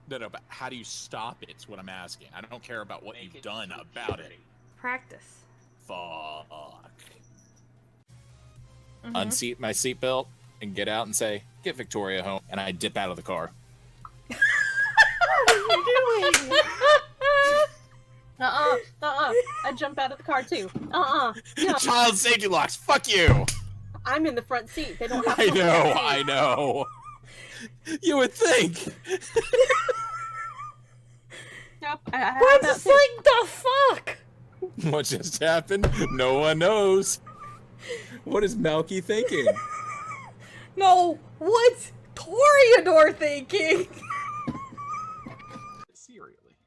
No, but how do you stop it? Is what I'm asking. I don't care about what you've done about it. Practice. Fuck. Mhm. Unseat my seatbelt and get out and say, "Get Victoria home," and I dip out of the car. What are you doing? I jump out of the car too. No. Child safety locks. Fuck you. I'm in the front seat. They don't have I to know. I know. You would think. Nope. We're just like, the fuck? What just happened? No one knows. What is Malky thinking? No, what's Toreador thinking? Serially.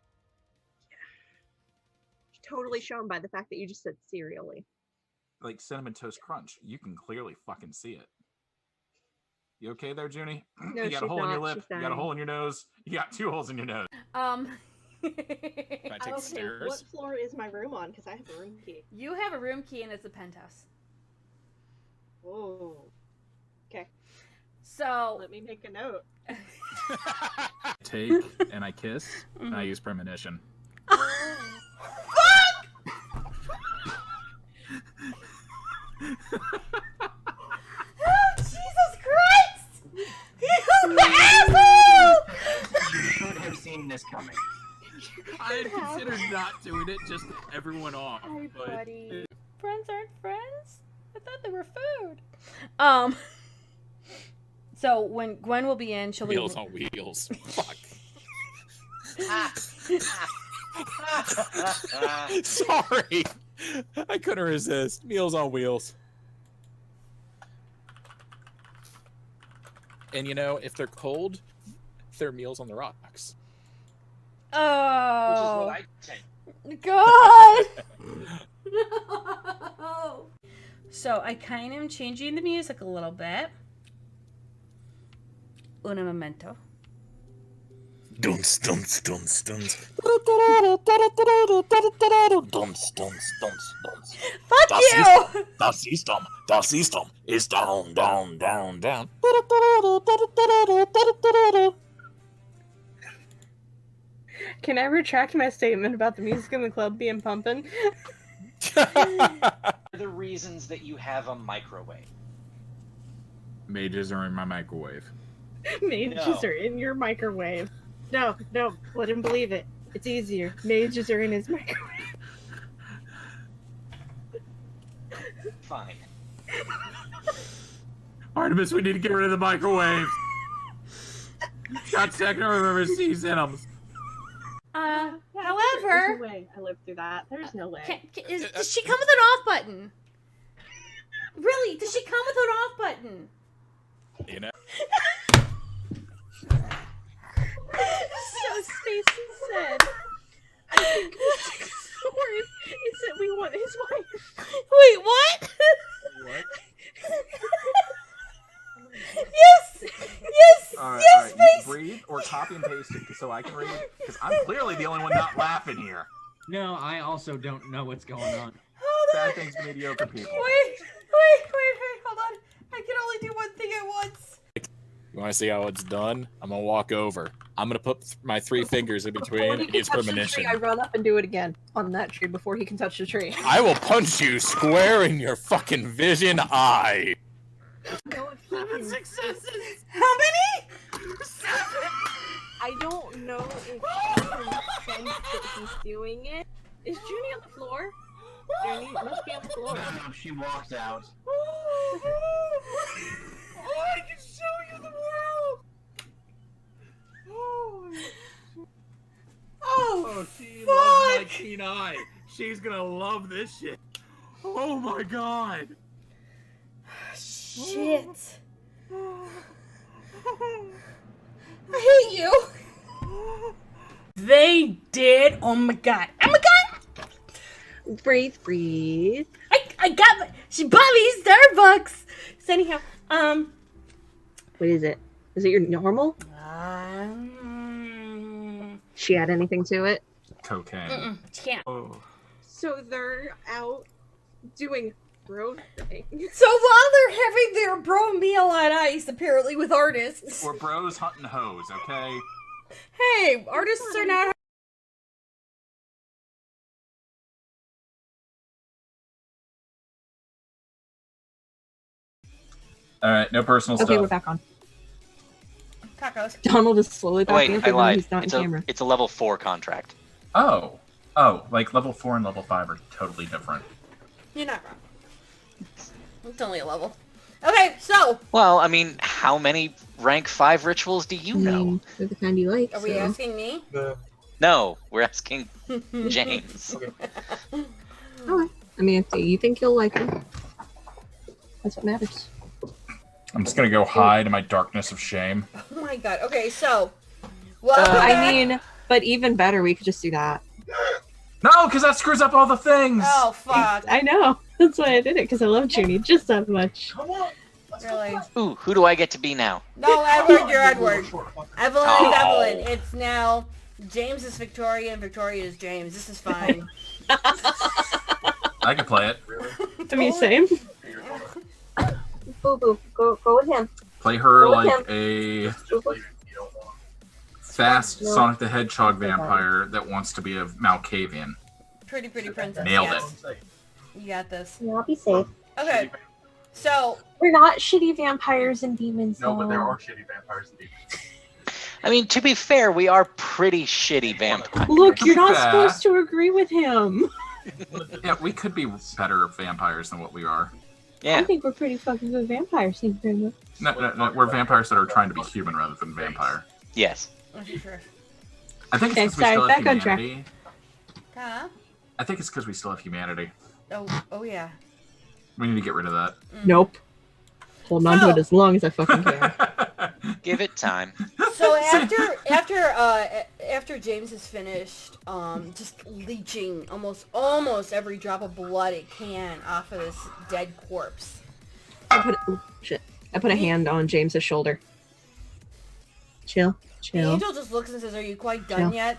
Totally shown by the fact that you just said serially. Like Cinnamon Toast Crunch. You can clearly fucking see it. You okay there, Junie? No, You got a she's hole in your not. lip. She's You got a dying. hole in your nose. You got 2 holes in your nose. Can I take the Okay, stairs? what floor is my room on? Because I have a room key. You have a room key and it's a penthouse. Oh. Okay, So, let me make a note. Take and I kiss and I use premonition. oh, Jesus Christ! You asshole! You should have seen this coming. I had considered not doing it, just everyone off. Hi, But buddy. Friends aren't friends? I thought they were food. So when Gwen will be in, she'll be... Meals on wheels. Fuck. Sorry. I couldn't resist. Meals on wheels. And you know, if they're cold, they're meals on the rocks. Oh. Which is what I take. God! No! So I kind of am changing the music a little bit. Un momento. Dunce, dunce, dunce, dunce. Dunce, dunce, dunce, dunce. Fuck you! Das System is down, down, down, down. Can I retract my statement about the music in the club being pumping? The reasons that you have a microwave. Mages are in my microwave. Mages are in your microwave. No, let him believe it. It's easier. Mages are in his microwave. Fine. Artemis, we need to get rid of the microwave. God second, I remember Steve's in them. However... There's no way I lived through that. There's no way. Does she come with an off button? Really? Does she come with an off button? You know? So Stacy said, I think is that we want his wife. Wait, what? What? Yes! Yes! All right, yes, please! breathe or copy and paste it so I can read. Because I'm clearly the only one not laughing here. no, I also don't know what's going on. Hold on. Bad things to mediocre people. Wait, hold on. I can only do one thing at once. You want to see how it's done? I'm going to walk over. I'm going to put my 3 fingers in Before between. he can It's touch the premonition. tree, I run up and do it again on that tree before he can touch the tree. I will punch you square in your fucking vision eye. 7 successes! How many? 7! I don't know if he can sense that he's doing it. Is Junie on the floor? Junie must be on the floor. No, she walked out. Oh, I can show you the world. Oh, she loves my keen eye. She's gonna love this shit. Oh my god. Shit. I hate you. They did. Oh my god. Oh my god. Breathe, breathe. I got she bought me Starbucks. So anyhow, What is it? Is it your normal? She add anything to it? Cocaine. Can't. Oh. So they're out doing bro things. So while they're having their bro meal on ice, apparently with artists. We're bros hunting hoes, okay? Hey, artists are not. All right, no personal Okay, stuff. we're back on. Tacos. Donald is slowly Oh, wait, backing up I even though lied. he's not It's in a camera. it's a level 4 contract. Oh, like level 4 and level 5 are totally different. You're not wrong. It's only a level. Okay, so Well, I mean, how many rank 5 rituals do you know? They're the kind you like. are we so- asking me? No, we're asking James. Alright. I mean, if you think you'll like them, that's what matters. I'm just gonna go hide in my darkness of shame. Oh my god. Okay, so. Well, I mean, but even better, we could just do that. No, because that screws up all the things. Oh fuck. I know. That's why I did it, because I love Junie just that much. Really? Ooh, who do I get to be now? No, Edward, you're Edward. Evelyn is Oh. Evelyn. It's now James is Victoria and Victoria is James. This is fine. I can play it. I mean, same. Boo boo, go with him. Play her Go with like a fast Sonic the Hedgehog vampire that wants to be a Malkavian. Pretty princess. Nailed yes. it. You got this. Yeah, I'll be safe. Okay. So We're not shitty vampires and demons. No, but there though. are shitty vampires and demons. I mean, to be fair, we are pretty shitty vampires. Look, To you're be not fair- supposed to agree with him. Yeah, we could be better vampires than what we are. I Yeah. think we're pretty fucking good vampires. Thank you very much. No, we're vampires that are trying to be human rather than vampire. Yes. sure. I think it's Okay, because we sorry, still have back on track. humanity. Huh? I think it's because we still have humanity. Oh yeah. We need to get rid of that. Nope. Holding on to it as long as I fucking can. Give it time. So after James is finished, just leeching almost every drop of blood it can off of this dead corpse. I put a hand on James's shoulder. Chill. Angel just looks and says, "Are you quite done Chill. yet?"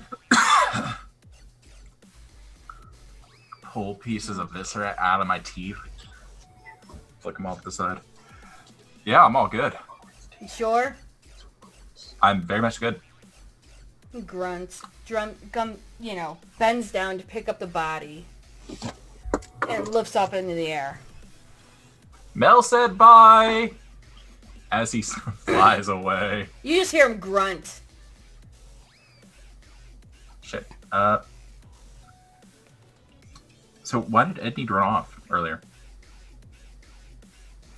Pull pieces of viscera out of my teeth. Flick them off to the side. Yeah, I'm all good. You sure? I'm very much good. He grunts, bends down to pick up the body, and lifts up into the air. Mel said bye as he flies away. You just hear him grunt. Shit. So why did Ed need to run off earlier?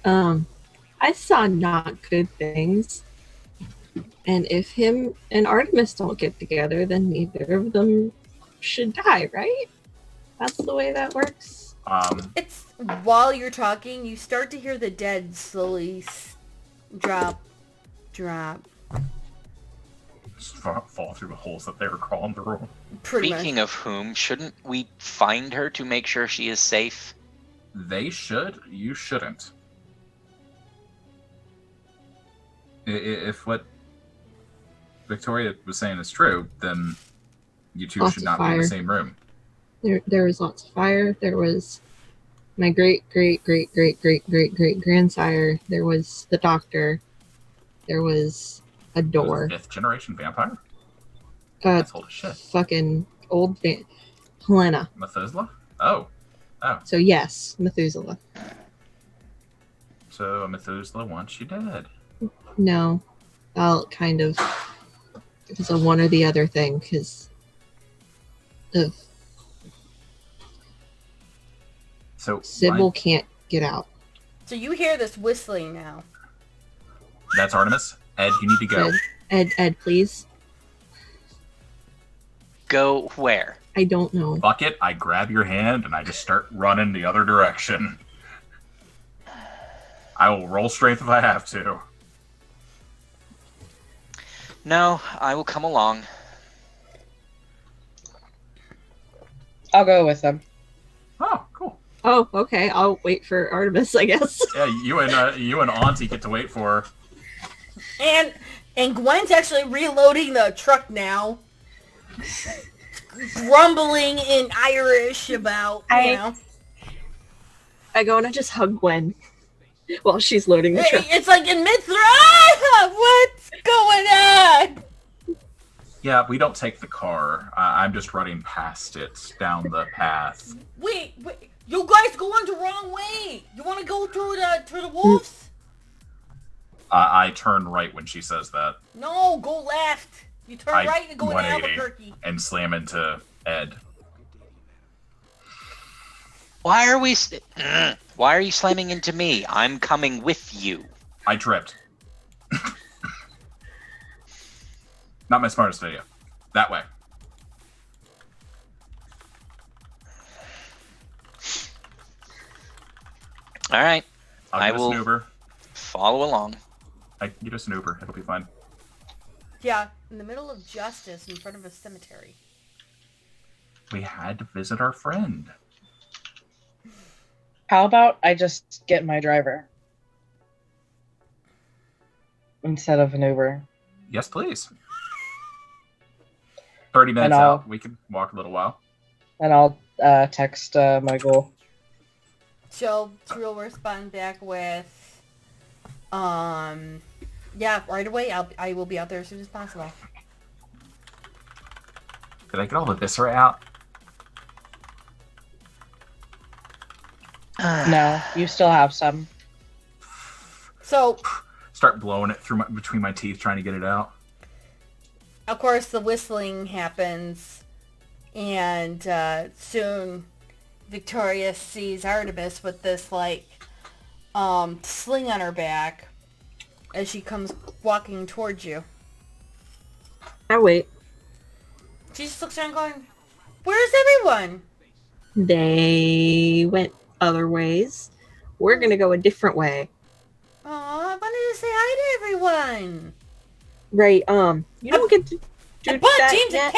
I saw not good things. And if him and Artemis don't get together, then neither of them should die, right? That's the way that works. It's while you're talking, you start to hear the dead slowly drop. Just fall through the holes that they were crawling through. Speaking of whom, shouldn't we find her to make sure she is safe? They should. You shouldn't. If what Victoria was saying is true, then you two Lots should of not be in fire. the same room. There was lots of fire. There was my great grandsire. There was the doctor. There was a door. Fifth generation vampire? Uh, That's old as shit. fucking old Helena. Methuselah? Oh. So yes, Methuselah. So Methuselah wants you dead. No, I'll kind of. It was a one or the other thing because of So Sybil why- can't get out. So you hear this whistling now. That's Artemis. Ed, you need to go. Ed, please. Go where? I don't know. Bucket, I grab your hand and I just start running the other direction. I will roll strength if I have to. No, I will come along. I'll go with them. Oh, cool. Oh, okay. I'll wait for Artemis, I guess. Yeah, you and Auntie get to wait for her. And Gwen's actually reloading the truck now. Grumbling in Irish about, you know. I go and I just hug Gwen while she's loading the truck. It's like in mid-throw. What's going on? Yeah, we don't take the car. I'm just running past it down the path. Wait, you guys going the wrong way. You want to go through the wolves? I turn right when she says that. No, go left. You turn right and go into 180 Albuquerque. and slam into Ed. Why are you slamming into me? I'm coming with you. I tripped. Not my smartest video. That way. All right. I will get a snooper. Follow along. I can get a snooper. It'll be fine. Yeah, in the middle of Justice, in front of a cemetery. We had to visit our friend. How about I just get my driver instead of an Uber? Yes, please. 30 minutes out. We can walk a little while. And I'll text Michael. She'll respond back with, yeah, right away. I will be out there as soon as possible. Did I get all the viscera out? No, you still have some. So, start blowing it through between my teeth, trying to get it out. Of course, the whistling happens, and soon Victoria sees Artemis with this like sling on her back as she comes walking towards you. I wait. She just looks around going, "Where's everyone?" They went other ways. We're gonna go a different way. Oh, I wanted to say hi to everyone. Right, you don't get to do I bought that James yet.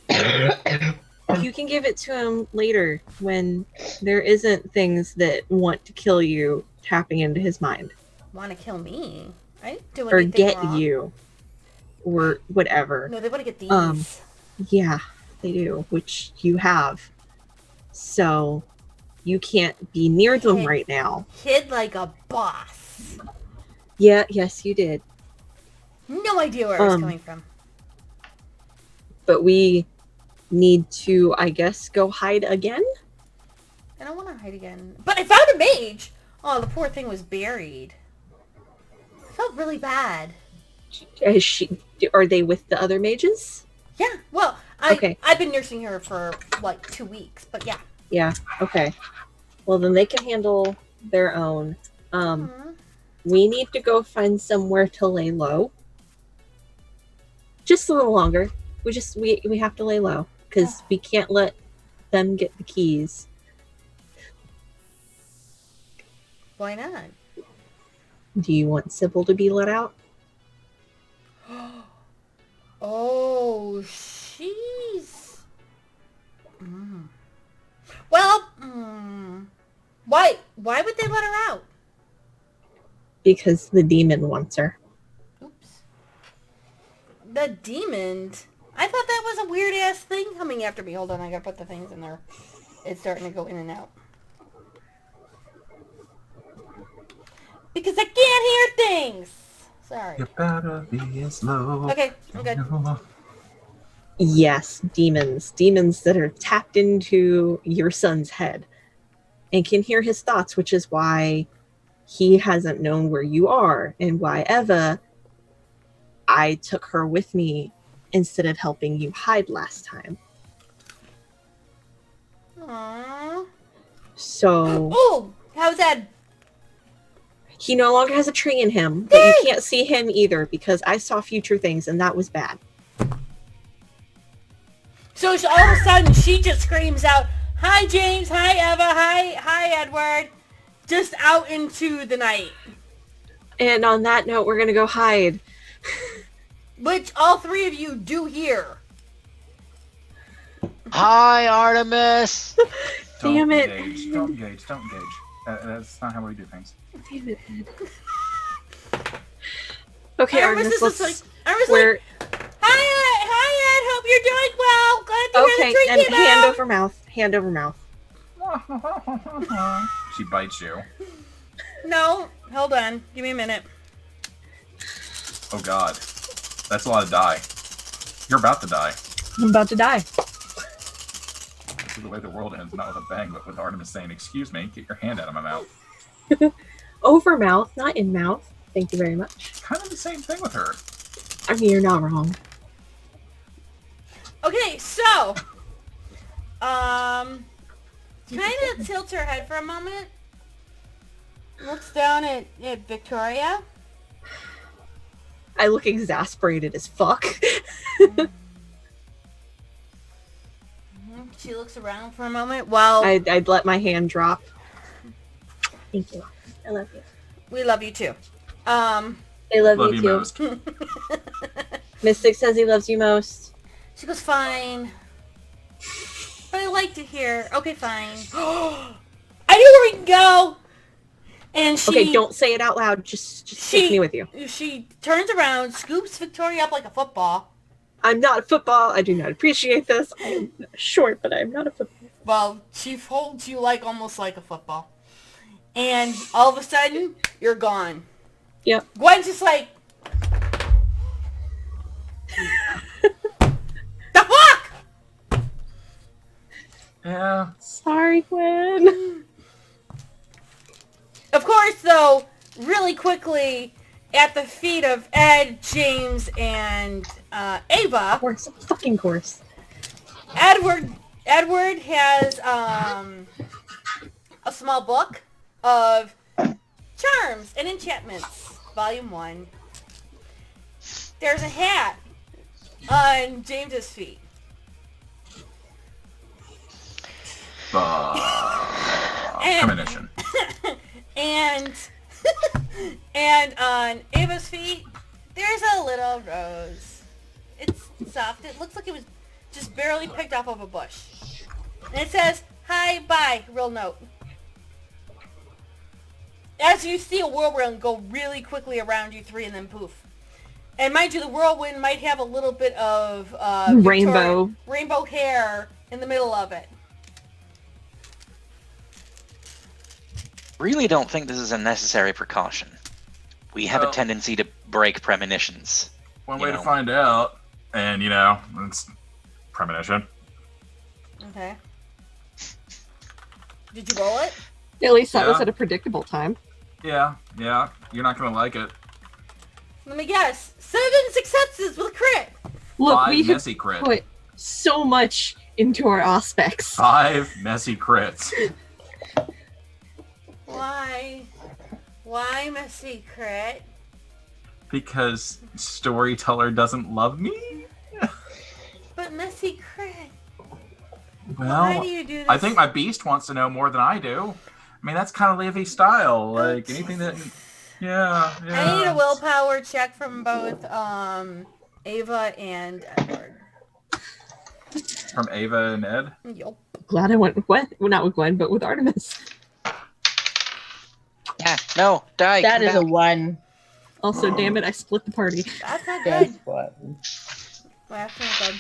a cap! You can give it to him later when there isn't things that want to kill you tapping into his mind. Want to kill me? I didn't do Or anything get wrong. you. Or whatever. No, they want to get these. Yeah, they do, which you have. So you can't be near them right now. Hid like a boss. Yeah, yes, you did. No idea where it was coming from. But we need to, I guess, go hide again? I don't want to hide again. But I found a mage! Oh, the poor thing was buried. I felt really bad. Are they with the other mages? Yeah, well, I've been nursing her for like 2 weeks, but yeah. Yeah, okay. Well, then they can handle their own. We need to go find somewhere to lay low. Just a little longer. We have to lay low because we can't let them get the keys. Why not? Do you want Sybil to be let out? Oh, she's... Well, why would they let her out? Because the demon wants her. The demon? I thought that was a weird ass thing coming after me. Hold on, I gotta put the things in there. It's starting to go in and out. Because I can't hear things! Sorry. You better be slow. Okay, I'm good. Yes, demons. Demons that are tapped into your son's head and can hear his thoughts, which is why he hasn't known where you are and why Eva, I took her with me instead of helping you hide last time. Aww. So... Oh! How's that? He no longer has a tree in him, but you can't see him either because I saw future things and that was bad. So all of a sudden she just screams out, "Hi James, hi Eva, hi Edward," just out into the night. And on that note, we're gonna go hide. Which all three of you do hear. Hi, Artemis. Damn it. Don't engage. That's not how we do things. Damn it. Okay, Artemis Artemis, is just let's... like, Artemis We're... hi Ed, hope you're doing well. Glad to hear Okay, the treat and came hand out. over mouth. Hand over mouth. She bites you. No, hold on. Give me a minute. Oh god. That's a lot of die. You're about to die. I'm about to die. The way the world ends, not with a bang, but with Artemis saying, "Excuse me, get your hand out of my mouth." Over mouth, not in mouth. Thank you very much. Kind of the same thing with her. I mean, you're not wrong. Okay, so, kind of tilt her head for a moment. Looks down at Victoria. I look exasperated as fuck. She looks around for a moment while... I'd let my hand drop. Thank you. I love you. We love you too. I love you too. Most. Mystic says he loves you most. She goes, fine. But I like to hear. Okay, fine. I know where we can go! And she... Okay, don't say it out loud. Just take me with you. She turns around, scoops Victoria up like a football. I'm not a football. I do not appreciate this. I'm short, but I'm not a football. Well, she holds you like almost like a football. And all of a sudden, you're gone. Yep. Gwen's just like... The fuck? Yeah. Sorry, Gwen. Of course, though, really quickly, at the feet of Ed, James, and Ava... Course. Fucking course. Edward has a small book of charms and enchantments, volume 1. There's a hat on James's feet. Premonition. and on Ava's feet, there's a little rose. It's soft. It looks like it was just barely picked off of a bush. And it says, hi, bye, real note. As you see a whirlwind go really quickly around you three and then poof. And mind you, the whirlwind might have a little bit of rainbow hair in the middle of it. Really don't think this is a necessary precaution. We have a tendency to break premonitions. One way to find out, and it's premonition. Okay. Did you roll it? At least that was at a predictable time. Yeah. You're not gonna like it. Let me guess. 7 successes with a crit. Look, 5 we have messy crit. put so much into our aspects. 5 messy crits. Why? Why my secret? Because storyteller doesn't love me? But my secret. Well, why do you do this? I think my beast wants to know more than I do. I mean, that's kind of Levy's style. Like, anything that... Yeah. I need a willpower check from both Ava and Edward. From Ava and Ed? Yup. Glad I went with Gwen. Well, not with Gwen, but with Artemis. Yeah, no, die. That is a 1. Also, damn it, I split the party. That's not That's good. what. Well, that's not good.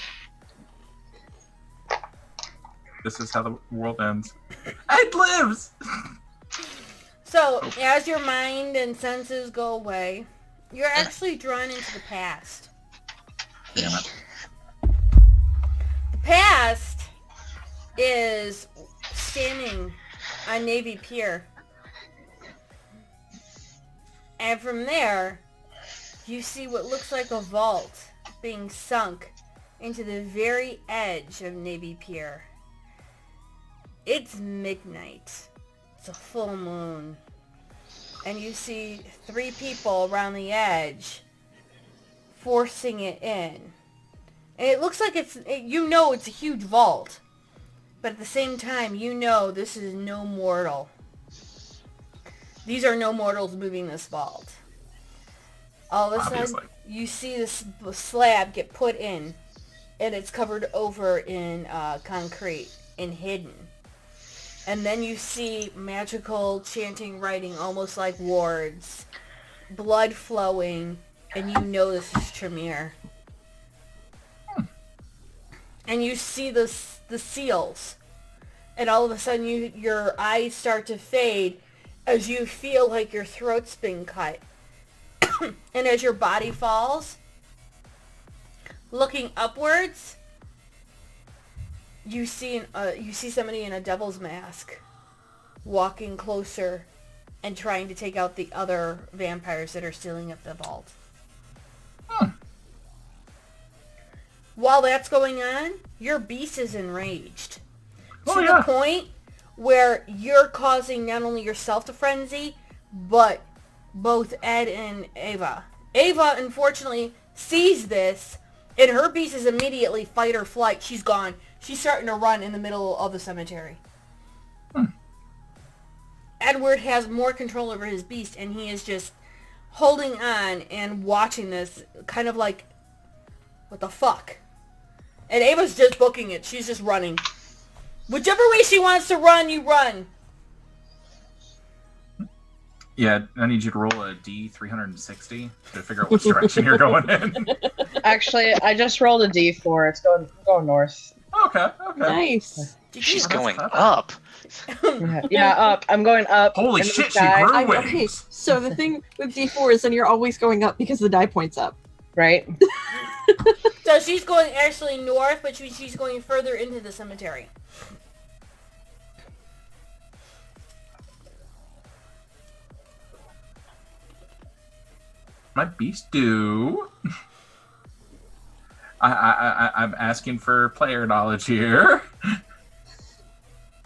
This is how the world ends. Ed lives! So, as your mind and senses go away, you're actually drawn into the past. Damn it. The past is standing on Navy Pier. And from there, you see what looks like a vault being sunk into the very edge of Navy Pier. It's midnight. It's a full moon. And you see 3 people around the edge forcing it in. And it looks like it's a huge vault. But at the same time, this is no mortal. These are no mortals moving this vault. All of a sudden, you see this slab get put in. and it's covered over in concrete and hidden. And then you see magical chanting, writing, almost like wards, blood flowing, and you know this is Tremere. And you see the seals, and all of a sudden your eyes start to fade as you feel like your throat's been cut. And as your body falls, looking upwards, you see somebody in a devil's mask walking closer and trying to take out the other vampires that are stealing up the vault. While that's going on, your beast is enraged. To the point where you're causing not only yourself to frenzy, but both Ed and Ava. Ava, unfortunately, sees this, and her beast is immediately fight or flight. She's gone. She's starting to run in the middle of the cemetery. Edward has more control over his beast, and he is just holding on and watching this, kind of like, what the fuck? And Ava's just booking it. She's just running. Whichever way she wants to run, you run. Yeah, I need you to roll a D360 to figure out which direction you're going in. Actually, I just rolled a D4. It's going north. Okay. Nice. She's going up. Yeah, up. I'm going up. Holy into shit, the she sky. grew Okay, wings. so the thing with D4 is then you're always going up because the die point's up. Right? So she's going actually north, but she's going further into the cemetery. My beast do. I'm asking for player knowledge here.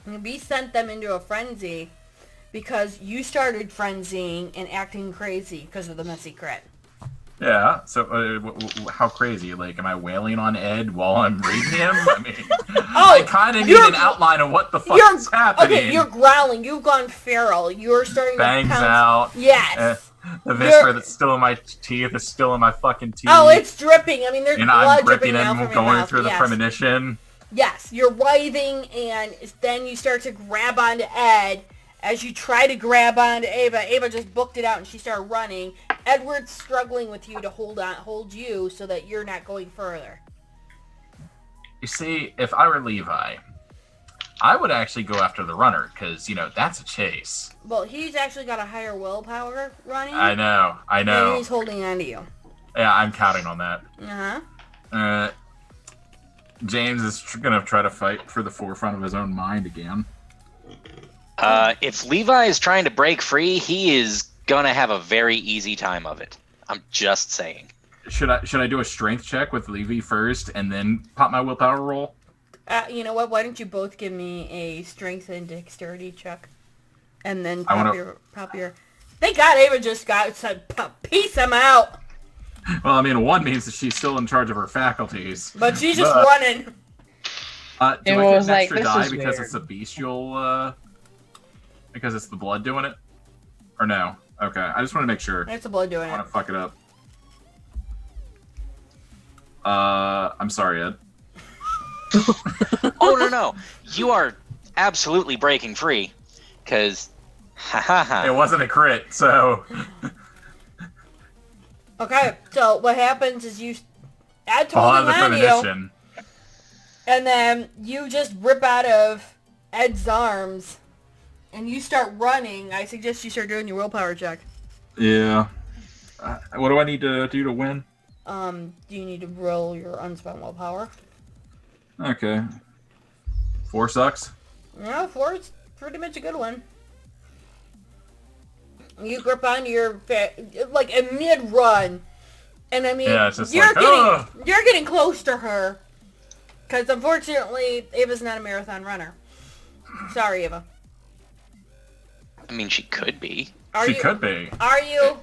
And we sent them into a frenzy because you started frenzying and acting crazy because of the messy crit. Yeah. So, how crazy? Like, am I wailing on Ed while I'm reading him? I mean, I kind of need an outline of what the fuck is happening. Okay, you're growling. You've gone feral. You're starting Bangs to pounce. out. Yes. The visper that's still in my teeth is still in my fucking teeth. Oh, it's dripping. I mean, there's and blood I'm dripping ripping out and from your going mouth. through the Yes. premonition. Yes, you're writhing, and then you start to grab onto Ed. As you try to grab onto Ava, Ava just booked it out and she started running. Edward's struggling with you to hold you so that you're not going further. You see, if I were Levi, I would actually go after the runner because, that's a chase. Well, he's actually got a higher willpower running. I know. And he's holding on to you. Yeah, I'm counting on that. Uh-huh. James is going to try to fight for the forefront of his own mind again. If Levi is trying to break free, he is gonna have a very easy time of it. I'm just saying. Should I do a strength check with Levi first and then pop my willpower roll? You know what? Why don't you both give me a strength and dexterity check, and then pop your. Thank God, Ava just said, "Peace him out." Well, I mean, one means that she's still in charge of her faculties, but she's just running. Do I get an extra die because weird. it's a bestial? Because it's the blood doing it, or no? Okay, I just want to make sure. It's the blood doing I want to fuck it up. I'm sorry, Ed. Oh no! You are absolutely breaking free, because it wasn't a crit, so. Okay, so what happens is Ed's holding on to you, and then you just rip out of Ed's arms, and you start running. I suggest you start doing your willpower check. Yeah. What do I need to do to win? Do you need to roll your unspent willpower? Okay. 4 sucks. No, 4 is pretty much a good one. You grip onto your like a mid-run, and I mean, yeah, it's just you're like, you're getting close to her, because unfortunately, Ava's not a marathon runner. Sorry, Ava. I mean, she could be. She could be. Are you?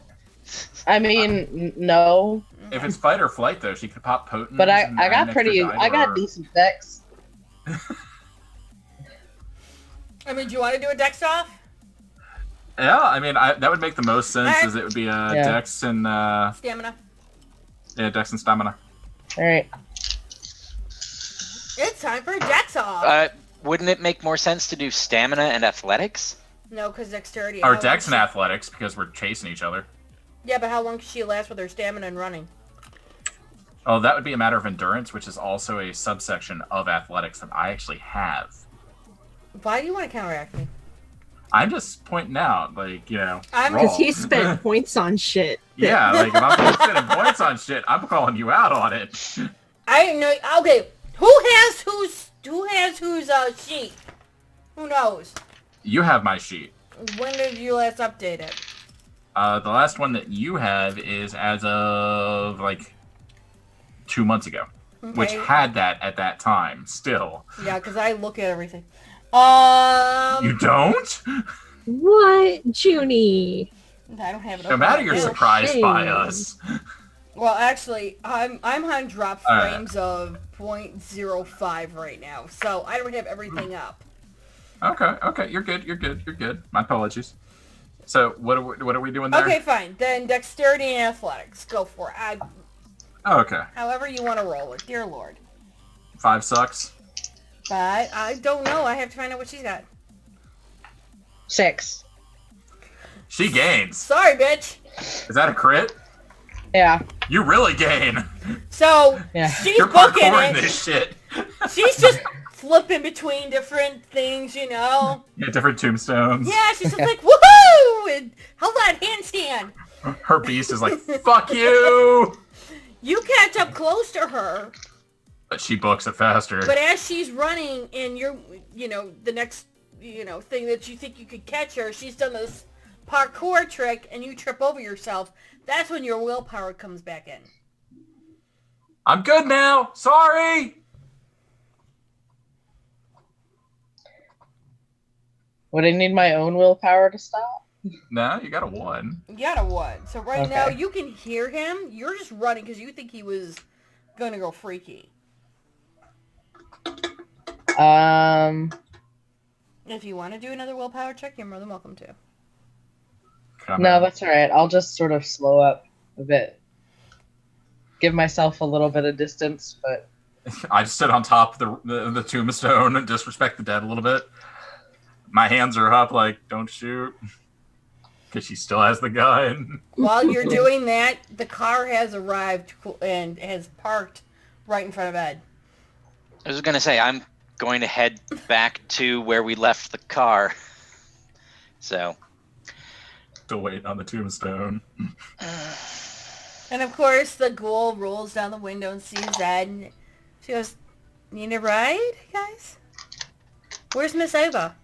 I mean, no. If it's fight or flight, though, she could pop potent. But I got decent dex. I mean, do you want to do a dex off? Yeah, I mean, that would make the most sense, Alright. as it would be dex and... Stamina. Yeah, dex and stamina. Alright. It's time for Dex off. Wouldn't it make more sense to do stamina and athletics? No, because dexterity. Or how Dex long and athletics because we're chasing each other. Yeah, but how long can she last with her stamina and running? Oh, that would be a matter of endurance, which is also a subsection of athletics that I actually have. Why do you want to counteract me? I'm just pointing out, like, you know, Because he spent points on shit. Yeah, like if I'm spending points on shit, I'm calling you out on it. I know. Okay, who has whose sheet? Who knows? You have my sheet. When did you last update it? The last one that you have is as of like 2 months ago, which Okay. had that at that time. Still, Yeah, because I look at everything. you don't. What, Junie? I don't have it. No open matter right you're now. surprised by shame. us. Well, actually, I'm on drop All right. frames of 0.05 right now, so I don't have everything up. Okay, you're good. My apologies. So what are we doing there? Okay, fine. Then dexterity and athletics. Go for it. Oh, okay. However you want to roll it. Dear Lord. 5 sucks. But I don't know. I have to find out what she's got. 6. She gains. Sorry, bitch. Is that a crit? Yeah. You really gain. So, Yeah. she's You're booking parkouring it. this shit. She's just flipping between different things, you know? Yeah, different tombstones. Yeah, she's just like, woohoo! And hold on, handstand. Her beast is like, fuck you! You catch up close to her, But she books it faster. but as she's running and you're, you know, the next, you know, thing that you think you could catch her, she's done this parkour trick and you trip over yourself. That's when your willpower comes back in. I'm good now. Sorry. Would I need my own willpower to stop? No, you got a 1. You got a 1. So right Okay. now you can hear him. You're just running because you think he was gonna go freaky. If you want to do another willpower check, you're more than welcome to. No, that's all right. I'll just sort of slow up a bit. Give myself a little bit of distance, but I just sit on top of the tombstone and disrespect the dead a little bit. My hands are up like, don't shoot. Because she still has the gun. While you're doing that, the car has arrived and has parked right in front of Ed. I was going to say, I'm going to head back to where we left the car. So. Still waiting on the tombstone. And of course, the ghoul rolls down the window and sees Ed. And she goes, "Need a ride, guys? Where's Miss Ava?"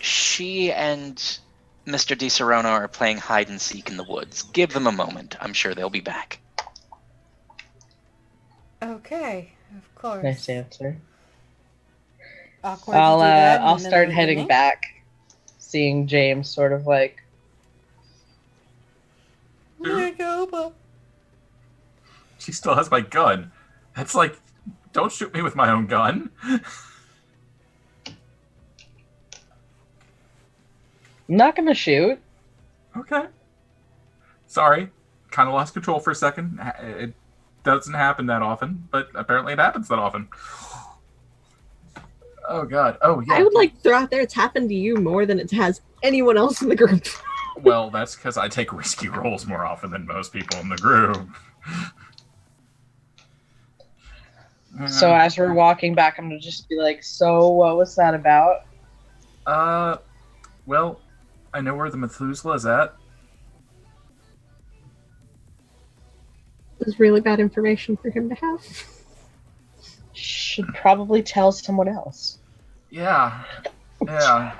She and Mr. Di Serrano are playing hide and seek in the woods. Give them a moment. I'm sure they'll be back. Okay, of course. nice answer. Awkward to do that in I'll the middle start of the heading evening. back, seeing James sort of like, She still has my gun. That's like, don't shoot me with my own gun. I'm not gonna shoot. Okay. Sorry. Kind of lost control for a second. It doesn't happen that often, but apparently it happens that often. Oh, God. Oh, yeah. I would like to throw out there it's happened to you more than it has anyone else in the group. Well, that's because I take risky rolls more often than most people in the group. So as we're walking back, I'm gonna just be like, "So what was that about?" Well, I know where the Methuselah is at. This is really bad information for him to have. Should probably tell someone else. Yeah. Yeah.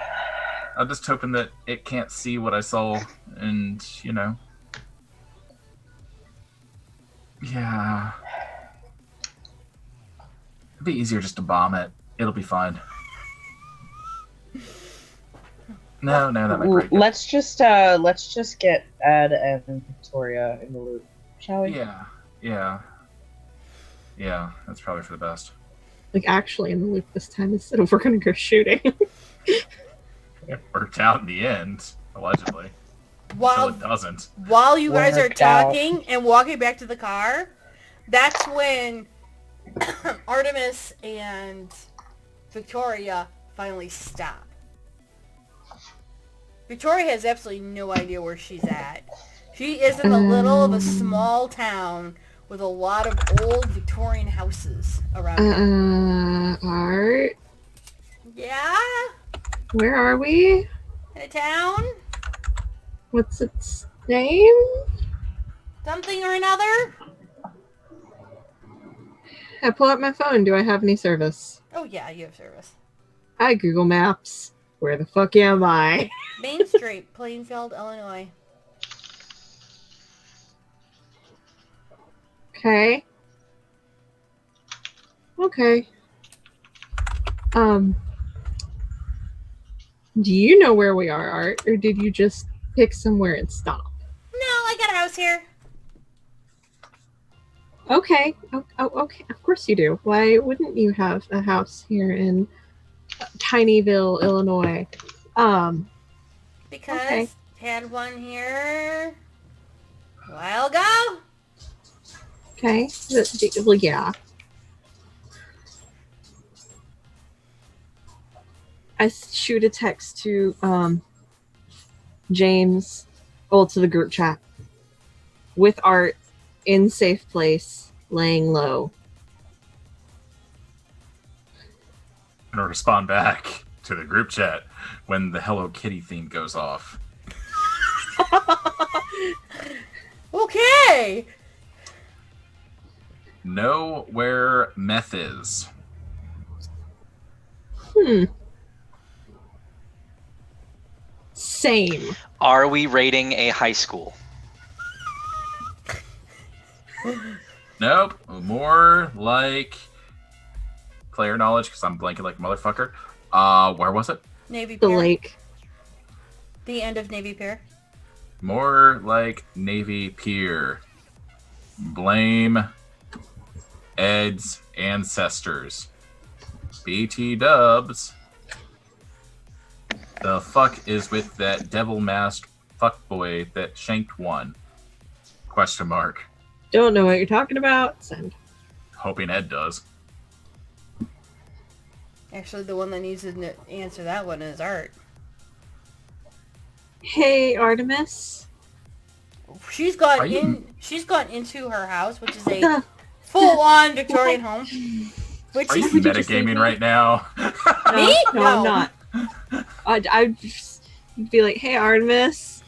I'm just hoping that it can't see what I saw, and, you know. Yeah. It'd be easier just to bomb it. It'll be fine. No, that might break it. Let's just get Ed and Victoria in the loop, shall we? Yeah, that's probably for the best. Like actually in the loop this time instead of we're gonna go shooting. It worked out in the end, allegedly. Until While it doesn't. While you guys are Worked out. talking and walking back to the car, That's when Artemis and Victoria finally stop. Victoria has absolutely no idea where she's at. She is in the middle of a small town with a lot of old Victorian houses around her. Art? Yeah? Where are we? In a town? What's its name? Something or another? I pull up my phone. Do I have any service? Oh yeah, you have service. Hi, Google Maps. Where the fuck am I? Main Street, Plainfield, Illinois. Okay. Okay. Do you know where we are, Art, or did you just pick somewhere and stop? No, I got a house here. Okay. Okay. Of course you do. Why wouldn't you have a house here in Tinyville, Illinois? Because Okay. had one here a while ago. Okay. Well, yeah. I shoot a text to James, to the group chat, with Art in safe place, laying low. I'm gonna respond back to the group chat when the Hello Kitty theme goes off. Okay. Know where meth is. Same. Are we raiding a high school? Nope. More like player knowledge, because I'm blanking like a motherfucker. Where was it? Navy The Pier. lake. The end of Navy Pier. More like Navy Pier. Blame Ed's ancestors. BT dubs. The fuck is with that devil masked fuckboy that shanked one? Question mark. Don't know what you're talking about. Send. Hoping Ed does. Actually, the one that needs to answer that one is Art. Hey, Artemis. She's gone Are you- in. She's gone into her house, which is a The- full-on Victorian home. Which Are you is Would you just leave metagaming me? right now? Me? No, No. I'm not. I'd just be like, hey, Artemis.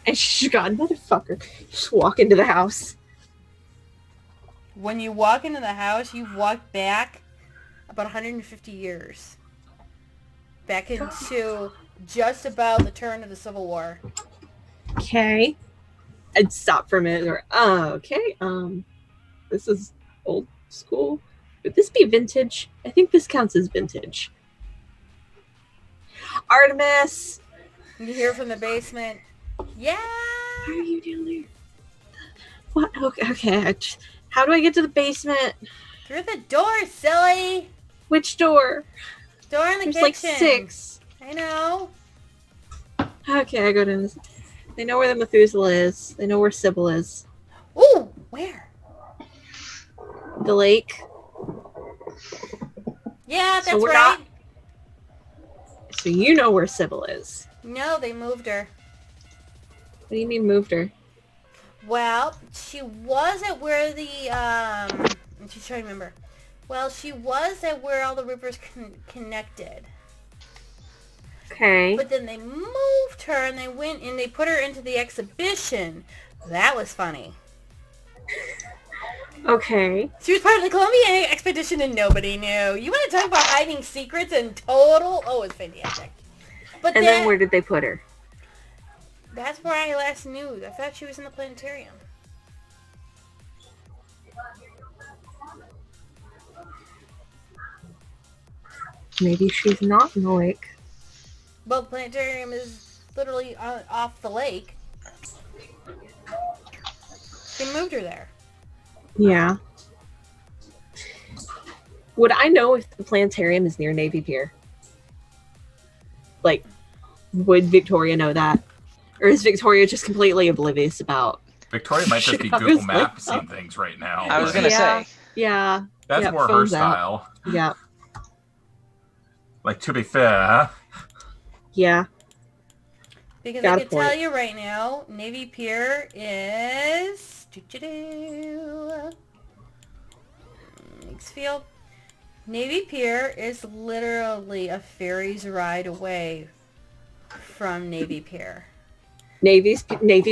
And she's gone, motherfucker. Just walk into the house. when you walk into the house, you've walked back about 150 years. Back into just about the turn of the Civil War. Okay. I'd stop for a minute or, okay, this is old school. Would this be vintage? I think this counts as vintage. Artemis! You hear from the basement, yeah! Why are you down there? What? Okay. How do I get to the basement? Through the door, silly! Which door? Door in the There's kitchen. like 6. I know. Okay, I go to this. They know where the Methuselah is. They know where Sybil is. Ooh, where? The lake. Yeah, So that's we're right. So you know where Sybil is. No, they moved her. What do you mean moved her? Well, she was at where the, I'm just trying to remember. Well, she was at where all the rivers connected. Okay. But then they moved her and they went and they put her into the exhibition. That was funny. Okay. She was part of the Columbian expedition and nobody knew. You want to talk about hiding secrets and total? Oh, it's fantastic. But And then where did they put her? that's where I last knew. I thought she was in the planetarium. Maybe she's not in the lake. Well, the planetarium is literally off the lake. They moved her there. Yeah. Would I know if the planetarium is near Navy Pier? Like, would Victoria know that? Or is Victoria just completely oblivious about Victoria might just be Chicago's Google like Maps that. and things right now. I was but gonna Yeah. say. Yeah. that's yeah, more her phone's out. style. Yeah. Like, to be fair, Yeah. Because Got I a can tell point. you right now, Navy Pier is Mixfield. Navy Pier is literally a ferry's ride away from Navy Pier. Navy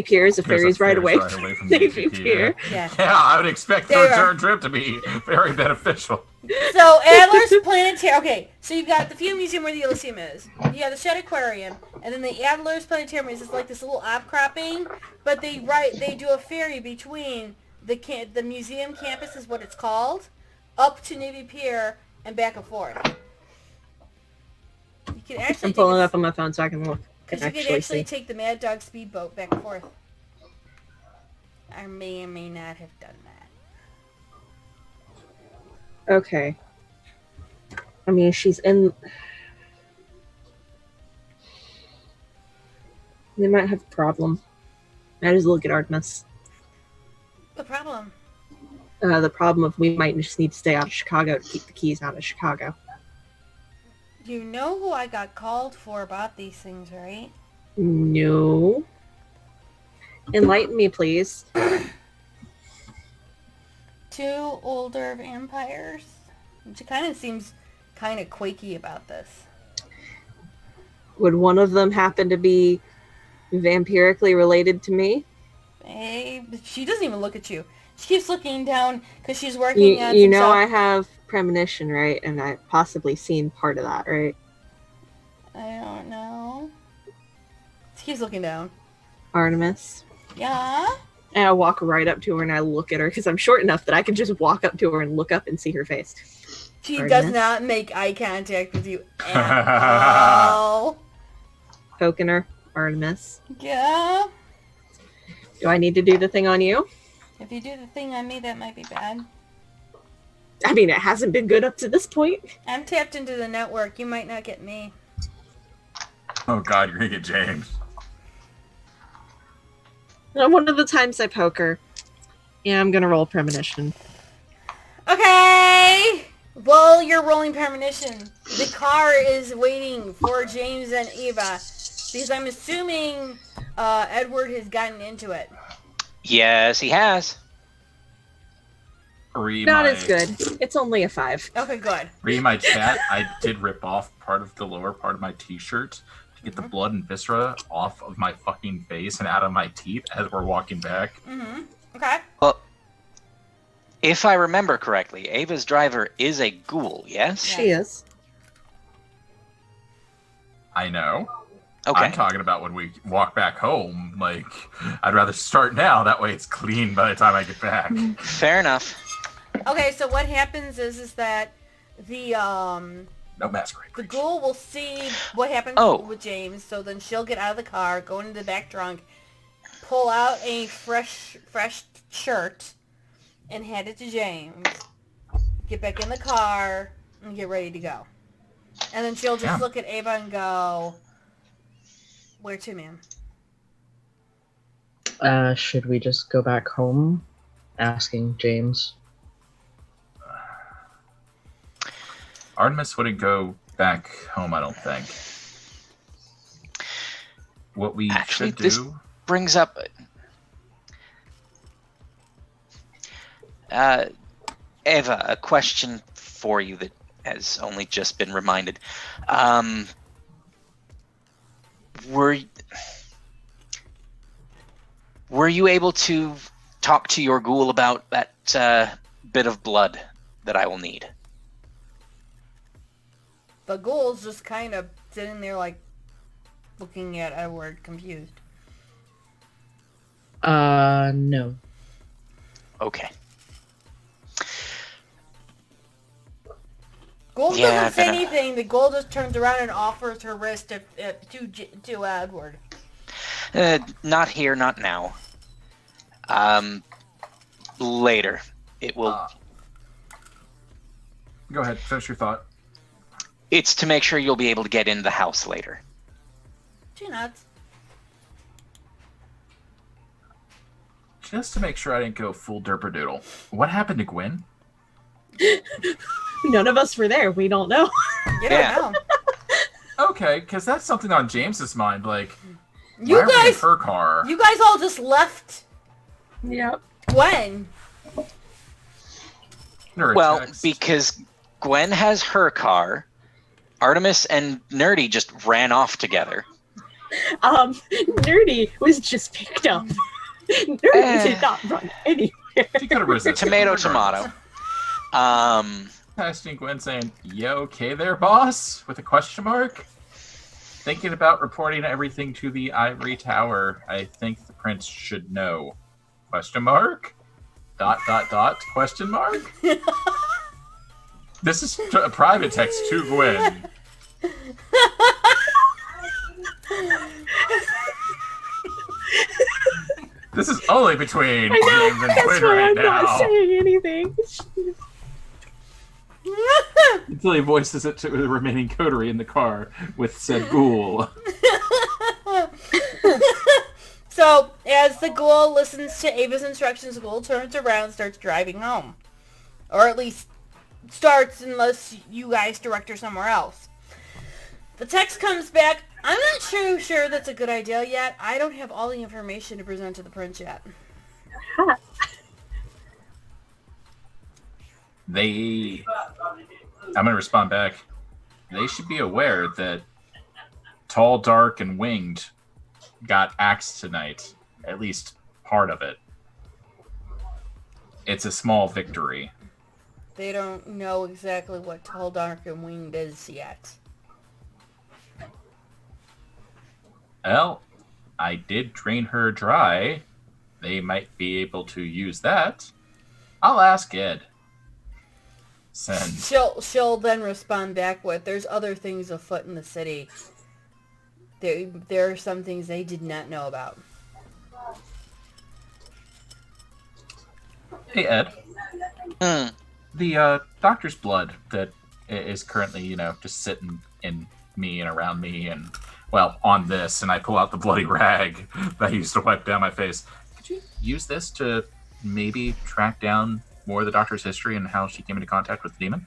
Pier is a there's ferry's right away. from Navy Pier. Yeah. Yeah, I would expect the There you return trip to be very beneficial. So Adler's Planetarium. Okay, so you've got the Field Museum where the Elysium is. You have the Shed Aquarium, and then the Adler's Planetarium is just like this little outcropping. But they do a ferry between the museum campus is what it's called, up to Navy Pier and back and forth. You can actually I'm pulling up on my phone so I can look. because you could actually take the Mad Dog speedboat back and forth. I may or may not have done that. Okay. I mean, she's in. They might have a problem. I just look at Artemis. The problem. The problem of we might just need to stay out of Chicago to keep the keys out of Chicago. You know who I got called for about these things, right? No. Enlighten me, please. 2 older vampires. She kind of seems kind of quaky about this. Would one of them happen to be vampirically related to me? Hey, she doesn't even look at you. She keeps looking down because she's working on You some know stuff. I have premonition, right? And I've possibly seen part of that, right? I don't know. She keeps looking down. Artemis. Yeah? And I walk right up to her and I look at her because I'm short enough that I can just walk up to her and look up and see her face. She Artemis. does not make eye contact with you at all. Poking her. Artemis. Yeah? Do I need to do the thing on you? If you do the thing on me, that might be bad. I mean, it hasn't been good up to this point. I'm tapped into the network. You might not get me. Oh god, you're gonna get James. One of the times I poke her. Yeah, I'm gonna roll premonition. Okay! While you're rolling premonition, the car is waiting for James and Eva. Because I'm assuming Edward has gotten into it. Yes, he has. Not as good. It's only a 5. Okay, good. Reading my chat, I did rip off part of the lower part of my t-shirt to get the blood and viscera off of my fucking face and out of my teeth as we're walking back. Mm-hmm. Okay. Well, if I remember correctly, Ava's driver is a ghoul, yes? She is. I know. Okay. I'm talking about when we walk back home. Like, I'd rather start now. That way it's clean by the time I get back. Fair enough. Okay, so what happens is that the No masquerade. the ghoul will see what happens Oh. with James, so then she'll get out of the car, go into the back trunk, pull out a fresh shirt, and hand it to James. Get back in the car and get ready to go. And then she'll just Yeah. look at Ava and go, "Where to, ma'am?" Should we just go back home? Asking James. Artemis wouldn't go back home, I don't think. What we Actually, should this- do... Brings up... Eva, a question for you that has only just been reminded. Were you able to talk to your ghoul about that bit of blood that I will need? The ghoul's just kind of sitting there, like, looking at Edward, confused. No. Okay. Ghoul Yeah, doesn't say then, anything. The ghoul just turns around and offers her wrist to Edward. Not here, not now. Later. It will... Go ahead, finish your thought. It's to make sure you'll be able to get into the house later. She nods. just to make sure I didn't go full derpadoodle, what happened to Gwen? None of us were there. We don't know. You Yeah. don't know. Okay, because that's something on James's mind. Like, You why are we in guys, her car? you guys all just left Yep. Gwen. Or a Well, text. because Gwen has her car, Artemis and Nerdy just ran off together. Nerdy was just picked up. Nerdy did not run anywhere. She could have resisted. Tomato, tomato. Texting Gwen saying, "You okay there, boss?" with a question mark. Thinking about reporting everything to the Ivory Tower. I think the prince should know. Question mark? ... Question mark? This is a private text to Gwen. This is only between I know. James and That's Gwen why right I'm now. not saying anything. Until he voices it to the remaining coterie in the car with said ghoul. So, as the ghoul listens to Ava's instructions, the ghoul turns around and starts driving home. Or at least starts unless you guys direct her somewhere else. The text comes back. I'm not sure that's a good idea yet. I don't have all the information to present to the prince yet. I'm gonna respond back. They should be aware that Tall, Dark, and Winged got axed tonight. At least part of it. It's a small victory. They don't know exactly what Tall, Dark, and Winged is yet. Well, I did drain her dry. They might be able to use that. I'll ask Ed. Send. She'll then respond back with, "There's other things afoot in the city. There are some things they did not know about." Hey, Ed. The doctor's blood that is currently, just sitting in me and around me and, well, on this, and I pull out the bloody rag that I used to wipe down my face. Could you use this to maybe track down more of the doctor's history and how she came into contact with the demon?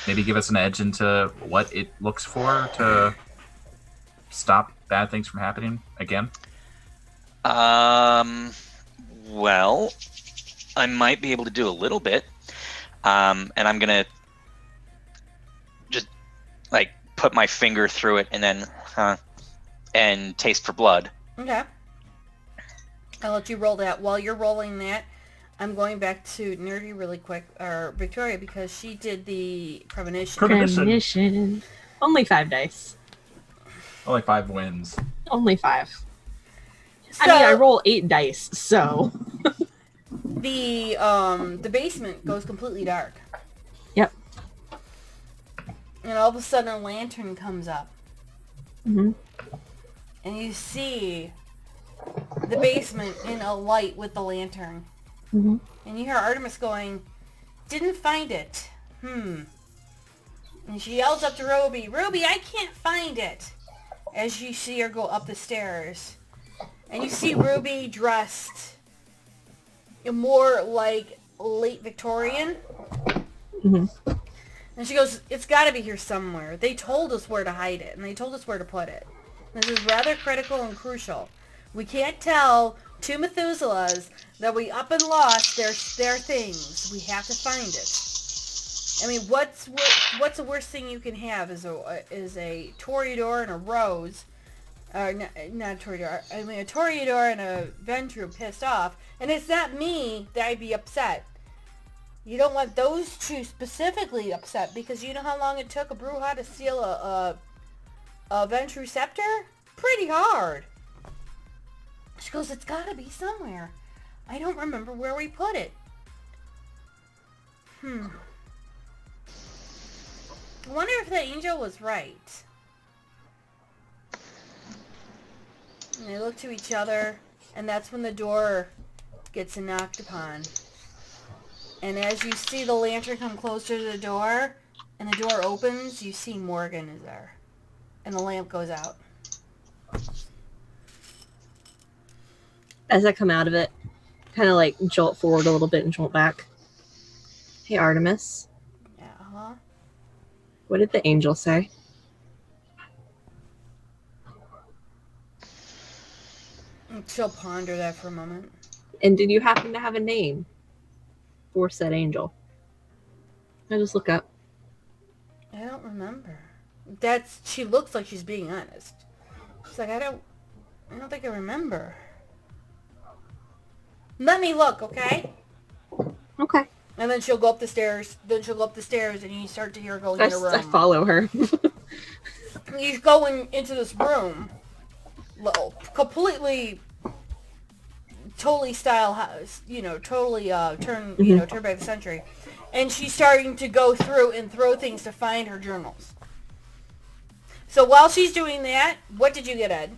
Maybe give us an edge into what it looks for to stop bad things from happening again? Well, I might be able to do a little bit. And I'm gonna just put my finger through it and then and taste for blood. Okay. I'll let you roll that. While you're rolling that, I'm going back to Nerdy really quick, or Victoria, because she did the premonition. Premonition. Only 5 dice. Only 5 wins. Only 5. So, I mean, I roll 8 dice, so. the basement goes completely dark. Yep. And all of a sudden a lantern comes up. Mm-hmm. And you see the basement in a light with the lantern. Mm-hmm. And you hear Artemis going, "Didn't find it. And she yells up to Ruby, "Ruby, I can't find it." As you see her go up the stairs. And you see Ruby dressed more like late Victorian. Mm-hmm. And she goes, "It's got to be here somewhere. They told us where to hide it, and they told us where to put it. This is rather critical and crucial. We can't tell two Methuselahs that we up and lost their things. We have to find it." I mean, what's the worst thing you can have is a Toreador and a Rose, not a Toreador. I mean, a Toreador and a Ventru pissed off, and it's not me that I'd be upset. You don't want those two specifically upset, because you know how long it took a Bruja to steal a Ventru scepter? Pretty hard. She goes, "It's got to be somewhere. I don't remember where we put it." I wonder if the angel was right. And they look to each other, and that's when the door gets knocked upon. And as you see the lantern come closer to the door, and the door opens, you see Morgan is there. And the lamp goes out. as I come out of it, kind of like jolt forward a little bit and jolt back. Hey, Artemis. Yeah. What did the angel say? She'll ponder that for a moment. And did you happen to have a name for said angel? I just look up. I don't remember. She looks like she's being honest. She's like, I don't think I remember. Let me look, okay? Okay. And then she'll go up the stairs. And you start to hear her going in a room. I follow her. He's going into this room. Completely, totally style house. Totally turn back the century. And she's starting to go through and throw things to find her journals. So while she's doing that, what did you get, Ed?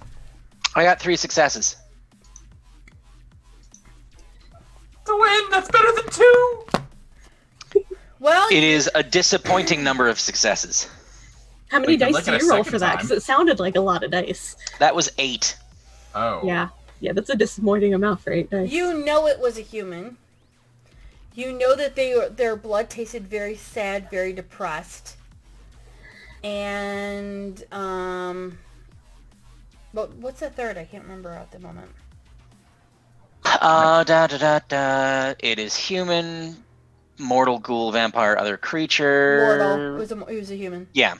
I got 3 successes. The win! That's better than 2! Well, it is a disappointing number of successes. How many dice like do it a you roll second for that? time. Because it sounded like a lot of dice. That was 8. Oh. Yeah, that's a disappointing amount for 8 dice. You know it was a human. You know that their blood tasted very sad, very depressed. And, but what's the third? I can't remember at the moment. It is human, mortal, ghoul, vampire, other creature. Mortal. He was a human. Yeah.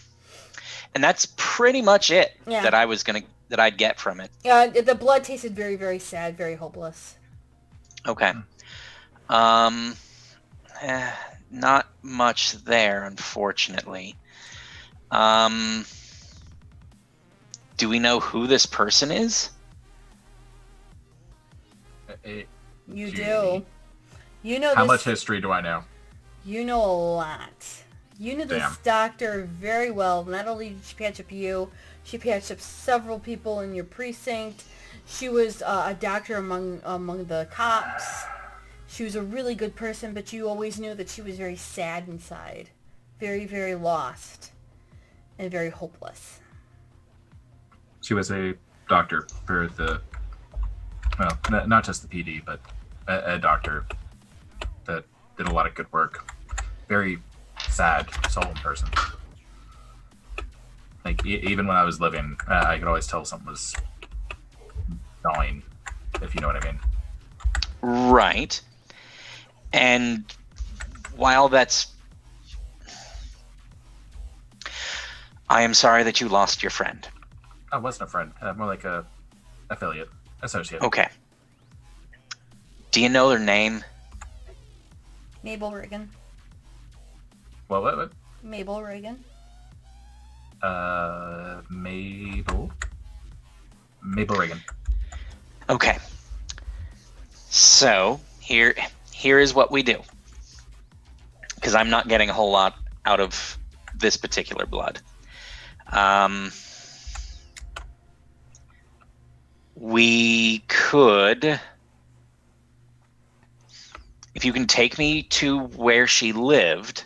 And that's pretty much it Yeah. that I'd get from it. The blood tasted very, very sad, very hopeless. Okay. Not much there, unfortunately. Do we know who this person is? You Judy. do. You know How this, much history do I know? You know a lot. You knew this Damn. doctor very well. Not only did she patch up you, she patched up several people in your precinct. She was a doctor among the cops. She was a really good person, but you always knew that she was very sad inside. Very, very lost. And very hopeless. She was a doctor for the, well, not just the PD, but a doctor that did a lot of good work. Very sad soul in person. Like, even when I was living, I could always tell something was dying, if you know what I mean. Right. And while that's... I am sorry that you lost your friend. I wasn't a friend. More like a affiliate, associate. Okay. Do you know their name? Mabel Reagan. What? Mabel Reagan. Mabel Reagan. Okay. So, here is what we do. Because I'm not getting a whole lot out of this particular blood. We could... If you can take me to where she lived,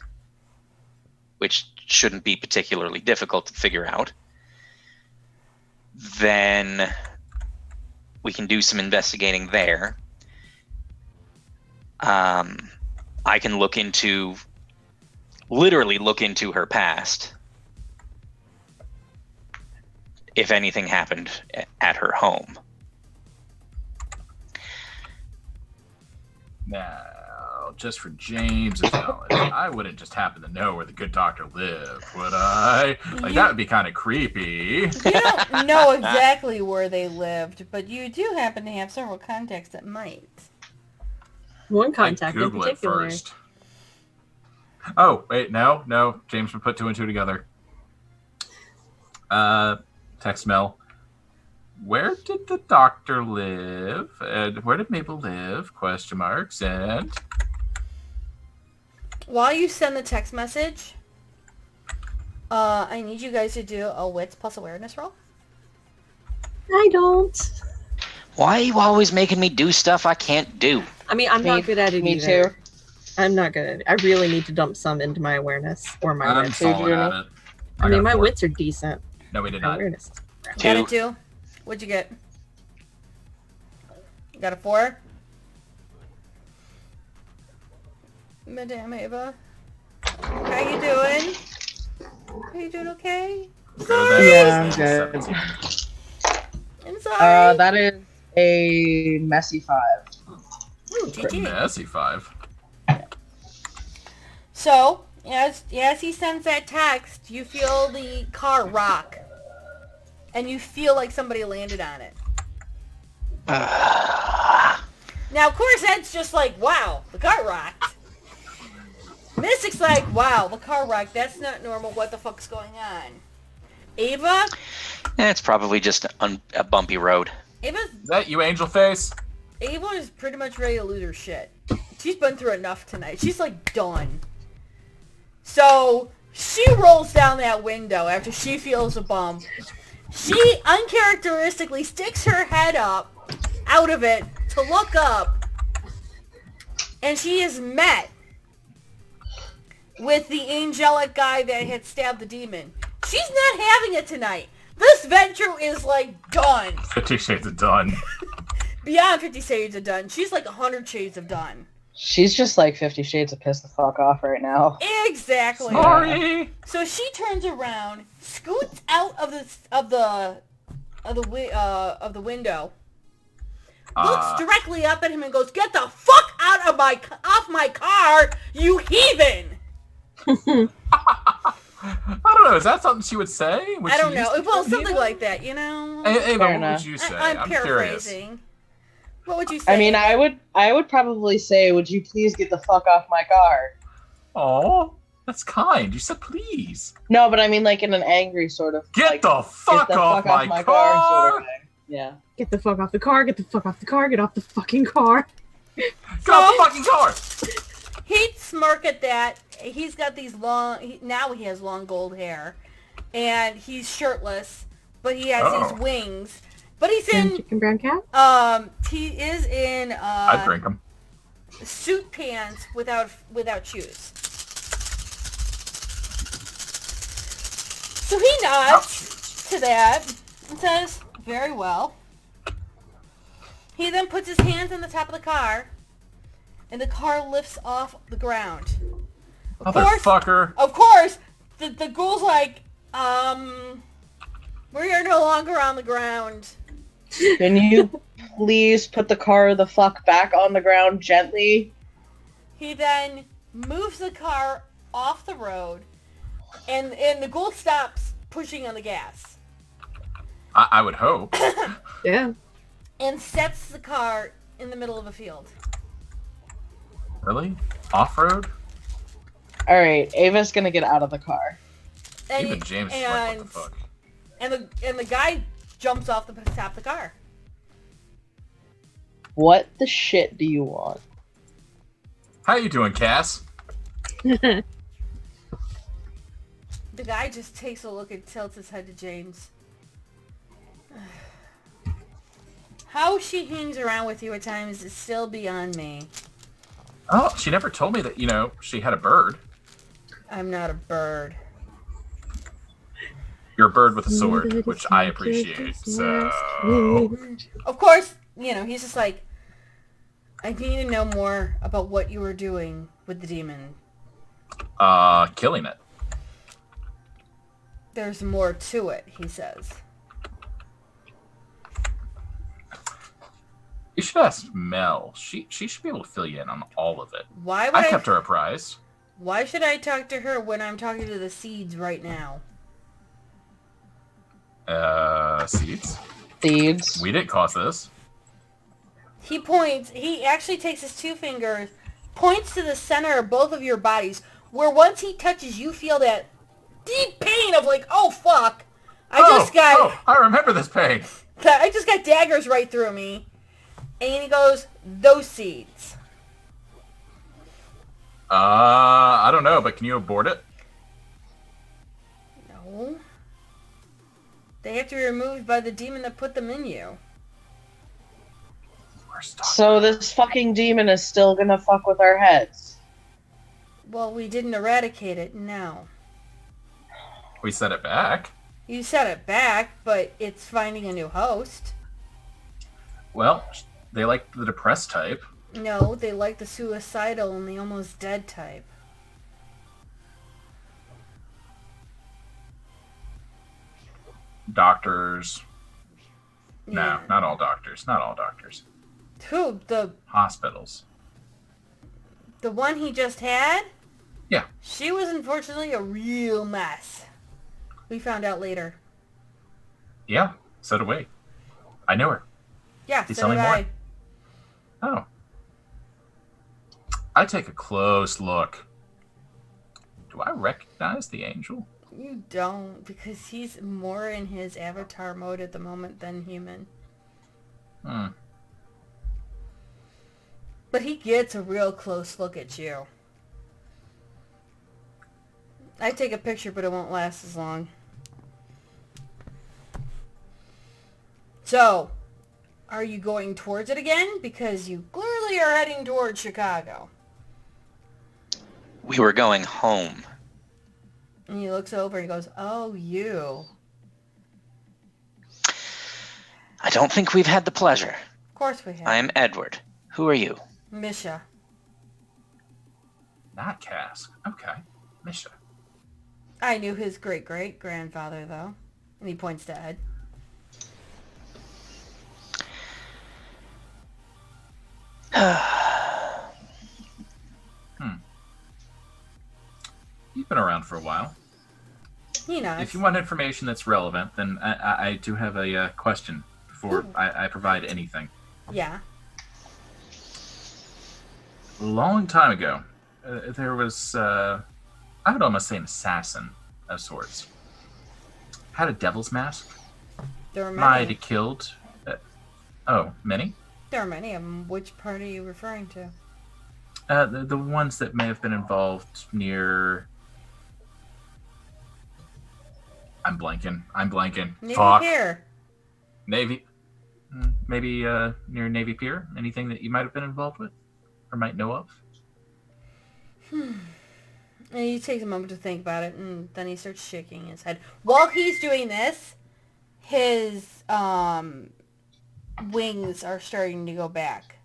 which shouldn't be particularly difficult to figure out, then we can do some investigating there. I can literally look into her past. If anything happened at her home. Now, just for James's knowledge, I wouldn't just happen to know where the good doctor lived, would I? Like, that would be kind of creepy. You don't know exactly where they lived, but you do happen to have several contacts that might. One contact in Google it particular. first. Oh, wait, no. James would put 2 and 2 together. Text Mel. Where did the doctor live? And where did Mabel live? Question marks. And While you send the text message, I need you guys to do a wits plus awareness roll. I don't. Why are you always making me do stuff I can't do? I mean, I'm not good at it Me either. too. I'm not good at it. I really need to dump some into my awareness or my I'm wits. solid at it. I mean, got my 4. wits are decent. No, we did My not. awareness. Got a Two. 2. What'd you get? Got a 4? Madame Ava. How you doing? Are you doing okay? Sorry. Yeah, I'm good. I'm sorry. That is a messy 5. Ooh, GG. Messy 5. So, as he sends that text, you feel the car rock. And you feel like somebody landed on it. Now, of course, Ed's just like, wow, the car rocked. Mystic's like, wow, the car rocked. That's not normal. What the fuck's going on? Ava? It's probably just a bumpy road. Is that you, Angel Face? Ava is pretty much ready to lose her shit. She's been through enough tonight. She's like done. So she rolls down that window after she feels a bump. She uncharacteristically sticks her head up out of it to look up, and she is met with the angelic guy that had stabbed the demon. She's not having it tonight. This venture is like done. 50 Shades of done. Beyond 50 Shades of done. She's like 100 Shades of done. She's just like 50 Shades of pissed the fuck off right now. Exactly. Sorry. So she turns around, scoots out of the window, looks directly up at him and goes, "Get the fuck off my car, you heathen!" I don't know. Is that something she would say? I don't know. Well, something like that, you know. Ava, what would you say? I'm paraphrasing. Curious. What would you say? I mean, I would probably say, would you please get the fuck off my car? Oh, that's kind. You said please. No, but I mean like in an angry sort of. Get like, the fuck off my car! sort of thing. Yeah. Get the fuck off the car, get the fuck off the car, get off the fucking car. Get off the fucking car! He'd smirk at that. He's got these now he has long gold hair. And he's shirtless, but he has these wings. But he's in Chicken brown cat? he is in I'd drink them. suit pants without shoes. So he nods to that and says, "Very well." He then puts his hands on the top of the car, and the car lifts off the ground. Motherfucker. Of course, the ghoul's like, we are no longer on the ground. Can you please put the car the fuck back on the ground gently? He then moves the car off the road, and the ghoul stops pushing on the gas. I would hope. Yeah. And sets the car in the middle of a field. Really? Off-road? Alright, Ava's gonna get out of the car. And Even James is like, what the fuck? And the guy jumps off the top of the car. What the shit do you want? How you doing, Cass? The guy just takes a look and tilts his head to James. How she hangs around with you at times is still beyond me. Oh, she never told me that, she had a bird. I'm not a bird. You're a bird with a sword, which I appreciate, so... Of course, he's just like, I need to know more about what you were doing with the demon. Killing it. There's more to it, he says. You should ask Mel. She should be able to fill you in on all of it. Why would I kept her apprised. Why should I talk to her when I'm talking to the seeds right now? Seeds? Seeds. We didn't cause this. He actually takes his 2 fingers, points to the center of both of your bodies, where once he touches, you feel that deep pain of like, oh fuck, I remember this pain. I just got daggers right through me. And he goes, those seeds. I don't know, but can you abort it? No. They have to be removed by the demon that put them in you. So this fucking demon is still gonna fuck with our heads. Well, we didn't eradicate it, no. We set it back. You set it back, but it's finding a new host. Well, They like the depressed type. No, they like the suicidal and the almost dead type. Doctors. No, Yeah. not all doctors. Not all doctors. Who? Hospitals. The one he just had? Yeah. She was unfortunately a real mess. We found out later. Yeah, so do we. I knew her. Yeah, He's so did selling I. more. Oh. I take a close look. Do I recognize the angel? You don't, because he's more in his avatar mode at the moment than human. Hmm. But he gets a real close look at you. I take a picture, but it won't last as long. So, are you going towards it again? Because you clearly are heading towards Chicago. We were going home. And he looks over and he goes, "Oh, you." I don't think we've had the pleasure. Of course we have. I am Edward. Who are you? Misha. Not Cask. Okay. Misha. I knew his great-great-grandfather, though. And he points to Ed. You've been around for a while. He knows. If you want information that's relevant, then I do have a question before I provide anything. Yeah. A long time ago, there was, I would almost say an assassin of sorts. Had a devil's mask. There are Might many. have killed. Many? There are many of them. Which part are you referring to? The ones that may have been involved near. I'm blanking. Navy Fuck. Pier. Navy. Maybe near Navy Pier. Anything that you might have been involved with, or might know of. And he takes a moment to think about it, and then he starts shaking his head. While he's doing this, his wings are starting to go back.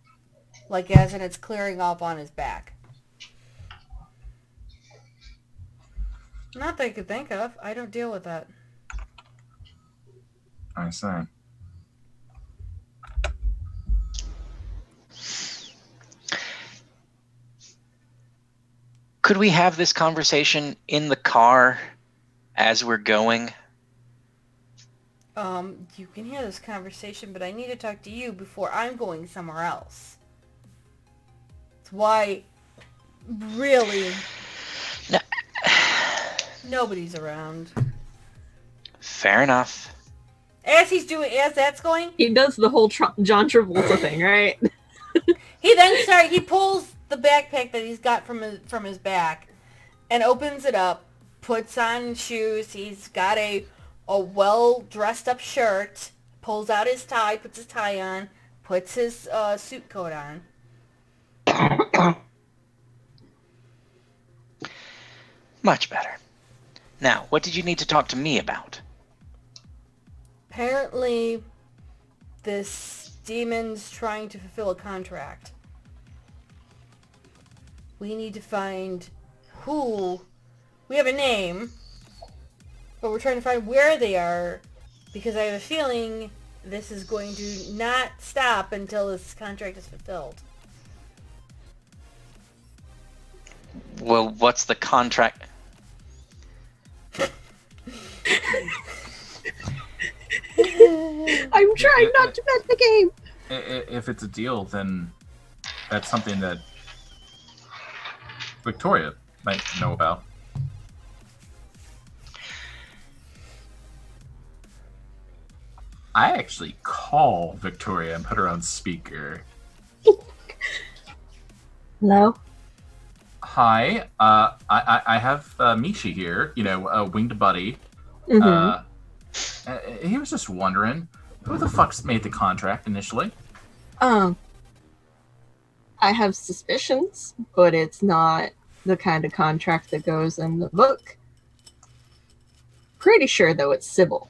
Like as in it's clearing up on his back. Not that I could think of. I don't deal with that. I see. Could we have this conversation in the car as we're going? You can hear this conversation, but I need to talk to you before I'm going somewhere else. That's why, really, nobody's around. Fair enough. As that's going, He does the whole John Travolta thing, right? he pulls the backpack that he's got from his back and opens it up, puts on shoes. He's got a well dressed up shirt, pulls out his tie, puts his tie on, puts his suit coat on. Much better. Now, what did you need to talk to me about? Apparently, this demon's trying to fulfill a contract. We need to find who. We have a name, but we're trying to find where they are, because I have a feeling this is going to not stop until this contract is fulfilled. Well, what's the contract? I'm trying not to bet the game. If it's a deal, then that's something that Victoria might know about. I actually call Victoria and put her on speaker. Hello? Hi, I have Mishi here, a winged buddy. Mm-hmm. He was just wondering, who the fuck's made the contract initially? I have suspicions, but it's not the kind of contract that goes in the book. Pretty sure, though, it's Sybil.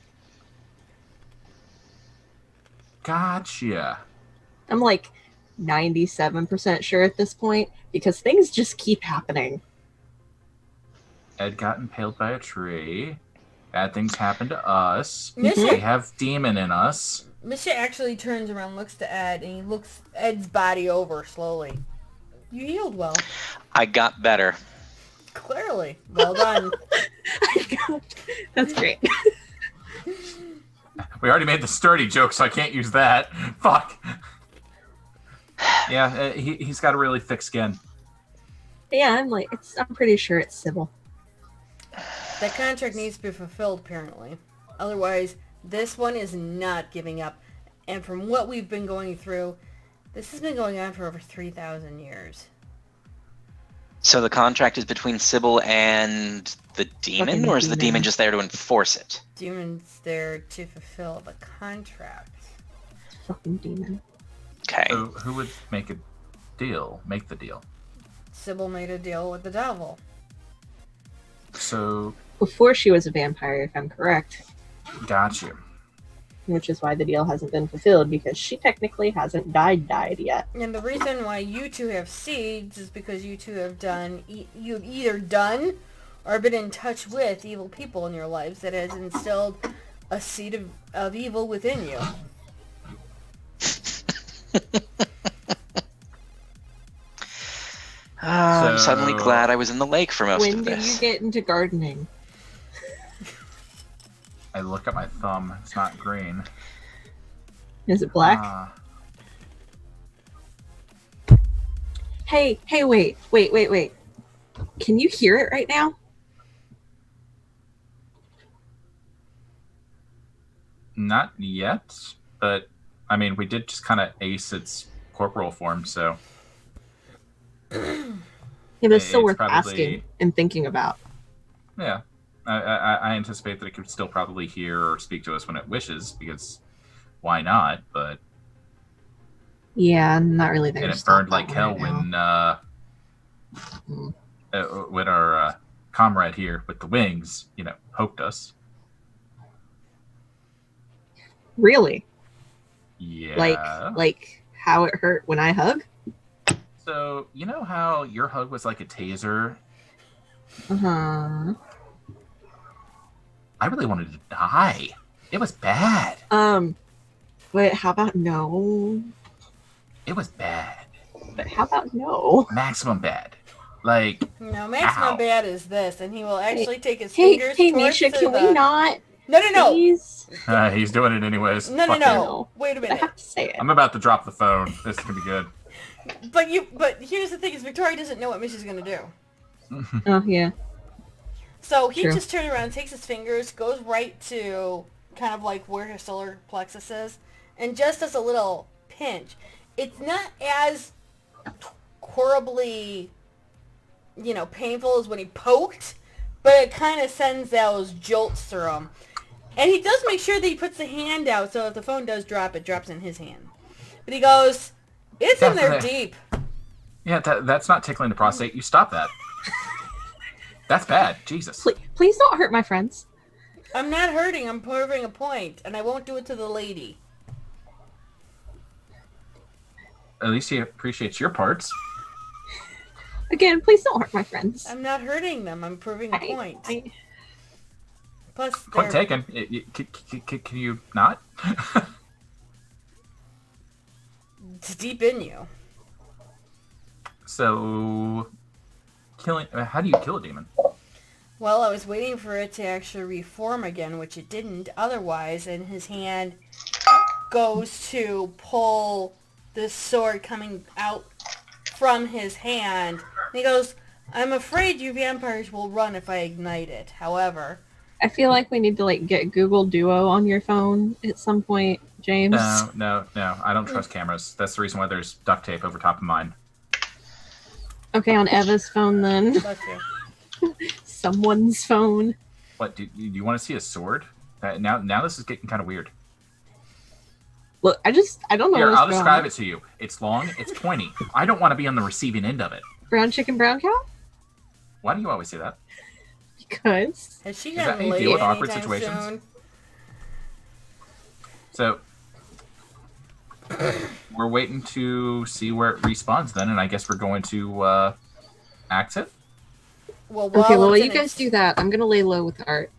Gotcha. I'm like 97% sure at this point because things just keep happening. Ed got impaled by a tree. Bad things happen to us. Misha, We have demon in us. Misha actually turns around, looks to Ed, and he looks Ed's body over slowly. You healed well. I got better. Clearly. Well done. That's great. We already made the sturdy joke, so I can't use that. Fuck. Yeah, he's got a really thick skin. Yeah, I'm pretty sure it's Sybil. That contract needs to be fulfilled, apparently. Otherwise, this one is not giving up. And from what we've been going through, this has been going on for over 3,000 years. So the contract is between Sybil and the demon, or is the demon just there to enforce it? Demon's there to fulfill the contract. Fucking demon. Okay. So who would make the deal? Sybil made a deal with the devil. So... Before she was a vampire, if I'm correct. Got you. Which is why the deal hasn't been fulfilled, because she technically hasn't died yet. And the reason why you two have seeds is because you two have you've either done or been in touch with evil people in your lives that has instilled a seed of evil within you. I'm suddenly glad I was in the lake for most When of did this. you get into gardening? I look at my thumb. It's not green. Is it black? Hey, wait. Can you hear it right now? Not yet, but I mean, we did just kind of ace its corporal form, so. Yeah, but it's still It's worth probably- asking and thinking about. Yeah. I anticipate that it could still probably hear or speak to us when it wishes, because why not? But Yeah, I'm not really there. and to it stop burned that like one hell right when our comrade here with the wings, poked us. Really? Yeah. Like how it hurt when I hug? So you know how your hug was like a taser? Uh-huh. I really wanted to die. It was bad. But how about no? It was bad. But how about no? Maximum bad. Like, No, maximum ow. bad is this, and he will actually take his Hey, fingers hey, towards Misha, can the... we not? No. Please? He's doing it anyways. No. Fuck it. No. Wait a I minute. have to say it. I'm about to drop the phone. This is gonna be good. But here's the thing: is Victoria doesn't know what Misha's gonna do. Oh, yeah. So he True. just turns around, takes his fingers, goes right to kind of like where his solar plexus is, and just does a little pinch. It's not as horribly, painful as when he poked, but it kind of sends those jolts through him. And he does make sure that he puts the hand out, so if the phone does drop, it drops in his hand. But he goes, it's in there deep. Yeah, that's not tickling the prostate. You stop that. That's bad. Jesus. Please don't hurt my friends. I'm not hurting, I'm proving a point, and I won't do it to the lady. At least he appreciates your parts. Again, please don't hurt my friends. I'm not hurting them, I'm proving a point. Plus, Point they're- taken. Can you not? it's deep in you. So, how do you kill a demon? Well, I was waiting for it to actually reform again, which it didn't otherwise, and his hand goes to pull this sword coming out from his hand. And he goes, I'm afraid you vampires will run if I ignite it. However... I feel like we need to get Google Duo on your phone at some point, James. No. I don't trust cameras. That's the reason why there's duct tape over top of mine. Okay, on Eva's phone then. Bless you. Someone's phone. What, do you want to see a sword? Now this is getting kind of weird. Look, I don't know Here, what's I'll going describe on. it to you. It's long, it's pointy. I don't want to be on the receiving end of it. Brown chicken, brown cow? Why do you always say that? Because. Has she Is that gotten how you laid deal with awkward anytime situations? soon? So, we're waiting to see where it respawns then, and I guess we're going to axe it. Well, Okay, well, it's you in guys its- do that. I'm gonna lay low with Art.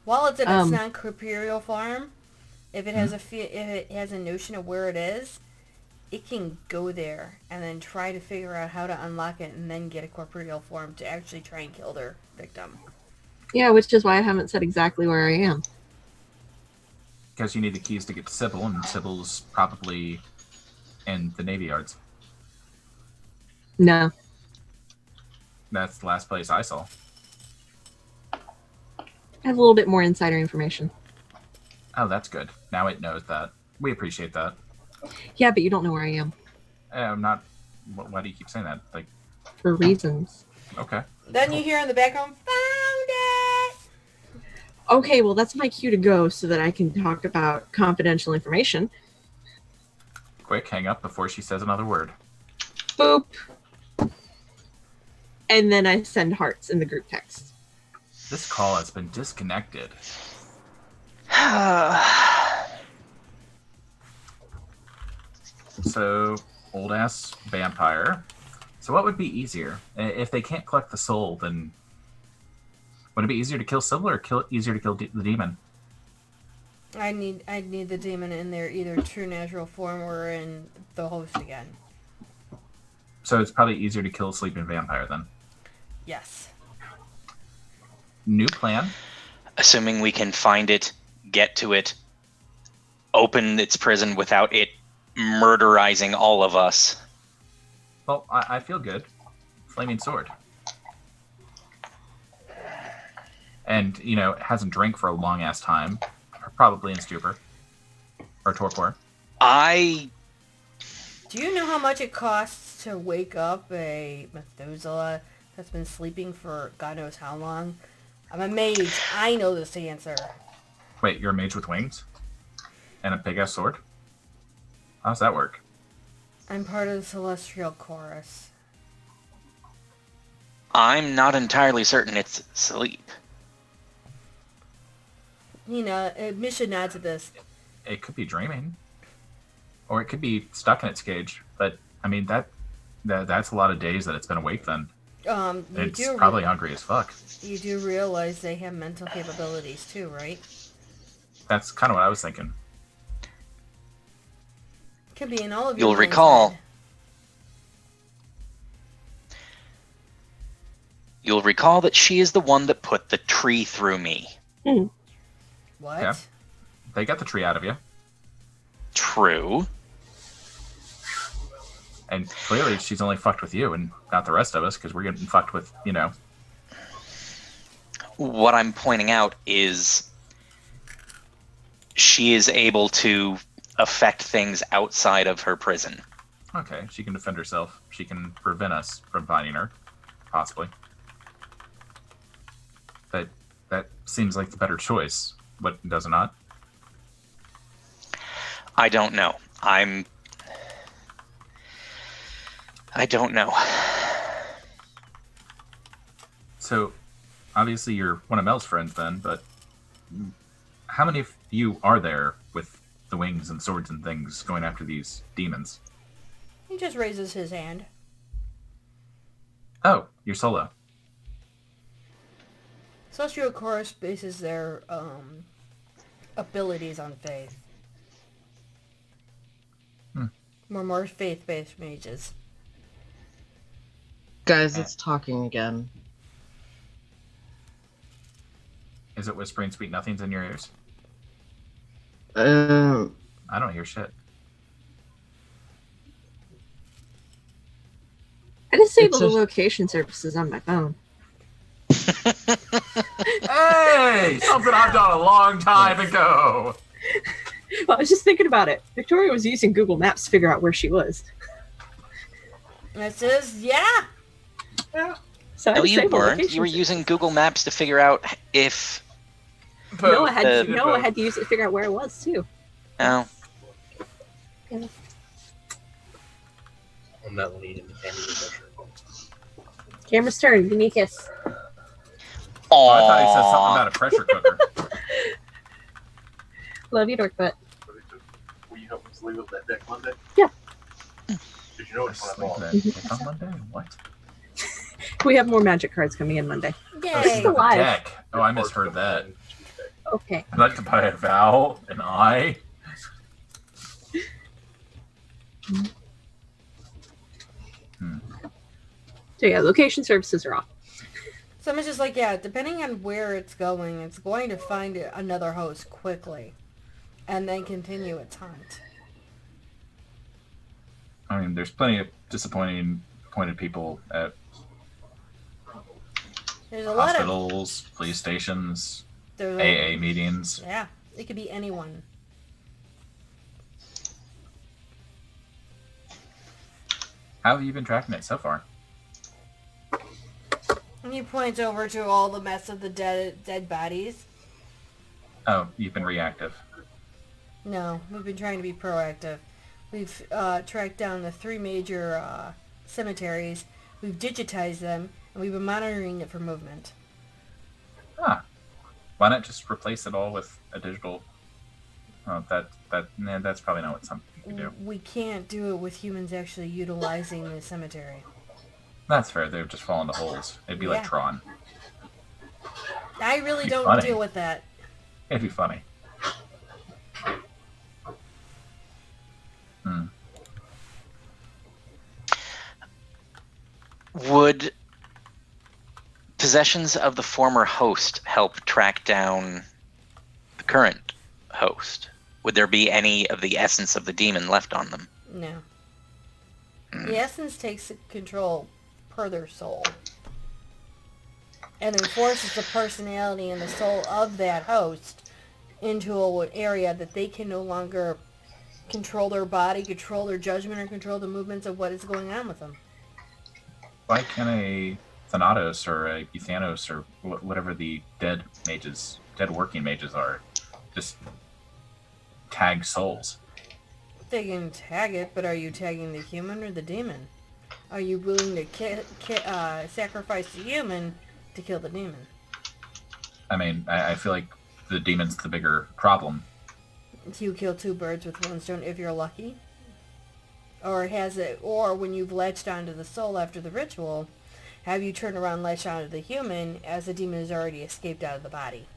While it's in its Um, non-corporeal form, if it has if it has a notion of where it is, it can go there and then try to figure out how to unlock it and then get a corporeal form to actually try and kill their victim. Yeah, which is why I haven't said exactly where I am. Because you need the keys to get to Sybil, and Sybil's probably in the Navy Yards. No. That's the last place I saw. I have a little bit more insider information. Oh, that's good. Now it knows that. We appreciate that. Yeah, but you don't know where I am. I'm not... Why do you keep saying that? Like, For reasons. okay. Then you hear in the background, "Found it!" Okay, well, that's my cue to go so that I can talk about confidential information. Quick, hang up before she says another word. Boop. And then I send hearts in the group text. This call has been disconnected. So, old ass vampire. So what would be easier? If they can't collect the soul, then would it be easier to kill Sybil or easier to kill the demon? I'd need the demon in their either true natural form or in the host again. So it's probably easier to kill a sleeping vampire then. Yes. New plan. Assuming we can find it, get to it, open its prison without it murderizing all of us. Well, I feel good. Flaming sword. And, you know, it hasn't drank for a long ass time. Probably in stupor. Or torpor. I... Do you know how much it costs to wake up a Methuselah that's been sleeping for God knows how long? I'm a mage. I know this answer. Wait, you're a mage with wings? And a big ass sword? How does that work? I'm part of the Celestial Chorus. I'm not entirely certain it's sleep. You know, Misha nods at this. It could be dreaming. Or it could be stuck in its cage. But, I mean, that's a lot of days that it's been awake then. It's probably hungry as fuck. You do realize they have mental capabilities too, right? That's kind of what I was thinking. Could be in all of your You'll brains recall... then. You'll recall that she is the one that put the tree through me. What? Yeah. They got the tree out of you. True. And clearly she's only fucked with you and not the rest of us, because we're getting fucked with, you know. What I'm pointing out is she is able to affect things outside of her prison. Okay, she can defend herself. She can prevent us from finding her. Possibly. That seems like the better choice. What, does it not? I don't know. I don't know. So, obviously you're one of Mel's friends then, but how many of you are there with the wings and swords and things going after these demons? He just raises his hand. Oh, you're solo. Celestial Chorus bases their abilities on faith. We're more faith-based mages. Guys, it's talking again. Is it whispering sweet nothings in your ears? Uh, I don't hear shit. I disabled It's the a- location services on my phone. Hey! Something I've done a long time ago! Well, I was just thinking about it. Victoria was using Google Maps to figure out where she was. It says, yeah. So I No, you disabled weren't. location You were services. using Google Maps to figure out if... No, I had Uh, to, I had to use it to figure out where it was too. Oh, I'm not leading the family pressure. Camera's turned. Give me a kiss. Oh, I thought he said something about a pressure cooker. Love you, dork butt. Will you help me leave it that deck Monday? Yeah. Did you know I it's sleep on that deck on Monday? What? We have more magic cards coming in Monday. Oh, This is sleep the live. deck. Oh, I misheard that. Okay. I'd like to buy a vowel, an I. So yeah, location services are off. Someone's just like, yeah, depending on where it's going to find another host quickly. And then continue its hunt. I mean, there's plenty of disappointed people at There's a lot of... hospitals, police stations, There's AA meetings. Yeah, it could be anyone. How have you been tracking it so far? And he points over to all the mess of the dead bodies. Oh, you've been reactive. No, we've been trying to be proactive. We've tracked down the 3 major cemeteries. We've digitized them, and we've been monitoring it for movement. Ah, why not just replace it all with a digital? Oh, that's probably not what some people do. We can't do it with humans actually utilizing the cemetery. That's fair. They would just fall into holes. It'd be like Yeah. Tron. I really Be don't funny. deal with that. It'd be funny. Would possessions of the former host help track down the current host? Would there be any of the essence of the demon left on them? No. The essence takes control per their soul. And enforces the personality and the soul of that host into an area that they can no longer control their body, control their judgment, or control the movements of what is going on with them. Why can't a Thanatos or a Euthanos or whatever the dead working mages are, just tag souls? They can tag it, but are you tagging the human or the demon? Are you willing to sacrifice the human to kill the demon? I mean, I feel like the demon's the bigger problem. You kill 2 birds with 1 stone if you're lucky. Or when you've latched onto the soul after the ritual, have you turned around and latched onto the human as the demon has already escaped out of the body?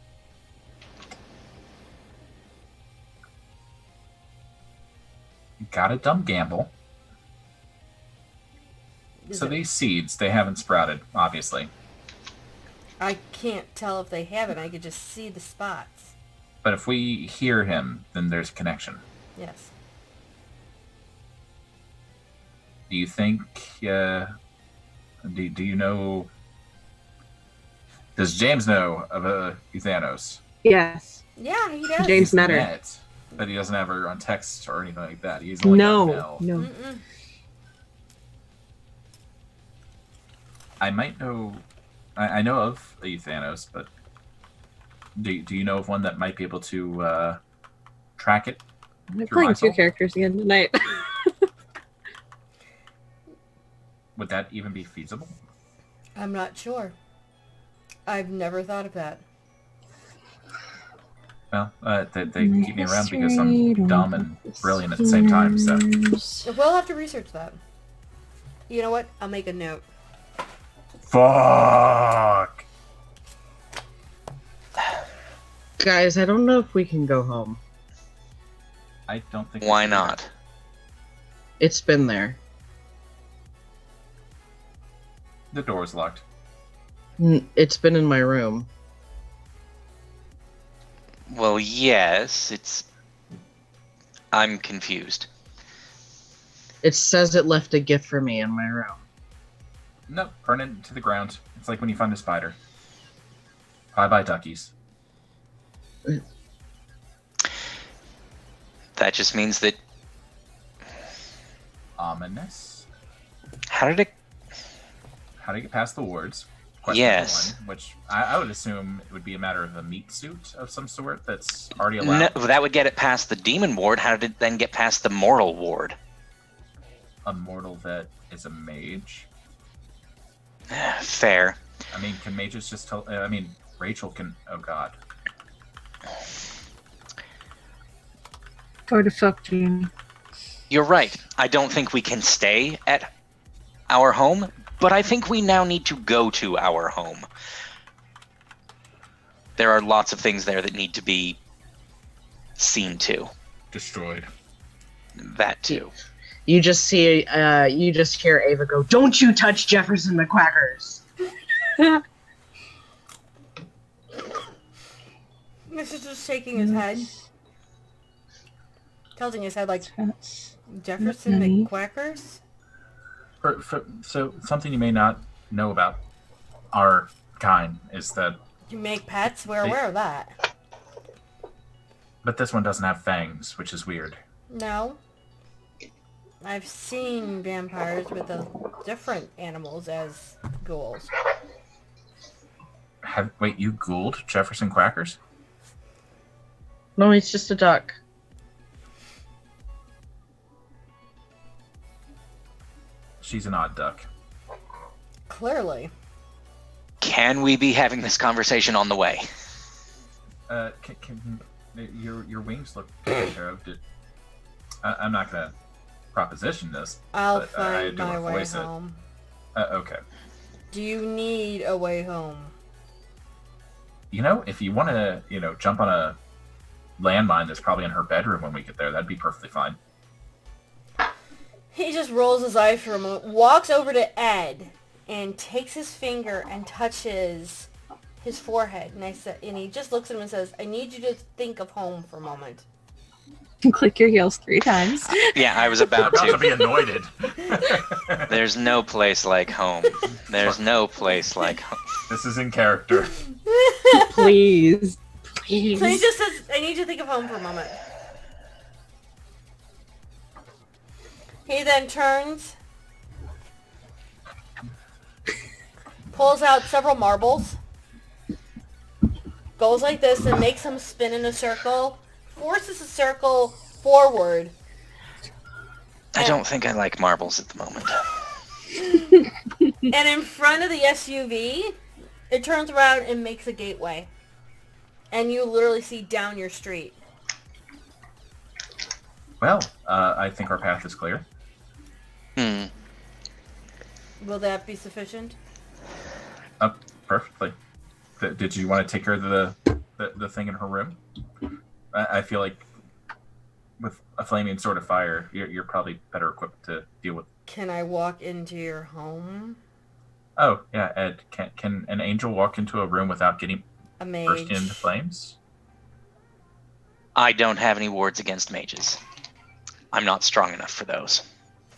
Got a dumb gamble. So these seeds, they haven't sprouted, obviously. I can't tell if they haven't. I could just see the spots. But if we hear him, then there's a connection. Yes. Do you think, do you know, does James know of a Euthanos? Yes. Yeah, he does. James met her. Met, but he doesn't have her on text or anything like that. He's only got mail. No. Mm-mm. I might know, I know of a Euthanos, but do you know of one that might be able to track it? I'm through playing my 2 soul? characters again tonight. Would that even be feasible? I'm not sure. I've never thought of that. Well, they keep me around because I'm dumb and brilliant at the same time, so. We'll have to research that. You know what? I'll make a note. Fuck! Guys, I don't know if we can go home. I don't think. Why not? It's been there. The door's locked. It's been in my room. Well, yes, I'm confused. It says it left a gift for me in my room. Nope, burn it to the ground. It's like when you find a spider. Bye-bye, duckies. That just means that... Ominous. How did it get past the wards? Question Yes. one, which I would assume it would be a matter of a meat suit of some sort that's already allowed. No, that would get it past the demon ward. How did it then get past the mortal ward? A mortal that is a mage. Fair. I mean, can mages just tell... I mean, Rachel can... Oh, God. Or the fuck, Jamie. You're right. I don't think we can stay at our home, but I think we now need to go to our home. There are lots of things there that need to be seen to. Destroyed. That too. You just see, you just hear Ava go, "Don't you touch Jefferson McQuackers!" This is just shaking his head. Tilting his head like, Jefferson McQuackers? So something you may not know about our kind is that, You make pets? We're aware of that. but this one doesn't have fangs, which is weird. No. I've seen vampires with different animals as ghouls. Wait, you ghouled Jefferson Quackers? No, he's just a duck. She's an odd duck. Clearly. Can we be having this conversation on the way? Can your wings look taken care of? I'm not gonna proposition this. I'll but, I find do my wanna way voice it. home. Okay. Do you need a way home? You know, if you want to, jump on a landmine that's probably in her bedroom when we get there, that'd be perfectly fine. He just rolls his eyes for a moment, walks over to Ed, and takes his finger and touches his forehead. And he just looks at him and says, "I need you to think of home for a moment." Click your heels 3 times. Yeah, I was about About to be to. anointed. There's no place like home. There's no place like home. This is in character. Please. So he Please. just says, "I need you to think of home for a moment." He then turns, pulls out several marbles, goes like this and makes them spin in a circle, forces a circle forward. I don't think I like marbles at the moment. And in front of the SUV, it turns around and makes a gateway. And you literally see down your street. Well, I think our path is clear. Will that be sufficient? Perfectly. Did you want to take care of the thing in her room? I feel like with a flaming sword of fire, you're probably better equipped to deal with. Can I walk into your home? Oh yeah, Ed. Can an angel walk into a room without getting A mage. burst into flames? I don't have any wards against mages. I'm not strong enough for those.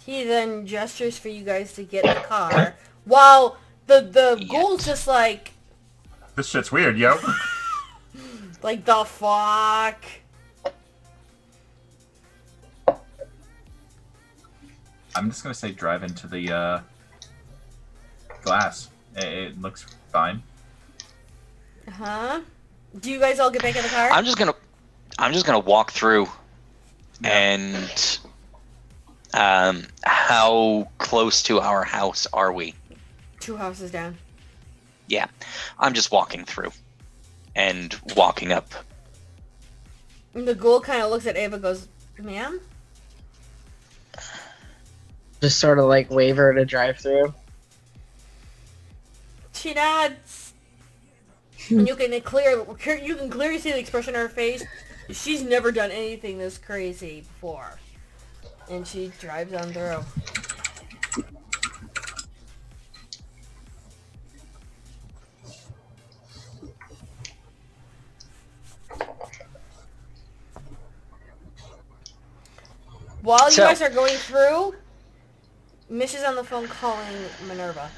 He then gestures for you guys to get in the car, while the ghoul's just like This shit's weird, yo. the fuck. I'm just gonna say drive into the glass. It looks fine. Huh? Do you guys all get back in the car? I'm just gonna walk through, and how close to our house are we? 2 houses down. Yeah, I'm just walking through, and walking up. And the ghoul kind of looks at Ava and goes, "Ma'am?" Just sort of like wave her to drive through. She nods. And you can clearly see the expression on her face. She's never done anything this crazy before. And she drives on through. While you So- guys are going through, Mish is on the phone calling Minerva.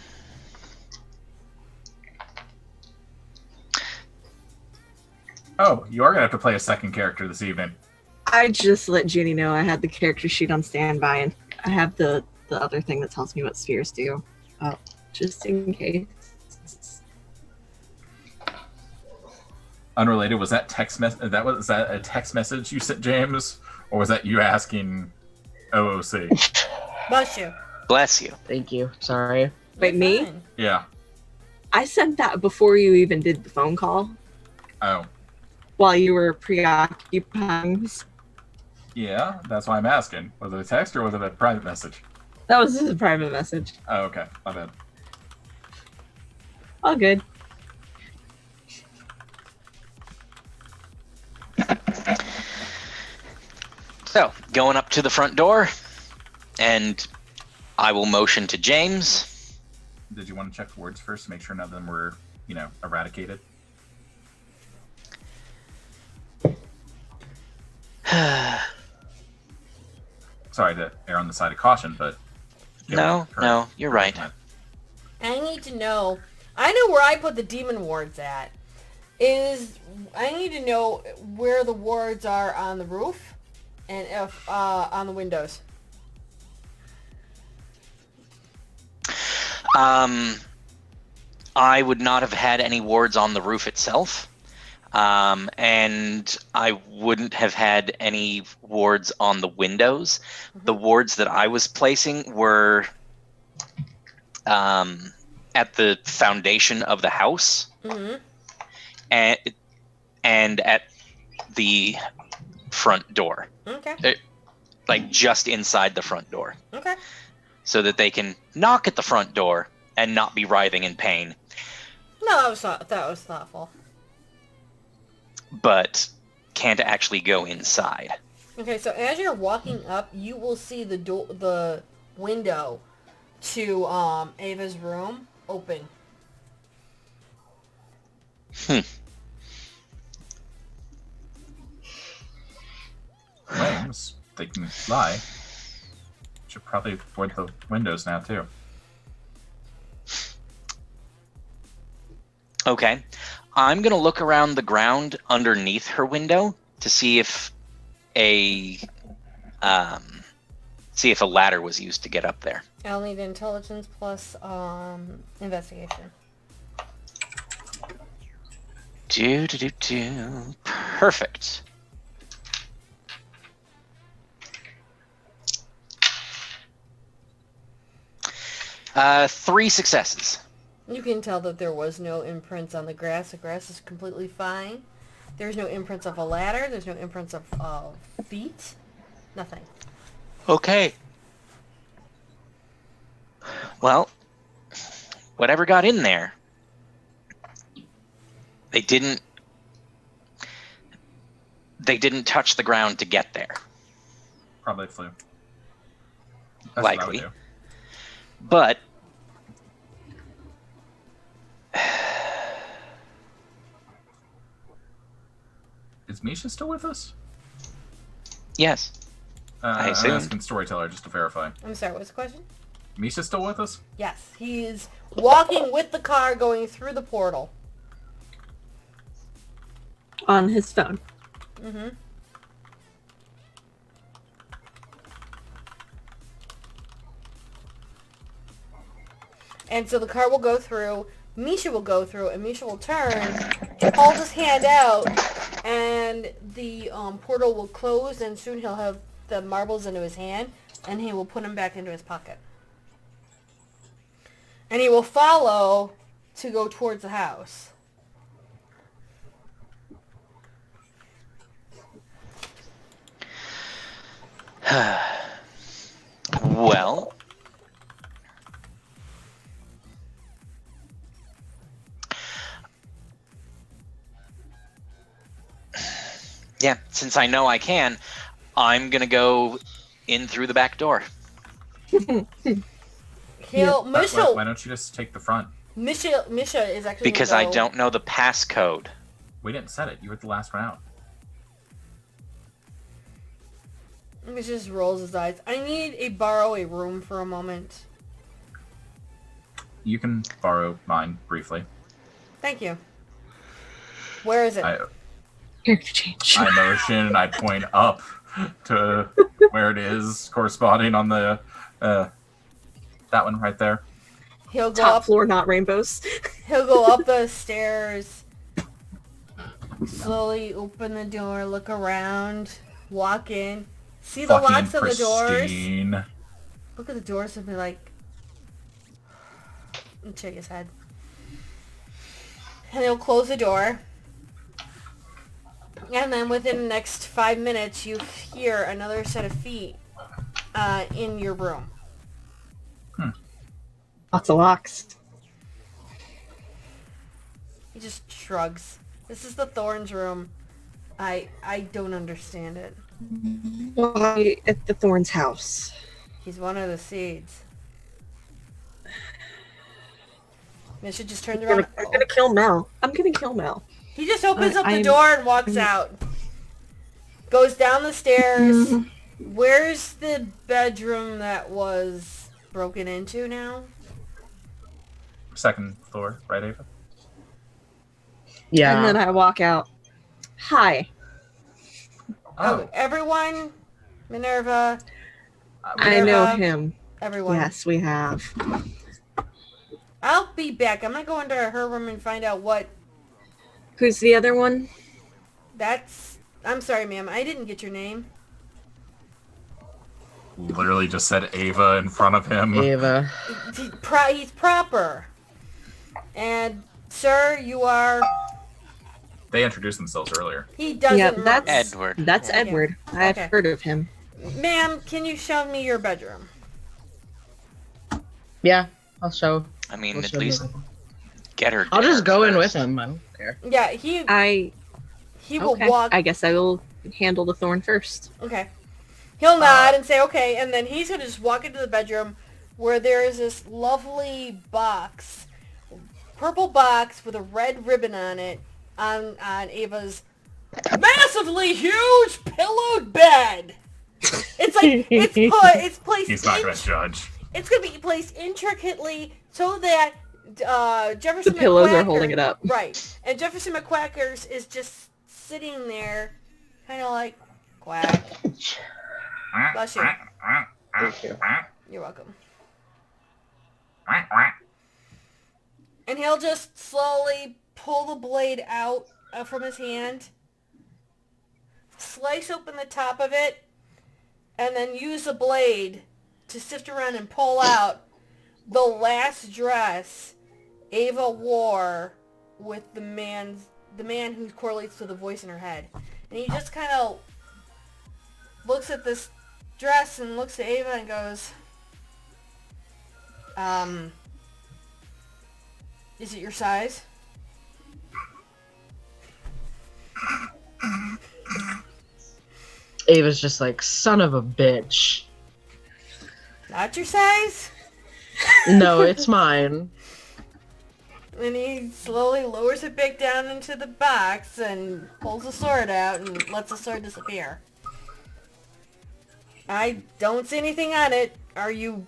Oh, you are gonna have to play a second character this evening. I just let Junie know I had the character sheet on standby, and I have the other thing that tells me what spheres do. Just in case. Unrelated, was that was that a text message you sent James, or was that you asking OOC? Bless you. Bless you. Thank you. Sorry. Wait, me? Fine. Yeah. I sent that before you even did the phone call, Oh. while you were preoccupied. Yeah, that's why I'm asking. Was it a text or was it a private message? That was just a private message. Oh, okay. My bad. All good. So, going up to the front door, and I will motion to James. Did you want to check words first to make sure none of them were, eradicated? Sorry to err on the side of caution, but... No, you're right. I need to know. I know where I put the demon wards at. I need to know where the wards are on the roof and if on the windows. I would not have had any wards on the roof itself. And I wouldn't have had any wards on the windows. Mm-hmm. The wards that I was placing were at the foundation of the house, mm-hmm. and at the front door. Okay. Like just inside the front door. Okay. So that they can knock at the front door and not be writhing in pain. No, that was thoughtful. But can't actually go inside. Okay, so as you're walking up, you will see the window to Ava's room open. Wings, they can fly. Should probably board the windows now too. Okay. I'm going to look around the ground underneath her window to see if a ladder was used to get up there. I'll need intelligence plus investigation. Perfect. Three successes. You can tell that there was no imprints on the grass. The grass is completely fine. There's no imprints of a ladder. There's no imprints of feet. Nothing. Okay. Well, whatever got in there, they didn't touch the ground to get there. Probably flew. That's likely. But is Misha still with us? Yes. I assume. I'm asking Storyteller just to verify. I'm sorry, what's the question? Misha's still with us? Yes, he is walking with the car going through the portal. On his phone. Mm-hmm. And so the car will go through, Misha will go through, and Misha will turn, hold his hand out, and the portal will close, and soon he'll have the marbles into his hand, and he will put them back into his pocket. And he will follow to go towards the house. Well, yeah, since I know I can, I'm gonna go in through the back door. Misha, Why don't you just take the front? Misha is actually because I don't know the passcode. We didn't set it. You were the last one out. Misha just rolls his eyes. I need to borrow a room for a moment. You can borrow mine briefly. Thank you. Where is it? Character change. I motion and I point up to where it is, corresponding on the that one right there. He'll go Top up floor, not rainbows. He'll go up the stairs, slowly open the door, look around, walk in, see the Fucking locks of the doors. pristine. Look at the doors and be like, and shake his head. And he'll close the door, And then within the next 5 minutes, you hear another set of feet in your room. Lots of locks. He just shrugs. This is the Thorns room. I don't understand it. Why at the Thorns house? He's one of the seeds. Misha just turns I'm around. gonna kill Mel. I'm gonna kill Mel. He just opens up the I'm- door and walks out. Goes down the stairs. Mm-hmm. Where's the bedroom that was broken into now? Second floor, right, Ava? Yeah. And then I walk out. Hi. Oh, everyone? Minerva? I know Minerva, him. Everyone. Yes, we have. I'll be back. I'm gonna go into her room and find out what Who's the other one? that's... I'm sorry, ma'am. I didn't get your name. Literally just said Ava in front of him. Ava. He's proper. And, sir, you are... They introduced themselves earlier. He doesn't... Yeah, that's Edward. That's Okay. Edward. I've Okay. heard of him. Ma'am, can you show me your bedroom? Yeah, I'll show. I mean, I'll at show least him. get her. I'll just there go in first. with him. I don't care. Yeah, I he will okay. walk... I guess I will handle the thorn first. Okay. He'll nod and say, okay, and then he's going to just walk into the bedroom where there is this lovely box, purple box with a red ribbon on it, on Ava's massively huge pillowed bed. It's like, it's placed He's not going to judge. It's going to be placed intricately so that Jefferson The pillows are McQuacker- holding it up. Right. And Jefferson McQuackers is just sitting there, kind of like, quack. Bless you. You're welcome. And he'll just slowly pull the blade out from his hand, slice open the top of it, and then use the blade to sift around and pull out the last dress Ava wore with the man who correlates to the voice in her head. And he just kind of looks at this dress and looks at Ava and goes, is it your size? Ava's just like, son of a bitch. Not your size? No, it's mine. And he slowly lowers it back down into the box and pulls the sword out and lets the sword disappear. I don't see anything on it. Are you...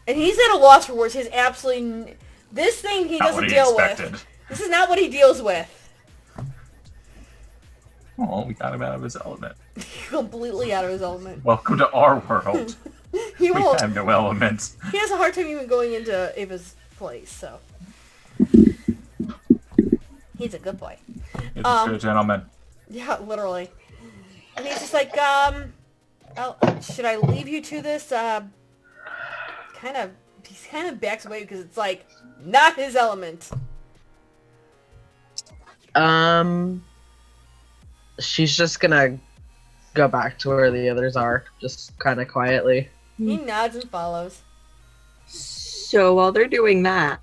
And he's at a loss for words. He's absolutely... This thing he Not doesn't what he deal expected. with. This is not what he deals with. Oh, we got him out of his element. Completely out of his element. Welcome to our world. He We won't... have no elements. He has a hard time even going into Ava's place, so... He's a good boy. He's a good gentleman. Yeah, literally. And he's just like, should I leave you to this? He kind of backs away because it's like, not his element. She's just gonna go back to where the others are, just kind of quietly. He nods and follows. So while they're doing that,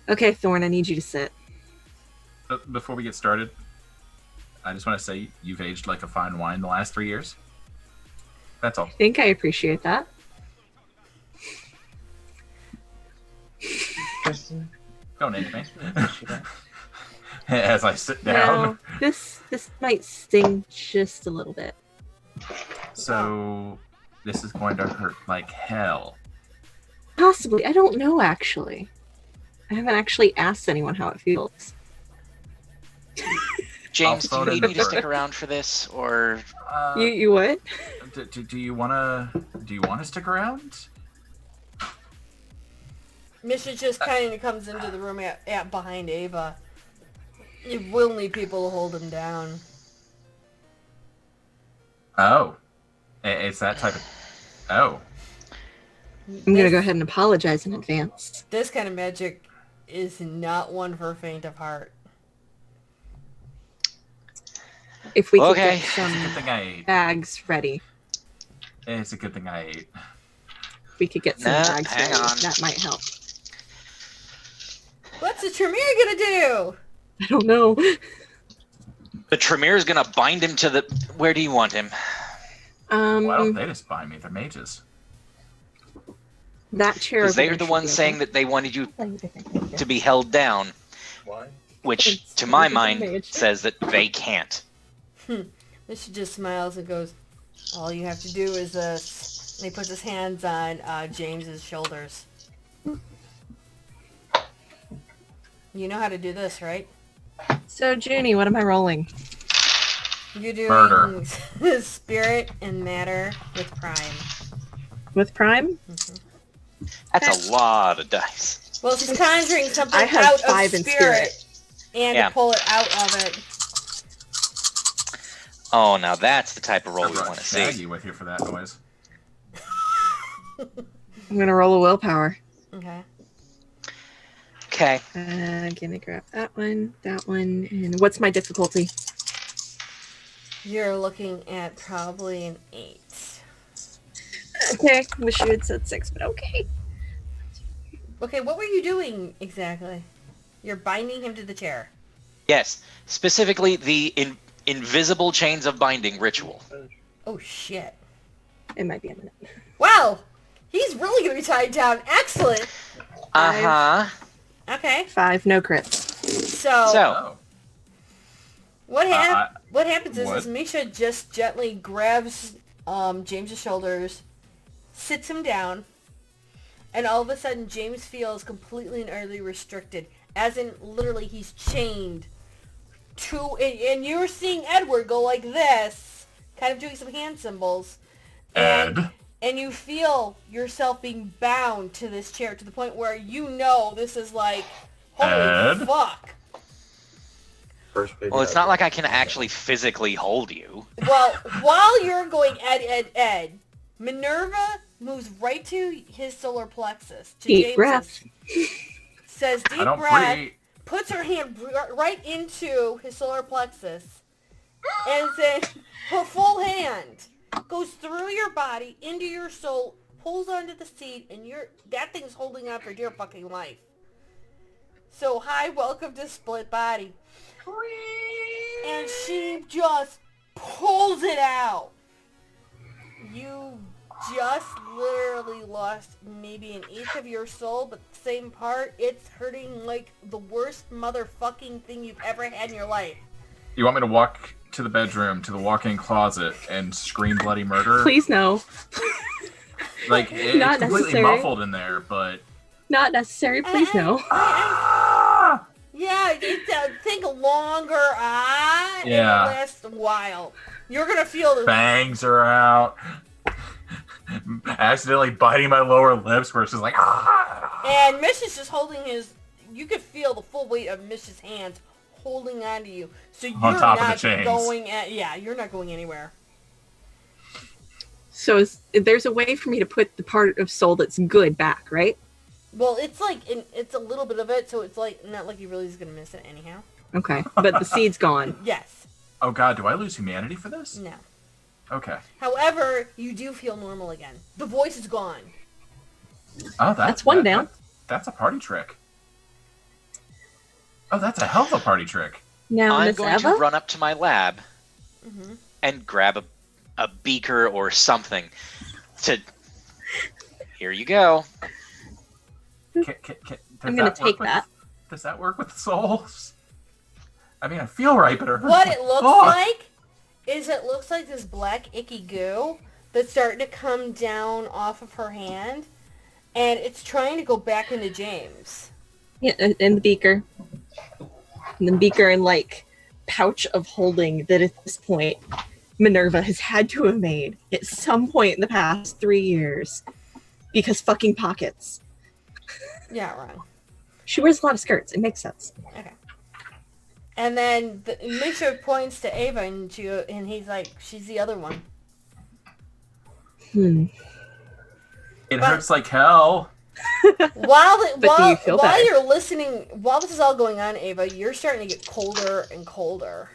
okay, Thorn, I need you to sit. Before we get started, I just want to say you've aged like a fine wine the last 3 years. That's all. I think I appreciate that. Don't name me. As I sit down. No, this might sting just a little bit. So this is going to hurt like hell. Possibly. I don't know, actually. I haven't actually asked anyone how it feels. James, do I'll you phone need in me to the stick around for this, or You what? Do you wanna stick around? Misha just kind of comes into the room at behind Ava. You will need people to hold him down. Oh, it's that type of. Oh, I'm gonna go ahead and apologize in advance. This kind of magic is not one for faint of heart. If we could Okay. get It's a good some thing I ate. bags ready. It's a good thing I ate. If we could get some Nah, bags hang ready, on. that might help. What's the Tremere gonna do? I don't know. The Tremere is gonna bind him to the. Where do you want him? Why don't they just buy me? They're mages. That chair. Because over they're there the should ones be saying okay. that they wanted you to be held down, Why? which, It's to my a mind, mage. says that they can't. Misha just smiles and goes, all you have to do is this. And he puts his hands on James's shoulders. You know how to do this, right? So, Junie, what am I rolling? You're doing Murder. spirit and matter with Prime. With Prime? That's a lot of dice. Well, she's conjuring something I have out 5 of in spirit, and Yeah. to pull it out of it. Oh, now that's the type of roll I we brought want to Shaggy see. with you for that noise. I'm gonna roll a willpower. Okay. Okay. Gonna grab that one, and what's my difficulty? You're looking at probably an 8. Okay, wish you had said 6, but okay. Okay, what were you doing exactly? You're binding him to the chair. Yes, specifically the invisible chains of binding ritual. Oh, shit. It might be a minute. Wow! He's really going to be tied down. Excellent! Uh huh. Okay, 5, no crits. so, So, Oh. what I- what happens is, what? Misha just gently grabs James's shoulders, sits him down, and all of a sudden James feels completely and utterly restricted. As in, literally, he's chained to... And you're seeing Edward go like this, kind of doing some hand symbols. Ed. And you feel yourself being bound to this chair to the point where you know this is like, holy Ed? fuck. First page. well, it's not like I can actually physically hold you. Well, while you're going Ed, Minerva moves right to his solar plexus. To Deep James's. breath. Says I deep don't breath. breathe. Puts her hand right into his solar plexus. And then her full hand goes through your body, into your soul, pulls onto the seat, and that thing's holding on for dear fucking life. So, hi, welcome to Split Body. And she just pulls it out. You just literally lost maybe an eighth of your soul, but the same part, it's hurting like the worst motherfucking thing you've ever had in your life. You want me to walk to the bedroom, to the walk-in closet, and scream bloody murder? Please no. Like, it's Not completely necessary. muffled in there, but... Not necessary, please no. Ah! Yeah, it's think longer, Yeah. it'll last a while. You're gonna feel the Bangs are out. Accidentally biting my lower lips where it's just like... Ah! And Mish is just holding you could feel the full weight of Mish's hands holding onto you. So you're On top of the not chains. you're not going anywhere. So there's a way for me to put the part of soul that's good back, right? Well, it's like, it's a little bit of it, so it's like, not like you really is gonna miss it anyhow. Okay, but the seed's gone. Yes. Oh god, do I lose humanity for this? No. Okay. However, you do feel normal again. The voice is gone. Oh, That's one down. That's a party trick. Oh, that's a hell of a party trick. Now, I'm Miss going Eva? to run up to my lab Mm-hmm. and grab a beaker or something to... Here you go. Does I'm gonna that work take with- that. Does that work with the souls? I mean, I feel right, but it hurts What my it looks fuck. like is it looks like this black icky goo that's starting to come down off of her hand, and it's trying to go back into James. Yeah, and the beaker. And the beaker and, like, pouch of holding that at this point Minerva has had to have made at some point in the past 3 years. Because fucking pockets. Yeah, wrong. She wears a lot of skirts. It makes sense. Okay. And then Misha points to Ava, and he's like, "She's the other one." It But- hurts like hell. While But do you feel better? you're listening, while this is all going on, Ava, you're starting to get colder and colder.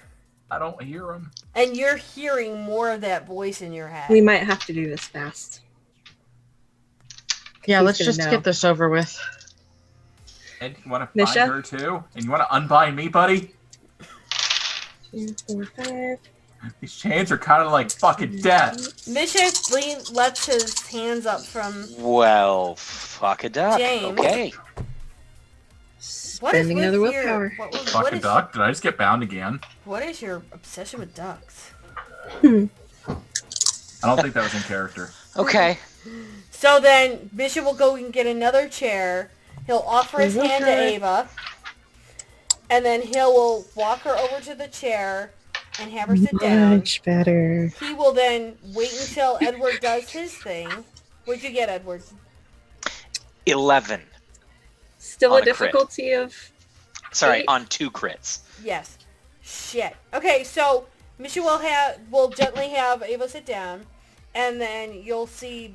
I don't hear them. And you're hearing more of that voice in your head. We might have to do this fast. Yeah, Who's let's gonna just know? get this over with. And you want to Misha? bind her too? And you want to unbind me, buddy? 2, 4, 5. These chains are kind of like fucking death. Misha lets his hands up from Well, fuck a duck. James. Okay. What is Spending with another your- willpower. what Fuck a is- duck. Did I just get bound again? What is your obsession with ducks? I don't think that was in character. Okay. So then Bishop will go and get another chair. He'll offer his hand to Ava. And then will walk her over to the chair and have her sit down. Much better. He will then wait until Edward does his thing. What'd you get, Edward? 11. Still On a a crit. difficulty of... Sorry, 8? on 2 crits. Yes. Shit. Okay, so Misha will gently have Ava sit down, and then you'll see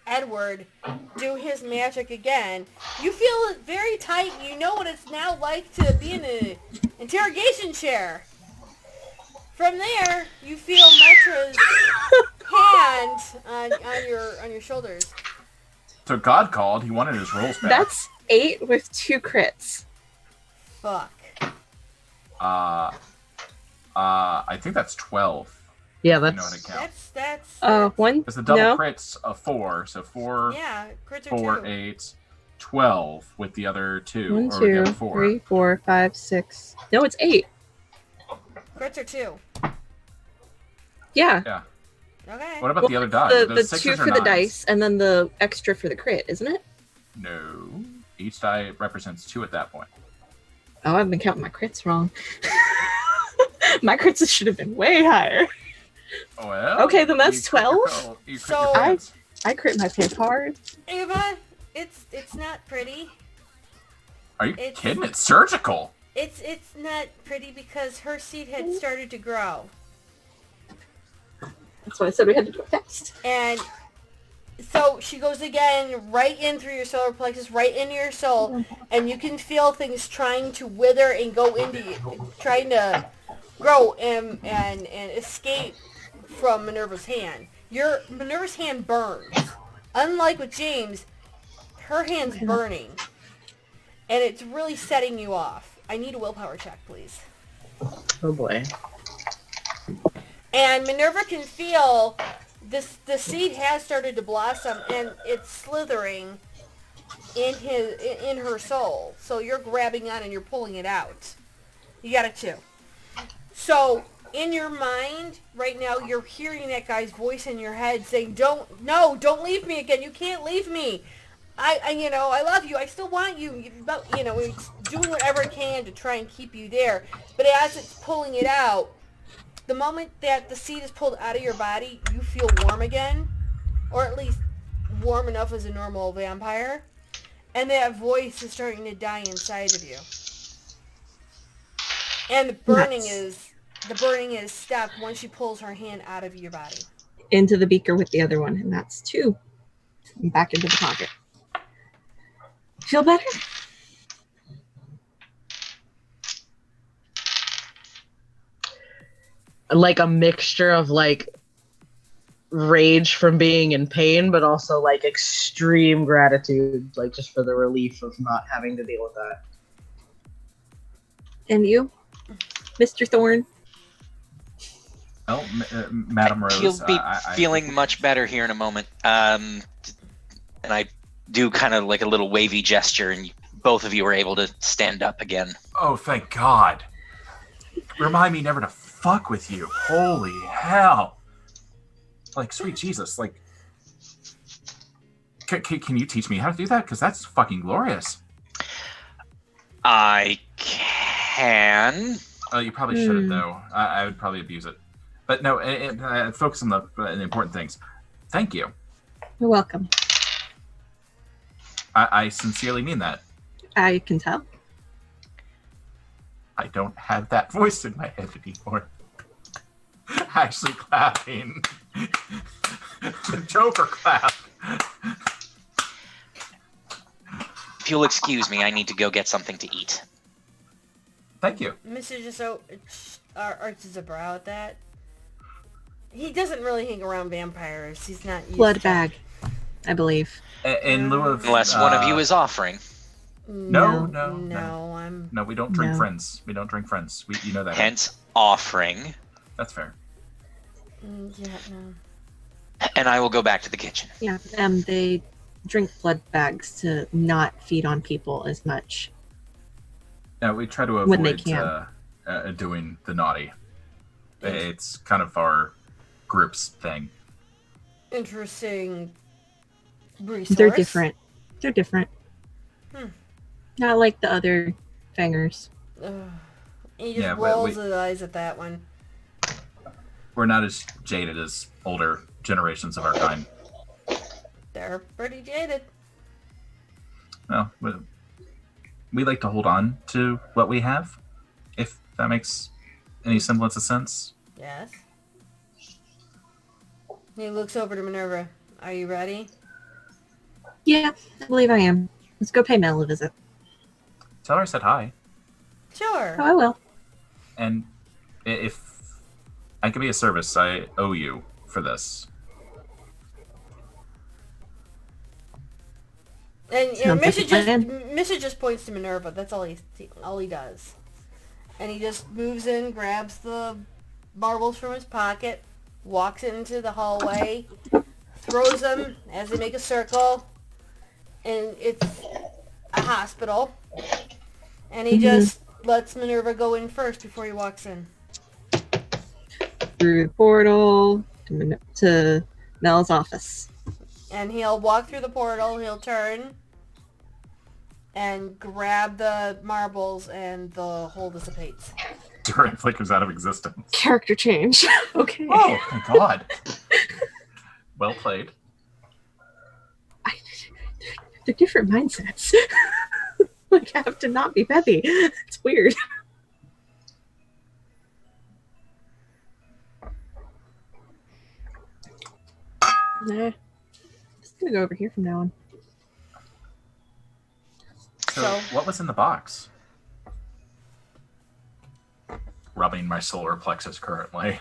Edward do his magic again. You feel it very tight. You know what it's now like to be in an interrogation chair. From there, you feel Metra's hand on your shoulders. So God called. He wanted his rolls back. That's 8 with 2 crits. Fuck. I think that's 12. Yeah, You know how that's to count. That's 1? Because the double No. crits of 4, so 4, yeah. Crits are 4, 2. 8, 12 with the other 2. 1, or the 2, other 4. 3, 4, 5, 6. No, it's 8. Crits are 2. Yeah. Yeah. Okay. What about the other die? The sixes 2 or for the nines? dice, and then the extra for the crit, isn't it? No. Each die represents 2 at that point. Oh, I've been counting my crits wrong. My crits should have been way higher. Well, Okay, then that's you crit your 12. crit- you crit So- your crits. I crit my pick hard. Ava, it's not pretty. Are you it's- kidding? It's surgical. It's not pretty because her seed had started to grow. That's why I said we had to do it fast. And so she goes again right in through your solar plexus, right into your soul, and you can feel things trying to wither and go into you, trying to grow and escape from Minerva's hand. Minerva's hand burns. Unlike with James, her hand's burning. And it's really setting you off. I need a willpower check, please. oh boy. And Minerva can feel the seed has started to blossom and it's slithering in her soul. So you're grabbing on and you're pulling it out. You got a 2. So in your mind right now, you're hearing that guy's voice in your head saying, don't leave me again. You can't leave me. I love you. I still want you. But, it's doing whatever it can to try and keep you there. But as it's pulling it out, the moment that the seed is pulled out of your body, you feel warm again, or at least warm enough as a normal vampire, and that voice is starting to die inside of you. And the burning is stopped once she pulls her hand out of your body. Into the beaker with the other one, and that's 2. And back into the pocket. Feel better? Like a mixture of like rage from being in pain, but also like extreme gratitude, like just for the relief of not having to deal with that. And you, Mr. Thorne? Well, Madam Rose. He'll be I feeling much better here in a moment. And I do kind of like a little wavy gesture, and both of you are able to stand up again. Oh, thank God. Remind me never to fuck with you. Holy hell. Like, sweet Jesus. Like, can you teach me how to do that? Because that's fucking glorious. I can. You probably shouldn't, though. I would probably abuse it. But no, focus on the important things. Thank you. You're welcome. I sincerely mean that. I can tell. I don't have that voice in my head anymore. Actually clapping. The Joker clap. If you'll excuse me, I need to go get something to eat. Thank you. Mr. Just so arches a brow at that. He doesn't really hang around vampires. He's not used Blood to... bag, I believe. In lieu of Unless one of you is offering. No, I'm... we don't drink No. friends. We don't drink friends. You know that. Hence, offering. That's fair. Yeah, no. And I will go back to the kitchen. Yeah, they drink blood bags to not feed on people as much. Yeah, we try to When they avoid can. doing the naughty. It's kind of our group's thing. Interesting resource. They're different. They're different. Hmm. Not like the other fangers. Ugh. He just Yeah, but rolls we- his eyes at that one. We're not as jaded as older generations of our kind. They're pretty jaded. No, we like to hold on to what we have, if that makes any semblance of sense. Yes. He looks over to Minerva. Are you ready? Yeah, I believe I am. Let's go pay Mel a visit. Tell her I said hi. Sure. Oh, I will. And if I can be a service, I owe you for this. And Sounds like a Misha just points to Minerva. That's all he does. And he just moves in, grabs the marbles from his pocket, walks into the hallway, throws them as they make a circle, and it's a hospital. And he just lets Minerva go in first before he walks in. Through the portal to Mel's office. And he'll walk through the portal, he'll turn, and grab the marbles, and the hole dissipates. Durant flickers out of existence. Character change. Okay. Oh, my God. Well played. They're different mindsets. Like, I have to not be Bevy. It's weird. Nah. Just gonna go over here from now on. So, what was in the box? Rubbing my solar plexus currently.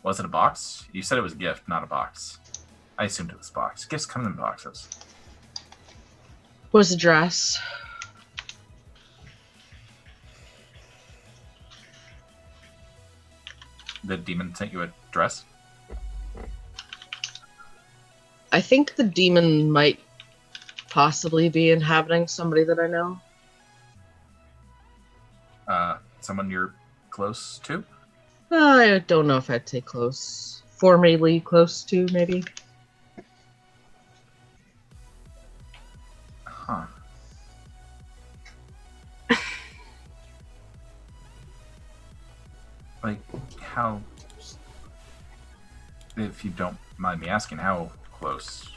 Was it a box? You said it was a gift, not a box. I assumed it was a box. Gifts come in boxes. Was a dress. The demon sent you a dress? I think the demon might possibly be inhabiting somebody that I know. Someone you're close to? I don't know if I'd say close. Formally close to, maybe. Huh. Like, how... If you don't mind me asking, how close?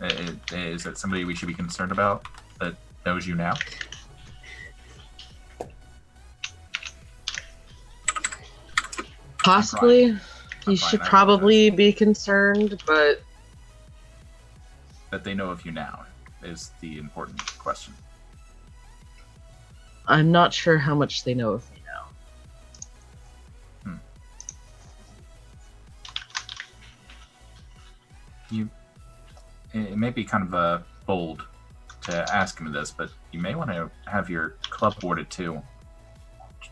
Is it somebody we should be concerned about that knows you now? Possibly. You fine, should I probably be concerned, but That they know of you now is the important question. I'm not sure how much they know of me now. It may be kind of bold to ask him this, but you may want to have your club warded too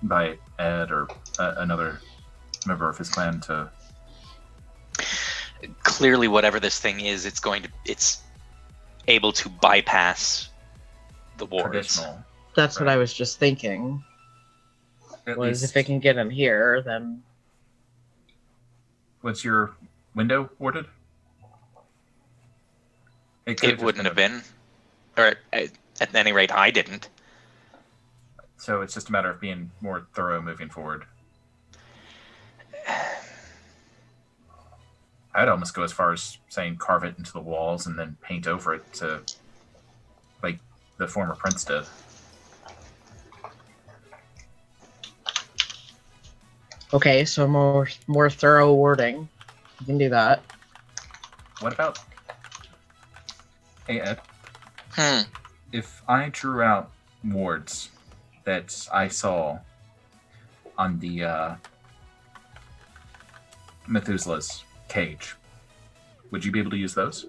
by Ed or another member of his clan to... Clearly, whatever this thing is, it's able to bypass the wards. Traditional. That's what I was just thinking. At Was least, if it can get in here, then was your window warded? It wouldn't have been. Or at any rate, I didn't. So it's just a matter of being more thorough moving forward. I'd almost go as far as saying carve it into the walls and then paint over it to, like the former prince did. okay. So more thorough wording. You can do that. What about... Hey, Ed. If I drew out wards that I saw on the Methuselah's cage, would you be able to use those?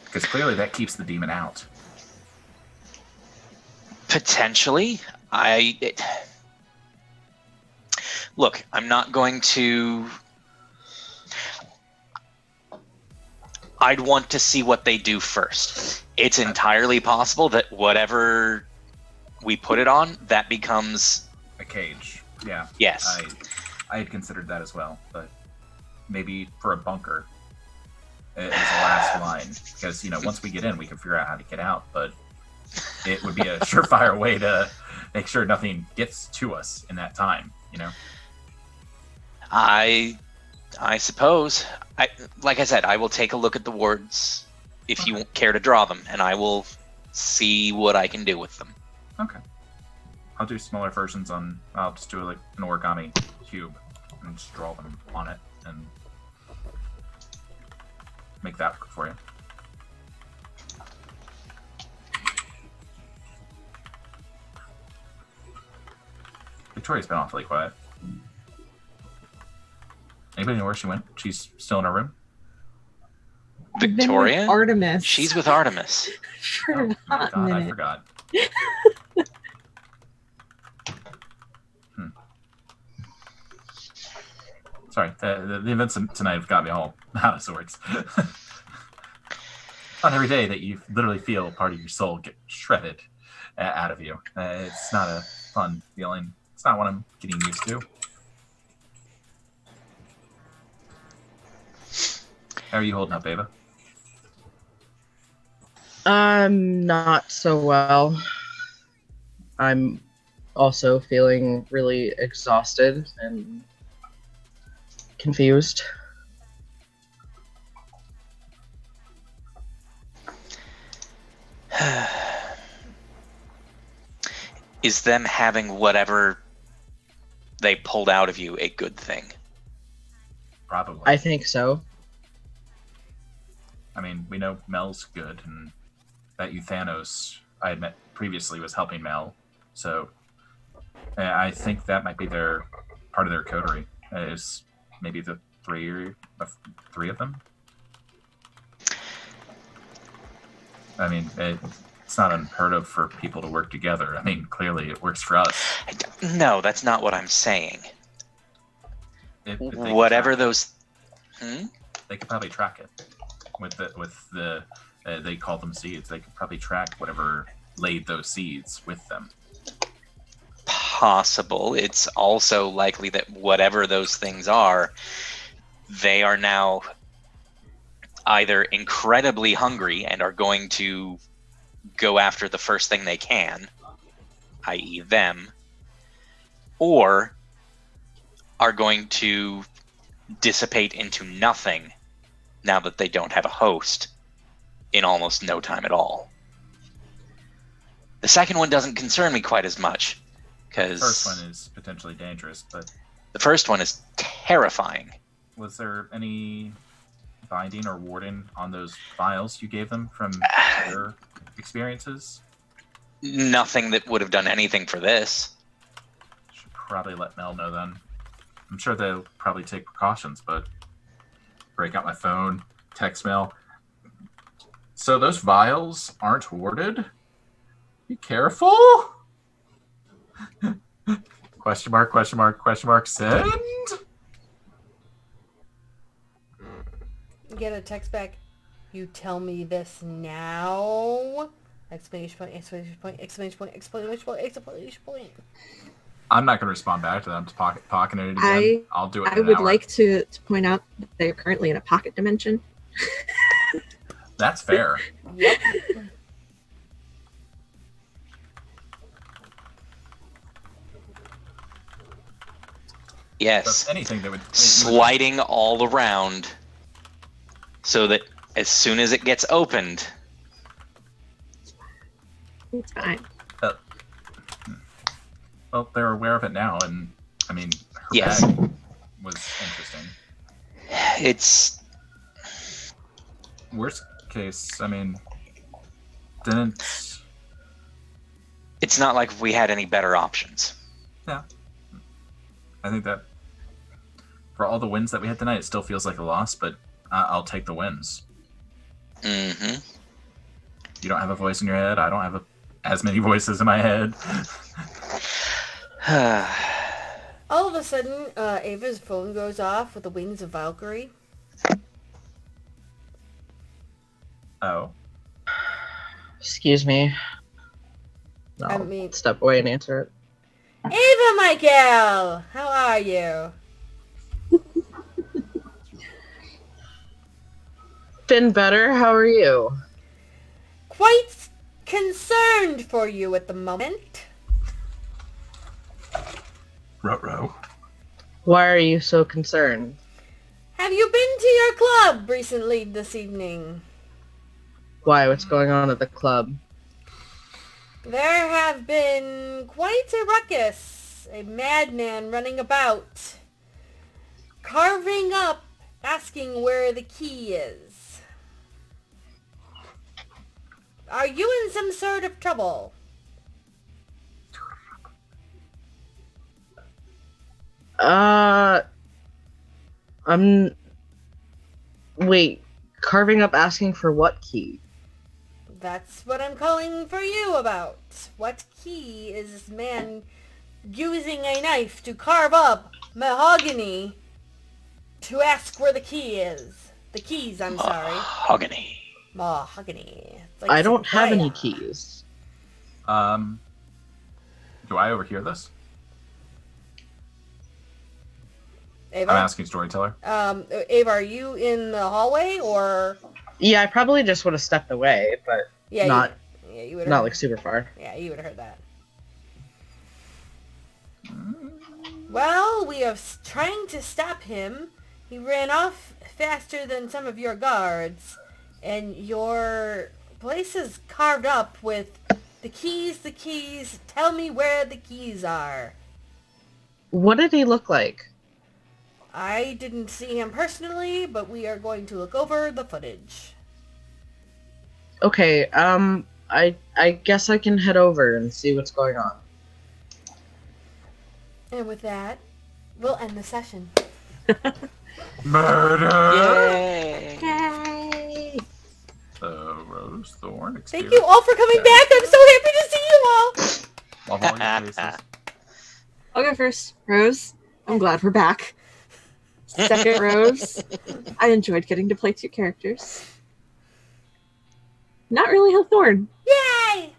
Because clearly that keeps the demon out. Potentially. Look, I'm not going to... I'd want to see what they do first. It's entirely possible that whatever we put it on, that becomes... A cage, yeah. Yes. I had considered that as well, but maybe for a bunker as a last line. Because, once we get in, we can figure out how to get out, but it would be a surefire way to make sure nothing gets to us in that time, I suppose. Like I said, I will take a look at the wards if you care to draw them, and I will see what I can do with them. Okay. I'll do smaller versions I'll just do like an origami cube and just draw them on it and make that work for you. Victoria's been awfully quiet. Anybody know where she went? She's still in her room? Victoria? Artemis. She's with Artemis. For a My hot God, I minute. forgot. Sorry, the events tonight have got me all out of sorts. Not every day that you literally feel part of your soul get shredded out of you. It's not a fun feeling. It's not what I'm getting used to. How are you holding up, Ava? I'm not so well. I'm also feeling really exhausted and confused. Is them having whatever they pulled out of you a good thing? Probably. I think so. I mean, we know Mel's good, and that Euthanos I had met previously was helping Mel, so I think that might be part of their coterie. Is maybe the three of them. I mean, it's not unheard of for people to work together. I mean, clearly it works for us. No, that's not what I'm saying. If they could Whatever track those... they could probably track it with the they call them seeds. They could probably track whatever laid those seeds with them. Possible. It's also likely that whatever those things are, they are now either incredibly hungry and are going to go after the first thing they can, i.e. them, or are going to dissipate into nothing now that they don't have a host in almost no time at all. The second one doesn't concern me quite as much, because The first one is potentially dangerous, but the first one is terrifying. was there any binding or warding on those vials you gave them from their experiences? Nothing that would have done anything for this. Should probably let Mel know then. I'm sure they'll probably take precautions, but break out my phone, text Mel. So those vials aren't warded? Be careful? Question mark, question mark, question mark, send? Get a text back. You tell me this now. Exclamation point, exclamation point, exclamation point, exclamation point, exclamation point. I'm not going to respond back to them. To pocketing it again. I'll do it in I an would hour. like to point out that they're currently in a pocket dimension. That's fair. Yep. Yes. Anything that would Sliding all around so that as soon as it gets opened, It's fine. Well, they're aware of it now, and I mean, her Yes. bag was interesting. it's worst case, I mean, didn't. It's not like we had any better options. Yeah. I think that for all the wins that we had tonight, it still feels like a loss, but I'll take the wins. Mm-hmm. You don't have a voice in your head. I don't have as many voices in my head. All of a sudden, Ava's phone goes off with the wings of Valkyrie. Oh. Excuse me. I I'll mean- step away and answer it. Ava, Michael! How are you? Been better. How are you? Quite concerned for you at the moment. Ruh-roh. Why are you so concerned? Have you been to your club recently this evening? Why? What's going on at the club? There have been quite a ruckus. A madman running about, carving up, asking where the key is. Are you in some sort of trouble? Wait, carving up asking for what key? That's what I'm calling for you about. What key is this man using a knife to carve up mahogany to ask where the key is? The keys, I'm sorry. Mahogany. Mahogany. It's like I don't have any sequoia. keys. Do I overhear this? Ava? I'm asking storyteller. Ava, are you in the hallway or? Yeah, I probably just would have stepped away, but Yeah, not you would not like super far. Yeah, you would have heard that. Well, we are trying to stop him. He ran off faster than some of your guards, and your place is carved up with the keys, the keys. Tell me where the keys are. What did he look like? I didn't see him personally, but we are going to look over the footage. Okay, I guess I can head over and see what's going on. And with that, we'll end the session. Murder! Yay! Rose Thorn. Thank you all for coming back. I'm so happy to see you all. Love all your faces. I'll go first. Rose, I'm glad we're back. Second, Rose, I enjoyed getting to play two characters. Not really a Thorn. Yay!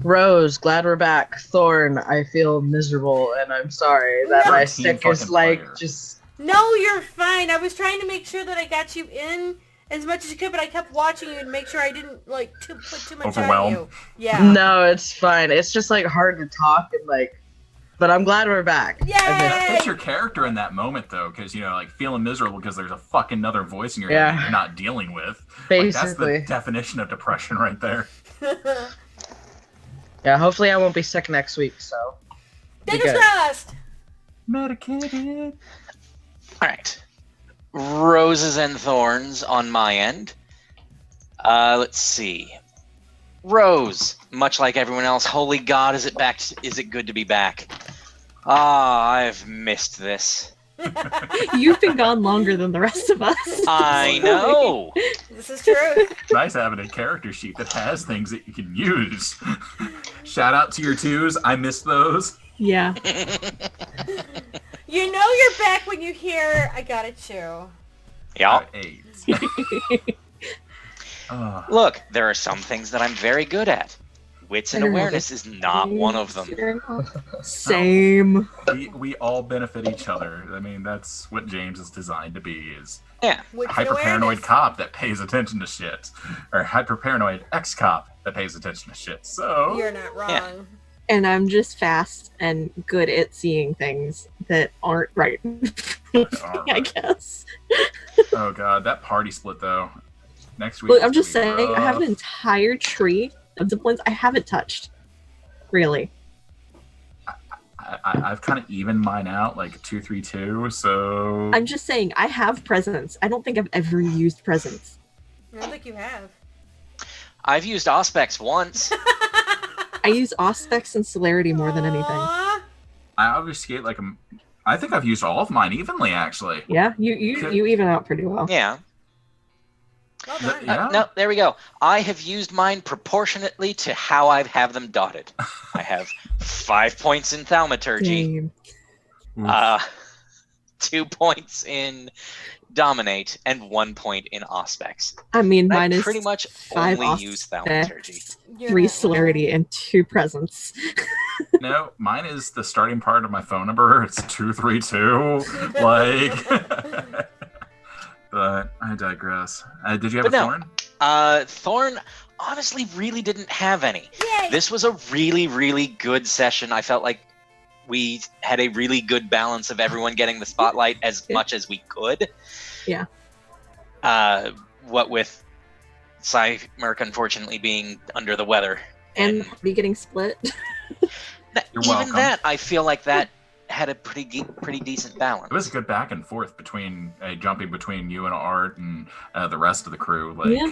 Rose, glad we're back. Thorn, I feel miserable and I'm sorry that No. my Team stick is fucking like player. just No, you're fine. I was trying to make sure that I got you in as much as you could, but I kept watching you and make sure I didn't like put too much Overwhelm. on you. Yeah. No, it's fine. It's just like hard to talk and like but I'm glad we're back. Yay! That's your character in that moment, though, because like feeling miserable because there's a fucking other voice in your head that Yeah. you're not dealing with. Like, that's Basically. the definition of depression right there. Yeah, hopefully I won't be sick next week, so be Fingers good. crossed. Medicated. All right. Roses and thorns on my end. Let's see. Rose, much like everyone else, holy God, is it back? Is it good to be back? Ah, I've missed this. You've been gone longer than the rest of us. I know. This is true. It's nice having a character sheet that has things that you can use. Shout out to your twos. I miss those. Yeah. You know you're back when you hear I got it too. Yeah. AIDS. Ah. Look, there are some things that I'm very good at. Wits and awareness is not one of them. Same. We all benefit each other. I mean, that's what James is designed to be, is Yeah. With hyper paranoid awareness. cop that pays attention to shit. Or hyper paranoid ex cop that pays attention to shit. So You're not wrong. Yeah. And I'm just fast and good at seeing things that aren't right. I right. guess. oh god, that party split though. Next week. Look, is I'm just gonna be saying, I have an rough. entire tree of disciplines I haven't touched. Really. I've kind of evened mine out like 2-3-2, so I'm just saying, I have presents. I don't think I've ever used presents. I don't think you have. I've used Auspex once. I use Auspex and Celerity more than anything. Aw. I obfuscate like I think I've used all of mine evenly, actually. Yeah, you even out pretty well. Yeah. Well done. Yeah. No, there we go. I have used mine proportionately to how I have them dotted. I have 5 points in Thaumaturgy, Same. 2 points in Dominate, and 1 point in Auspex. I mean, I mine is pretty much 5 only use Thaumaturgy. Auspex, You're 3 not Celerity, and 2 Presence. No, mine is the starting part of my phone number. It's 232. Like, but I digress. Did you have But a no. thorn? Thorn honestly really didn't have any. Yay! This was a really, really good session. I felt like we had a really good balance of everyone getting the spotlight as much as we could. Yeah. What with Merc unfortunately being under the weather. And be getting split. You're Even welcome. that, I feel like that had a pretty decent balance. It was a good back and forth between jumping between you and Art and the rest of the crew. Like, Yeah.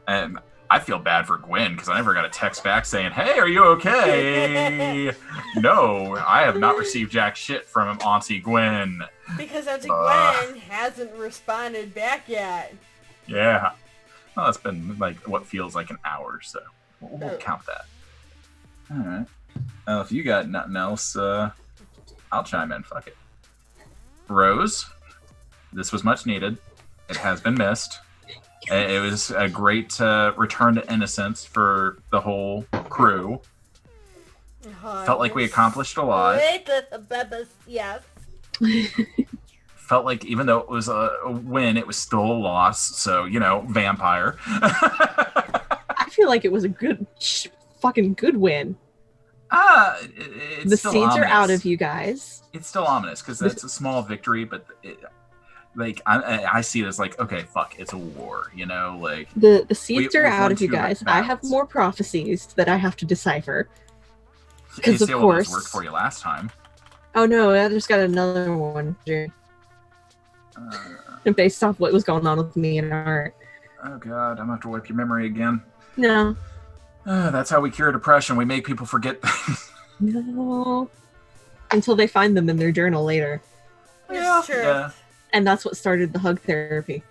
And I feel bad for Gwen because I never got a text back saying, "Hey, are you okay?" No, I have not received jack shit from Auntie Gwen. Because Auntie Gwen hasn't responded back yet. Yeah. Well, it's been like what feels like an hour, so we'll count that. All right. Well, if you got nothing else, I'll chime in. Fuck it. Rose, this was much needed. It has been missed. It was a great return to innocence for the whole crew. Felt like we accomplished a lot. Yes. Felt like even though it was a win, it was still a loss. So, vampire. I feel like it was a fucking good win. It's The still seeds are ominous. out of you guys. It's still ominous because it's a small victory, but I see it as like, okay, fuck, it's a war, like The seeds are we've out won of you 2 guys. I have battles. more prophecies that I have to decipher. You 'Cause of see what course- worked for you last time. Oh no, I just got another one. Based off what was going on with me and Art. Oh god, I'm gonna have to wipe your memory again. No. That's how we cure depression. We make people forget things. No. Until they find them in their journal later. It's true. Yeah, And that's what started the hug therapy.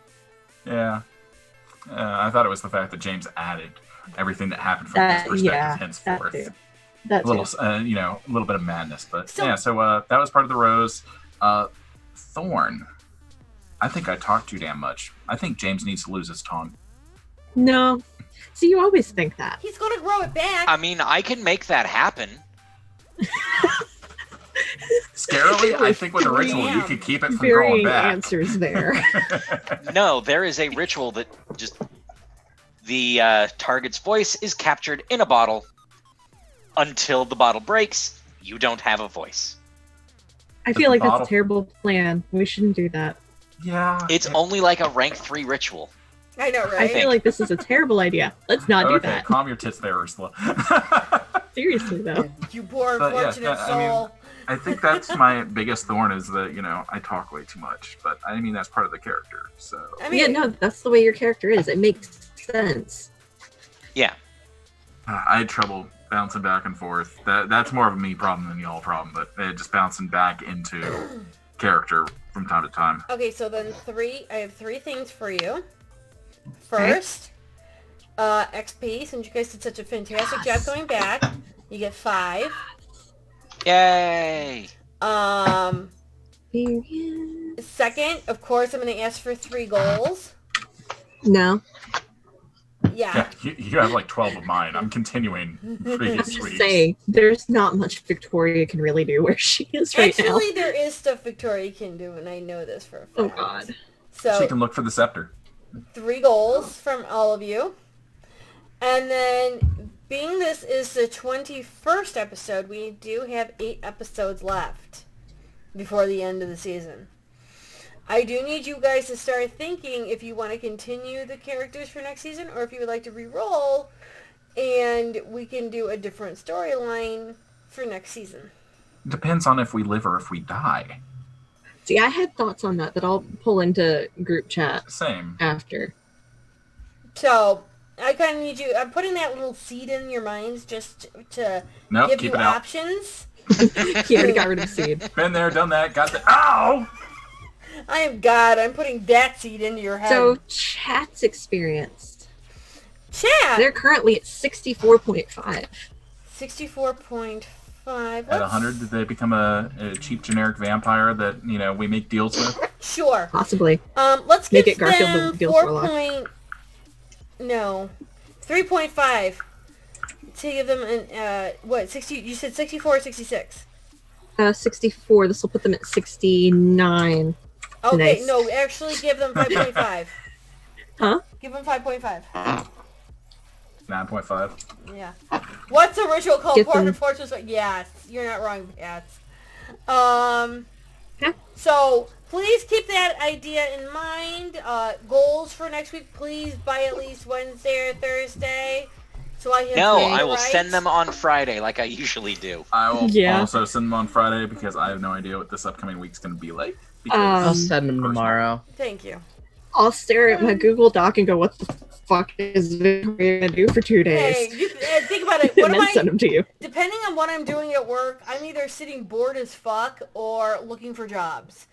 yeah. I thought it was the fact that James added everything that happened from his perspective That henceforth. too. That A little, too. a little bit of madness, but So- yeah. So that was part of the rose. Thorn. I think I talked too damn much. I think James needs to lose his tongue. No. See, you always think that. He's gonna grow it back. I mean, I can make that happen. Scarily, I think with a Three ritual you could keep it from growing varying back. answers there. No, there is a ritual that just the target's voice is captured in a bottle. Until the bottle breaks, you don't have a voice. I feel like that's bottle- a terrible plan. We shouldn't do that. Yeah. It's only like a rank 3 ritual. I know, I right? feel like this is a terrible idea. Let's not do Okay, that. calm your tits there, Ursula. Seriously, though. You poor But, yeah, unfortunate I mean, soul. I think that's my biggest thorn is that, I talk way too much. But I mean, that's part of the character. So I mean, Yeah, no, that's the way your character is. It makes sense. Yeah. I had trouble bouncing back and forth. That's more of a me problem than y'all problem, but just bouncing back into character from time to time. Okay, so then I have 3 things for you. First, XP, since you guys did such a fantastic job going back, you get 5. Yay! Second, of course, I'm going to ask for 3 goals. No. Yeah. You have like 12 of mine. I'm continuing previous weeks. Say, there's not much Victoria can really do where she is right now. Actually, there is stuff Victoria can do, and I know this for a fact. Oh, God. She So, can look for the scepter. 3 goals from all of you. And then, being this is the 21st episode, we do have 8 episodes left before the end of the season. I do need you guys to start thinking if you want to continue the characters for next season or if you would like to re-roll and we can do a different storyline for next season. Depends on if we live or if we die. See, I had thoughts on that I'll pull into group chat Same. after. So I kind of need you. I'm putting that little seed in your minds just to Nope, give keep you it out. options. He already got rid of seed. Been there, done that, got the. Ow! I am God. I'm putting that seed into your head. So chat's experienced. Chat. They're currently at 64.5. 64.5. At 100, did they become a cheap generic vampire that we make deals with? Sure. Possibly. Let's Make give it Garfield them the Deals 3.5 to give them an 60. You said 64 or 66? 64. This will put them at 69. Okay, Nice. no, actually give them 5.5. Huh? Give them 5.5. 9.5. Yeah. What's the ritual called? Give Portrait them- Fortress? Yes, you're not wrong, Pats. Okay. So please keep that idea in mind. Goals for next week, please by at least Wednesday or Thursday. So I have No, to I will write. send them on Friday like I usually do. I will Yeah. also send them on Friday because I have no idea what this upcoming week's going to be like. I'll Um, send them tomorrow. Thank you. I'll stare at my Google Doc and go, what the fuck is Victoria going to do for 2 Hey, days? you think about it. And What am then send I? them to you. Depending on what I'm doing at work, I'm either sitting bored as fuck or looking for jobs.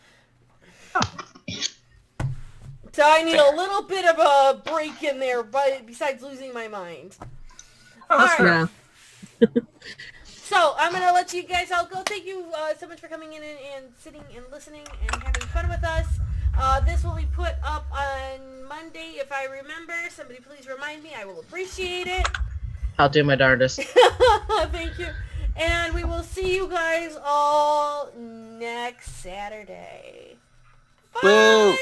So I need a little bit of a break in there, but besides losing my mind. Alright, Yeah. so I'm gonna let you guys all go. Thank you so much for coming in and sitting and listening and having fun with us. This will be put up on Monday if I remember. Somebody please remind me. I will appreciate it. I'll do my darndest. Thank you. And we will see you guys all next Saturday. Fun! Woo!